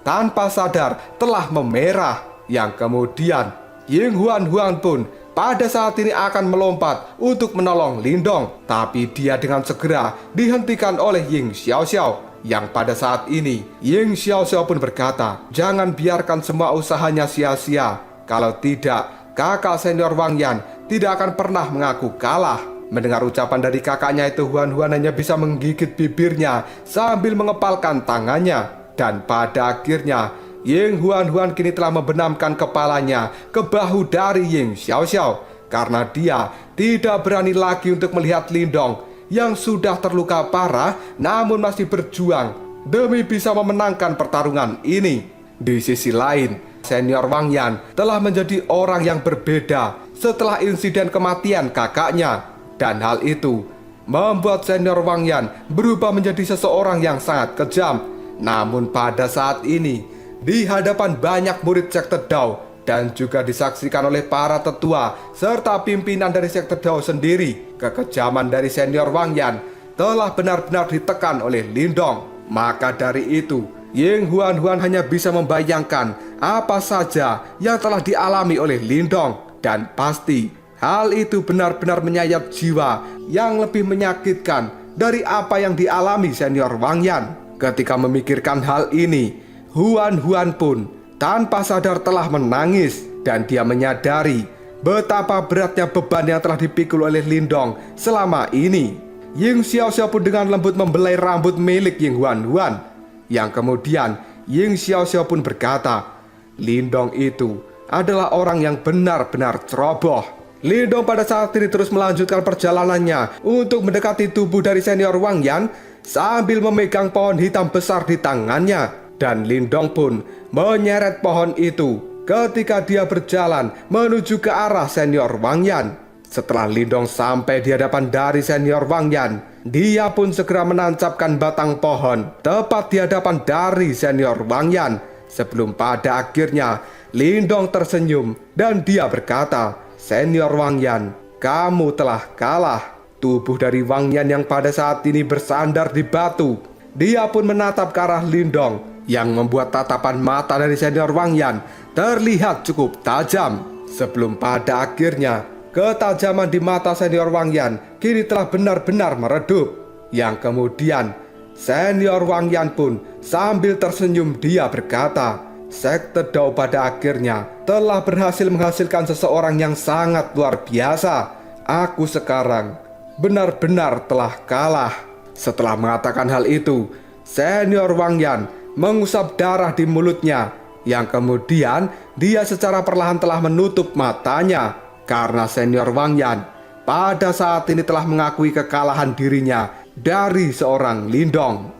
tanpa sadar telah memerah. Yang kemudian Ying Huan pun pada saat ini akan melompat untuk menolong Lindong, tapi dia dengan segera dihentikan oleh Ying Xiaoxiao. Yang pada saat ini Ying Xiaoxiao pun berkata, "Jangan biarkan semua usahanya sia-sia. Kalau tidak, kakak senior Wang Yan tidak akan pernah mengaku kalah." Mendengar ucapan dari kakaknya itu, Huan Huan hanya bisa menggigit bibirnya sambil mengepalkan tangannya. Dan pada akhirnya, Ying Huan Huan kini telah membenamkan kepalanya ke bahu dari Ying Xiaoxiao karena dia tidak berani lagi untuk melihat Lindong yang sudah terluka parah namun masih berjuang demi bisa memenangkan pertarungan ini. Di sisi lain, senior Wang Yan telah menjadi orang yang berbeda setelah insiden kematian kakaknya. Dan hal itu membuat senior Wang Yan berubah menjadi seseorang yang sangat kejam. Namun pada saat ini, di hadapan banyak murid sekte Dao dan juga disaksikan oleh para tetua serta pimpinan dari sekte Dao sendiri, kekejaman dari senior Wang Yan telah benar-benar ditekan oleh Lindong. Maka dari itu, Ying Huan Huan hanya bisa membayangkan apa saja yang telah dialami oleh Lindong. Dan pasti hal itu benar-benar menyayat jiwa yang lebih menyakitkan dari apa yang dialami senior Wang Yan. Ketika memikirkan hal ini, Huan Huan pun tanpa sadar telah menangis dan dia menyadari betapa beratnya beban yang telah dipikul oleh Lindong selama ini. Ying Xiaoxiao pun dengan lembut membelai rambut milik Ying Huan Huan. Yang kemudian Ying Xiaoxiao pun berkata, Lindong itu adalah orang yang benar-benar ceroboh. Lindong pada saat ini terus melanjutkan perjalanannya untuk mendekati tubuh dari senior Wang Yan sambil memegang pohon hitam besar di tangannya. Dan Lindong pun menyeret pohon itu ketika dia berjalan menuju ke arah senior Wang Yan. Setelah Lindong sampai di hadapan dari senior Wang Yan, dia pun segera menancapkan batang pohon tepat di hadapan dari senior Wang Yan. Sebelum pada akhirnya Lindong tersenyum dan dia berkata, Senior Wang Yan, kamu telah kalah. Tubuh dari Wang Yan yang pada saat ini bersandar di batu. Dia pun menatap ke arah Lindong yang membuat tatapan mata dari senior Wang Yan terlihat cukup tajam. Sebelum pada akhirnya ketajaman di mata senior Wang Yan kini telah benar-benar meredup. Yang kemudian senior Wang Yan pun sambil tersenyum dia berkata, Sekte Dao pada akhirnya telah berhasil menghasilkan seseorang yang sangat luar biasa. Aku sekarang benar-benar telah kalah. Setelah mengatakan hal itu, senior Wang Yan mengusap darah di mulutnya. Yang kemudian dia secara perlahan telah menutup matanya. Karena senior Wang Yan pada saat ini telah mengakui kekalahan dirinya dari seorang Lindong.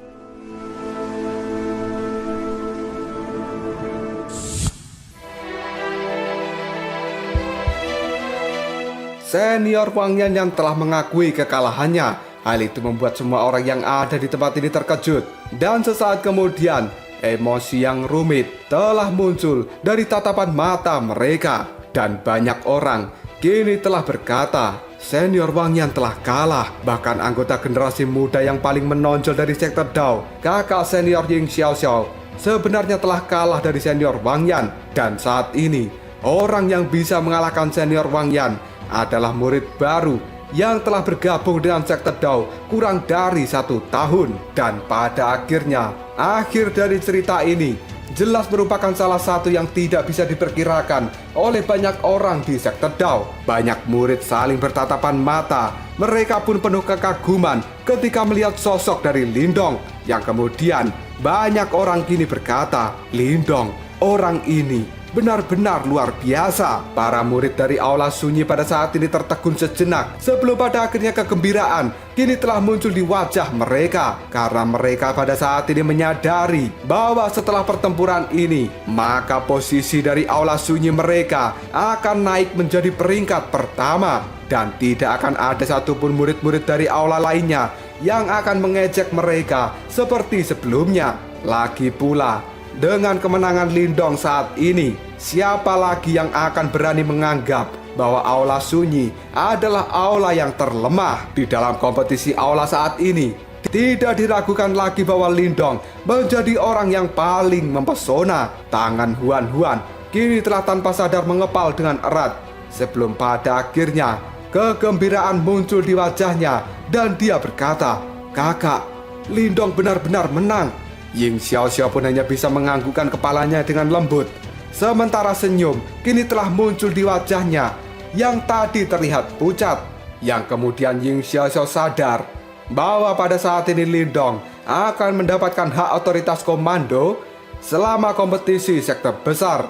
Senior Wang Yan yang telah mengakui kekalahannya. Hal itu membuat semua orang yang ada di tempat ini terkejut. Dan sesaat kemudian, emosi yang rumit telah muncul dari tatapan mata mereka. Dan banyak orang kini telah berkata, Senior Wang Yan telah kalah. Bahkan anggota generasi muda yang paling menonjol dari sekte Dao, kakak senior Ying Xiaoxiao, sebenarnya telah kalah dari senior Wang Yan. Dan saat ini, orang yang bisa mengalahkan senior Wang Yan adalah murid baru yang telah bergabung dengan sekte Dao kurang dari 1 tahun. Dan pada akhirnya, akhir dari cerita ini jelas merupakan salah satu yang tidak bisa diperkirakan oleh banyak orang di sekte Dao. Banyak murid saling bertatapan mata. Mereka pun penuh kekaguman ketika melihat sosok dari Lindong. Yang kemudian banyak orang kini berkata, Lindong, orang ini benar-benar luar biasa. Para murid dari aula sunyi pada saat ini tertegun sejenak sebelum pada akhirnya kegembiraan kini telah muncul di wajah mereka. Karena mereka pada saat ini menyadari bahwa setelah pertempuran ini, maka posisi dari aula sunyi mereka akan naik menjadi peringkat pertama. Dan tidak akan ada satupun murid-murid dari aula lainnya yang akan mengejek mereka seperti sebelumnya. Lagi pula, dengan kemenangan Lindong saat ini, siapa lagi yang akan berani menganggap bahwa aula sunyi adalah aula yang terlemah di dalam kompetisi aula saat ini? Tidak diragukan lagi bahwa Lindong menjadi orang yang paling mempesona. Tangan Huan Huan kini telah tanpa sadar mengepal dengan erat. Sebelum pada akhirnya kegembiraan muncul di wajahnya dan dia berkata, Kakak, Lindong benar-benar menang. Ying Xiaoxiao pun hanya bisa menganggukkan kepalanya dengan lembut. Sementara senyum kini telah muncul di wajahnya yang tadi terlihat pucat. yang kemudian Ying Xiaoxiao sadar bahwa pada saat ini Lindong akan mendapatkan hak otoritas komando selama kompetisi sekte besar.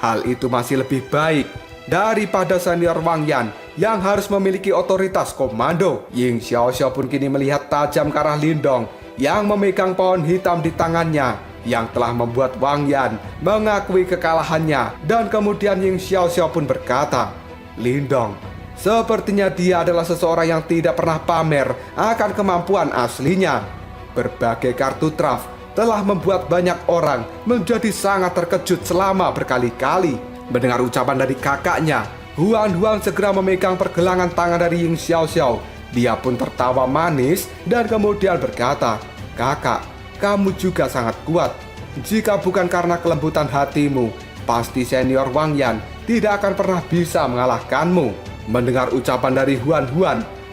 Hal itu masih lebih baik daripada senior Wang Yan yang harus memiliki otoritas komando. Ying Xiaoxiao pun kini melihat tajam ke arah Lindong yang memegang pohon hitam di tangannya, yang telah membuat Wang Yan mengakui kekalahannya. Dan kemudian Ying Xiaoxiao pun berkata, Lindong, sepertinya dia adalah seseorang yang tidak pernah pamer akan kemampuan aslinya. Berbagai kartu traf telah membuat banyak orang menjadi sangat terkejut selama berkali-kali. Mendengar ucapan dari kakaknya, Huan segera memegang pergelangan tangan dari Ying Xiaoxiao. Dia pun tertawa manis dan kemudian berkata, Kakak, kamu juga sangat kuat. Jika bukan karena kelembutan hatimu, pasti senior Wang Yan tidak akan pernah bisa mengalahkanmu. Mendengar ucapan dari Huan,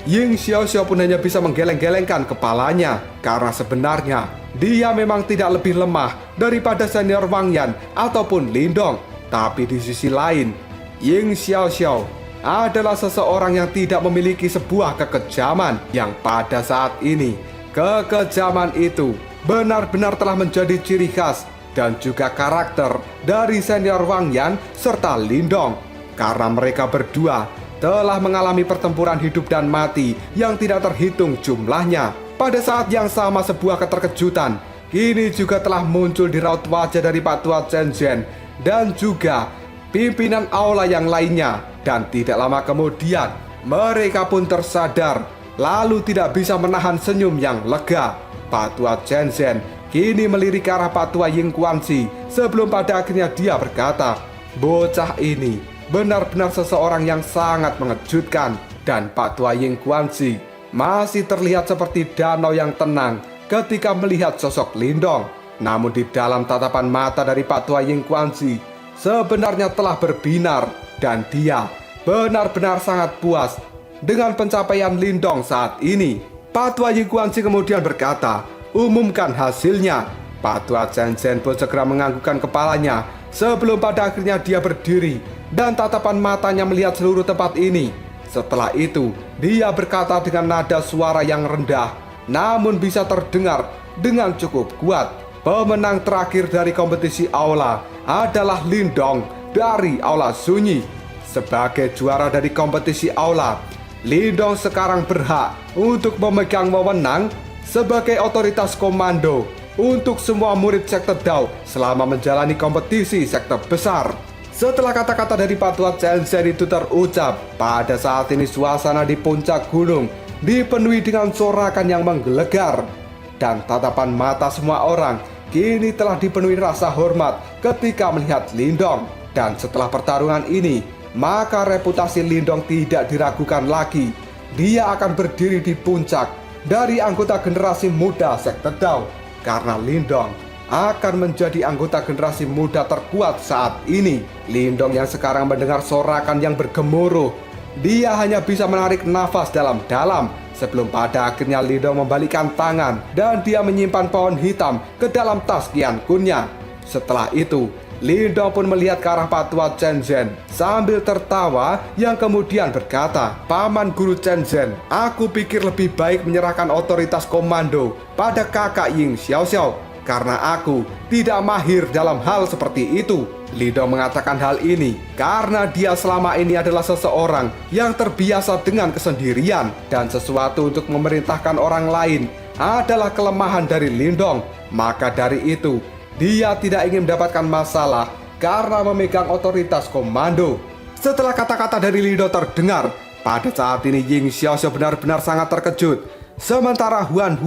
Ying Xiaoxiao pun hanya bisa menggeleng-gelengkan kepalanya, karena sebenarnya dia memang tidak lebih lemah daripada senior Wang Yan ataupun Lindong. Tapi di sisi lain, Ying Xiaoxiao adalah seseorang yang tidak memiliki sebuah kekejaman, yang pada saat ini kekejaman itu benar-benar telah menjadi ciri khas dan juga karakter dari senior Wang Yan serta Lindong, karena mereka berdua telah mengalami pertempuran hidup dan mati yang tidak terhitung jumlahnya. Pada saat yang sama, sebuah keterkejutan kini juga telah muncul di raut wajah dari Pak Tua Chen Zhen dan juga pimpinan aula yang lainnya. Dan tidak lama kemudian mereka pun tersadar, lalu tidak bisa menahan senyum yang lega. Pak Tua Chen Zhen kini melirik ke arah Pak Tua Ying Guanxi sebelum pada akhirnya dia berkata, bocah ini benar-benar seseorang yang sangat mengejutkan. Dan Pak Tua Ying Guanxi masih terlihat seperti danau yang tenang ketika melihat sosok Lindong. Namun di dalam tatapan mata dari Pak Tua Ying Guanxi sebenarnya telah berbinar, dan dia benar-benar sangat puas dengan pencapaian Lindong saat ini. Pak Tua Ying Guanxi kemudian berkata, umumkan hasilnya. Pak Tua Chen Zhen pun segera menganggukkan kepalanya sebelum pada akhirnya dia berdiri dan tatapan matanya melihat seluruh tempat ini. Setelah itu, dia berkata dengan nada suara yang rendah namun bisa terdengar dengan cukup kuat, pemenang terakhir dari kompetisi aula adalah Lindong dari Aula Sunyi. Sebagai juara dari kompetisi aula, Lindong sekarang berhak untuk memegang wewenang sebagai otoritas komando untuk semua murid sekte Dao selama menjalani kompetisi sekte besar. Setelah kata-kata dari Pak Tua Chen Zhen itu terucap, pada saat ini suasana di puncak gunung dipenuhi dengan sorakan yang menggelegar, dan tatapan mata semua orang kini telah dipenuhi rasa hormat ketika melihat Lindong. Dan setelah pertarungan ini, maka reputasi Lindong tidak diragukan lagi. Dia akan berdiri di puncak dari anggota generasi muda sekte Dao, karena Lindong akan menjadi anggota generasi muda terkuat saat ini. Lindong yang sekarang mendengar sorakan yang bergemuruh, dia hanya bisa menarik nafas dalam-dalam sebelum pada akhirnya Lindong membalikkan tangan dan dia menyimpan pohon hitam ke dalam tas Qian Kunnya. Setelah itu, Lindong pun melihat ke arah Pak Tua Chen Zhen sambil tertawa, yang kemudian berkata, Paman Guru Chen Zhen, aku pikir lebih baik menyerahkan otoritas komando pada kakak Ying Xiaoxiao, karena aku tidak mahir dalam hal seperti itu. Lindong mengatakan hal ini karena dia selama ini adalah seseorang yang terbiasa dengan kesendirian, dan sesuatu untuk memerintahkan orang lain adalah kelemahan dari Lindong. Maka dari itu, dia tidak ingin mendapatkan masalah karena memegang otoritas komando. Setelah kata-kata dari Lindong terdengar, pada saat ini Ying Xiaoxiao benar-benar sangat terkejut. Sementara Huan,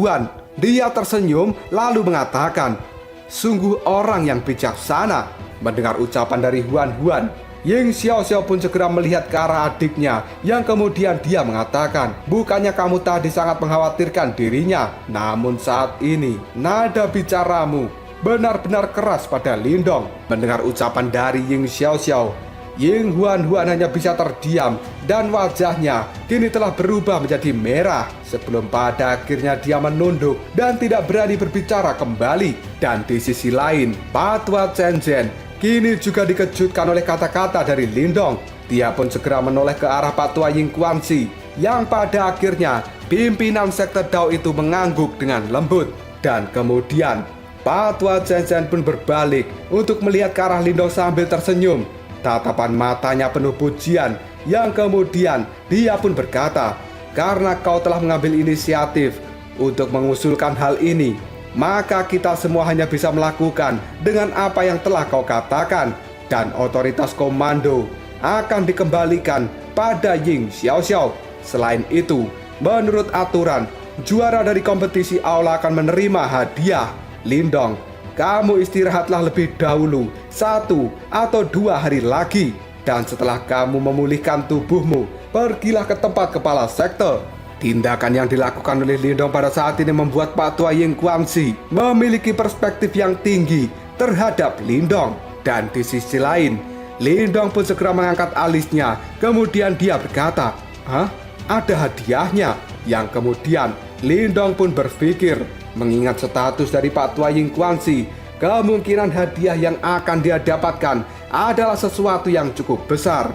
dia tersenyum lalu mengatakan, sungguh orang yang bijaksana. Mendengar ucapan dari Huan, Ying Xiaoxiao pun segera melihat ke arah adiknya, yang kemudian dia mengatakan, bukannya kamu tadi sangat mengkhawatirkan dirinya, namun saat ini nada bicaramu benar-benar keras pada Lindong. Mendengar ucapan dari Ying Xiaoxiao, Ying Huan hanya bisa terdiam dan wajahnya kini telah berubah menjadi merah sebelum pada akhirnya dia menunduk dan tidak berani berbicara kembali. Dan di sisi lain, Pak Tua Chen Zhen kini juga dikejutkan oleh kata-kata dari Lindong. Dia pun segera menoleh ke arah Pak Tua Ying Guanxi yang pada akhirnya pimpinan sekte Dao itu mengangguk dengan lembut. Dan kemudian Patwa Zhen pun berbalik untuk melihat ke arah Lindong sambil tersenyum. Tatapan matanya penuh pujian, yang kemudian dia pun berkata, "Karena kau telah mengambil inisiatif untuk mengusulkan hal ini, maka kita semua hanya bisa melakukan dengan apa yang telah kau katakan, dan otoritas komando akan dikembalikan pada Ying Xiaoxiao. Selain itu, menurut aturan, juara dari kompetisi aula akan menerima hadiah. Lindong, kamu istirahatlah lebih dahulu 1 atau 2 hari lagi, dan setelah kamu memulihkan tubuhmu, pergilah ke tempat kepala sekte." Tindakan yang dilakukan oleh Lindong pada saat ini membuat Pak Tua Ying Guangxi memiliki perspektif yang tinggi terhadap Lindong. Dan di sisi lain, Lindong pun segera mengangkat alisnya. Kemudian dia berkata, "Hah? Ada hadiahnya?" Yang kemudian Lindong pun berpikir, mengingat status dari Pak Tua Ying Guangxi, kemungkinan hadiah yang akan dia dapatkan adalah sesuatu yang cukup besar.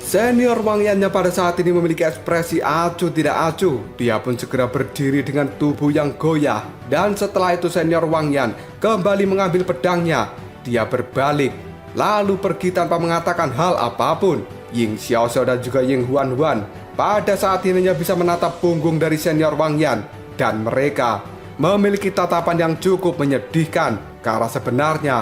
Senior Wang Yannya pada saat ini memiliki ekspresi acuh tidak acuh. Dia pun segera berdiri dengan tubuh yang goyah. Dan setelah itu senior Wang Yan kembali mengambil pedangnya. Dia berbalik, lalu pergi tanpa mengatakan hal apapun. Ying Xiaoxiao dan juga Ying Huan pada saat ini hanya bisa menatap punggung dari senior Wang Yan. Dan mereka memiliki tatapan yang cukup menyedihkan. Karena sebenarnya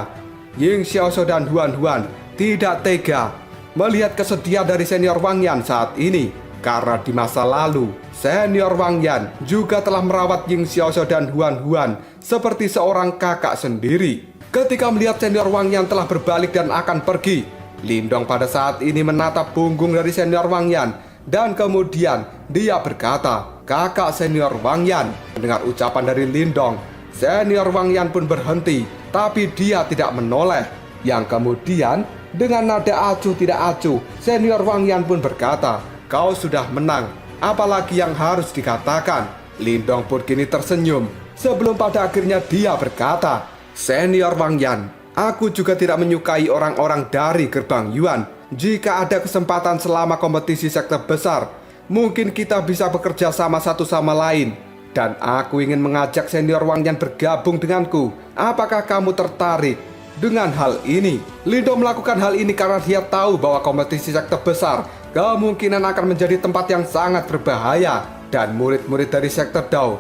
Ying Xiaoxiao dan Huan tidak tega melihat kesedihan dari senior Wang Yan saat ini. Karena di masa lalu, senior Wang Yan juga telah merawat Ying Xiaoxiao dan Huan seperti seorang kakak sendiri. Ketika melihat senior Wang Yan telah berbalik dan akan pergi, Lindong pada saat ini menatap punggung dari senior Wang Yan. Dan kemudian dia berkata, "Kakak senior Wang Yan." Mendengar ucapan dari Lindong, senior Wang Yan pun berhenti, tapi dia tidak menoleh. Yang kemudian dengan nada acuh tidak acuh, senior Wang Yan pun berkata, "Kau sudah menang, apalagi yang harus dikatakan?" Lindong pun kini tersenyum, sebelum pada akhirnya dia berkata, "Senior Wang Yan, aku juga tidak menyukai orang-orang dari gerbang Yuan. Jika ada kesempatan selama kompetisi sekte besar, mungkin kita bisa bekerja sama satu sama lain. Dan aku ingin mengajak senior Wang Yan bergabung denganku. Apakah kamu tertarik dengan hal ini?" Lindong melakukan hal ini karena dia tahu bahwa kompetisi sekte besar kemungkinan akan menjadi tempat yang sangat berbahaya. Dan murid-murid dari sekte Dao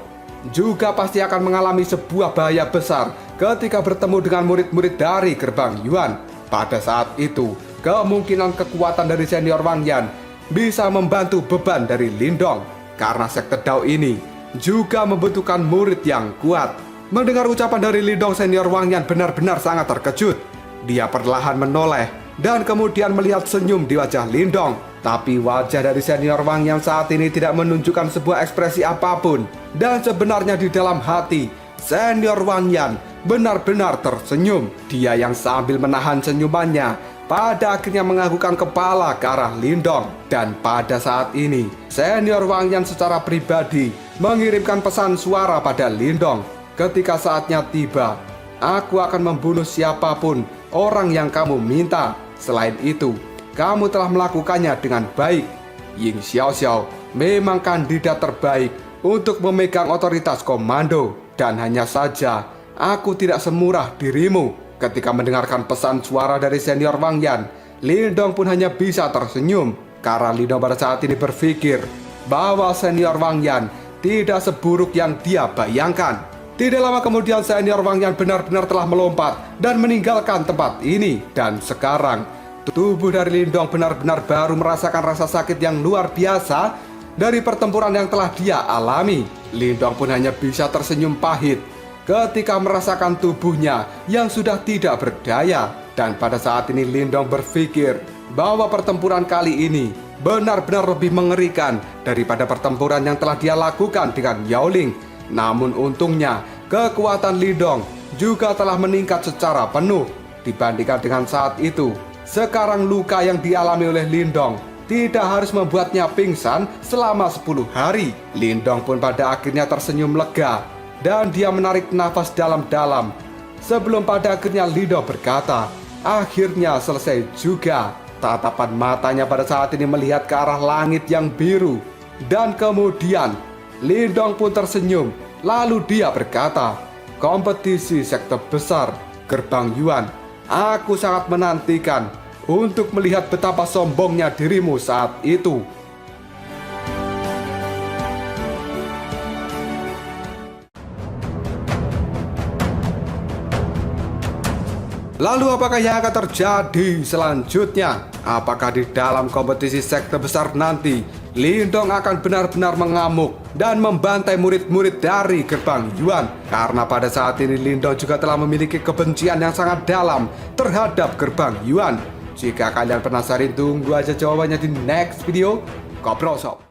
juga pasti akan mengalami sebuah bahaya besar ketika bertemu dengan murid-murid dari gerbang Yuan. Pada saat itu, kemungkinan kekuatan dari senior Wang Yan bisa membantu beban dari Lindong. Karena sekte Dao ini juga membutuhkan murid yang kuat. Mendengar ucapan dari Lindong, senior Wang Yan benar-benar sangat terkejut. Dia perlahan menoleh dan kemudian melihat senyum di wajah Lindong. Tapi wajah dari senior Wang Yan saat ini tidak menunjukkan sebuah ekspresi apapun. Dan sebenarnya di dalam hati, senior Wang Yan benar-benar tersenyum. Dia yang sambil menahan senyumannya pada akhirnya menganggukkan kepala ke arah Lindong. Dan pada saat ini, senior Wang Yan secara pribadi mengirimkan pesan suara pada Lindong. "Ketika saatnya tiba, aku akan membunuh siapapun orang yang kamu minta. Selain itu, kamu telah melakukannya dengan baik. Ying Xiaoxiao memang kandidat terbaik untuk memegang otoritas komando. Dan hanya saja, aku tidak semurah dirimu." Ketika mendengarkan pesan suara dari senior Wang Yan, Lindong pun hanya bisa tersenyum. Karena Lindong pada saat ini berpikir bahwa senior Wang Yan tidak seburuk yang dia bayangkan. Tidak lama kemudian senior Wang Yan benar-benar telah melompat dan meninggalkan tempat ini. Dan sekarang tubuh dari Lindong benar-benar baru merasakan rasa sakit yang luar biasa dari pertempuran yang telah dia alami. Lindong pun hanya bisa tersenyum pahit ketika merasakan tubuhnya yang sudah tidak berdaya. Dan pada saat ini Lindong berpikir bahwa pertempuran kali ini benar-benar lebih mengerikan daripada pertempuran yang telah dia lakukan dengan Yao Ling. Namun untungnya kekuatan Lindong juga telah meningkat secara penuh dibandingkan dengan saat itu. Sekarang luka yang dialami oleh Lindong tidak harus membuatnya pingsan selama 10 hari. Lindong pun pada akhirnya tersenyum lega dan dia menarik nafas dalam-dalam. Sebelum pada akhirnya Lindong berkata, akhirnya selesai juga. Tatapan matanya pada saat ini melihat ke arah langit yang biru. Dan kemudian Lindong pun tersenyum. Lalu dia berkata, kompetisi sekte besar Gerbang Yuan, aku sangat menantikan untuk melihat betapa sombongnya dirimu saat itu. Lalu apakah yang akan terjadi selanjutnya? Apakah di dalam kompetisi sekte besar nanti Lindong akan benar-benar mengamuk dan membantai murid-murid dari Gerbang Yuan? Karena pada saat ini Lindong juga telah memiliki kebencian yang sangat dalam terhadap Gerbang Yuan. Jika kalian penasaran, tunggu aja jawabannya di next video. Ngobrol Sob.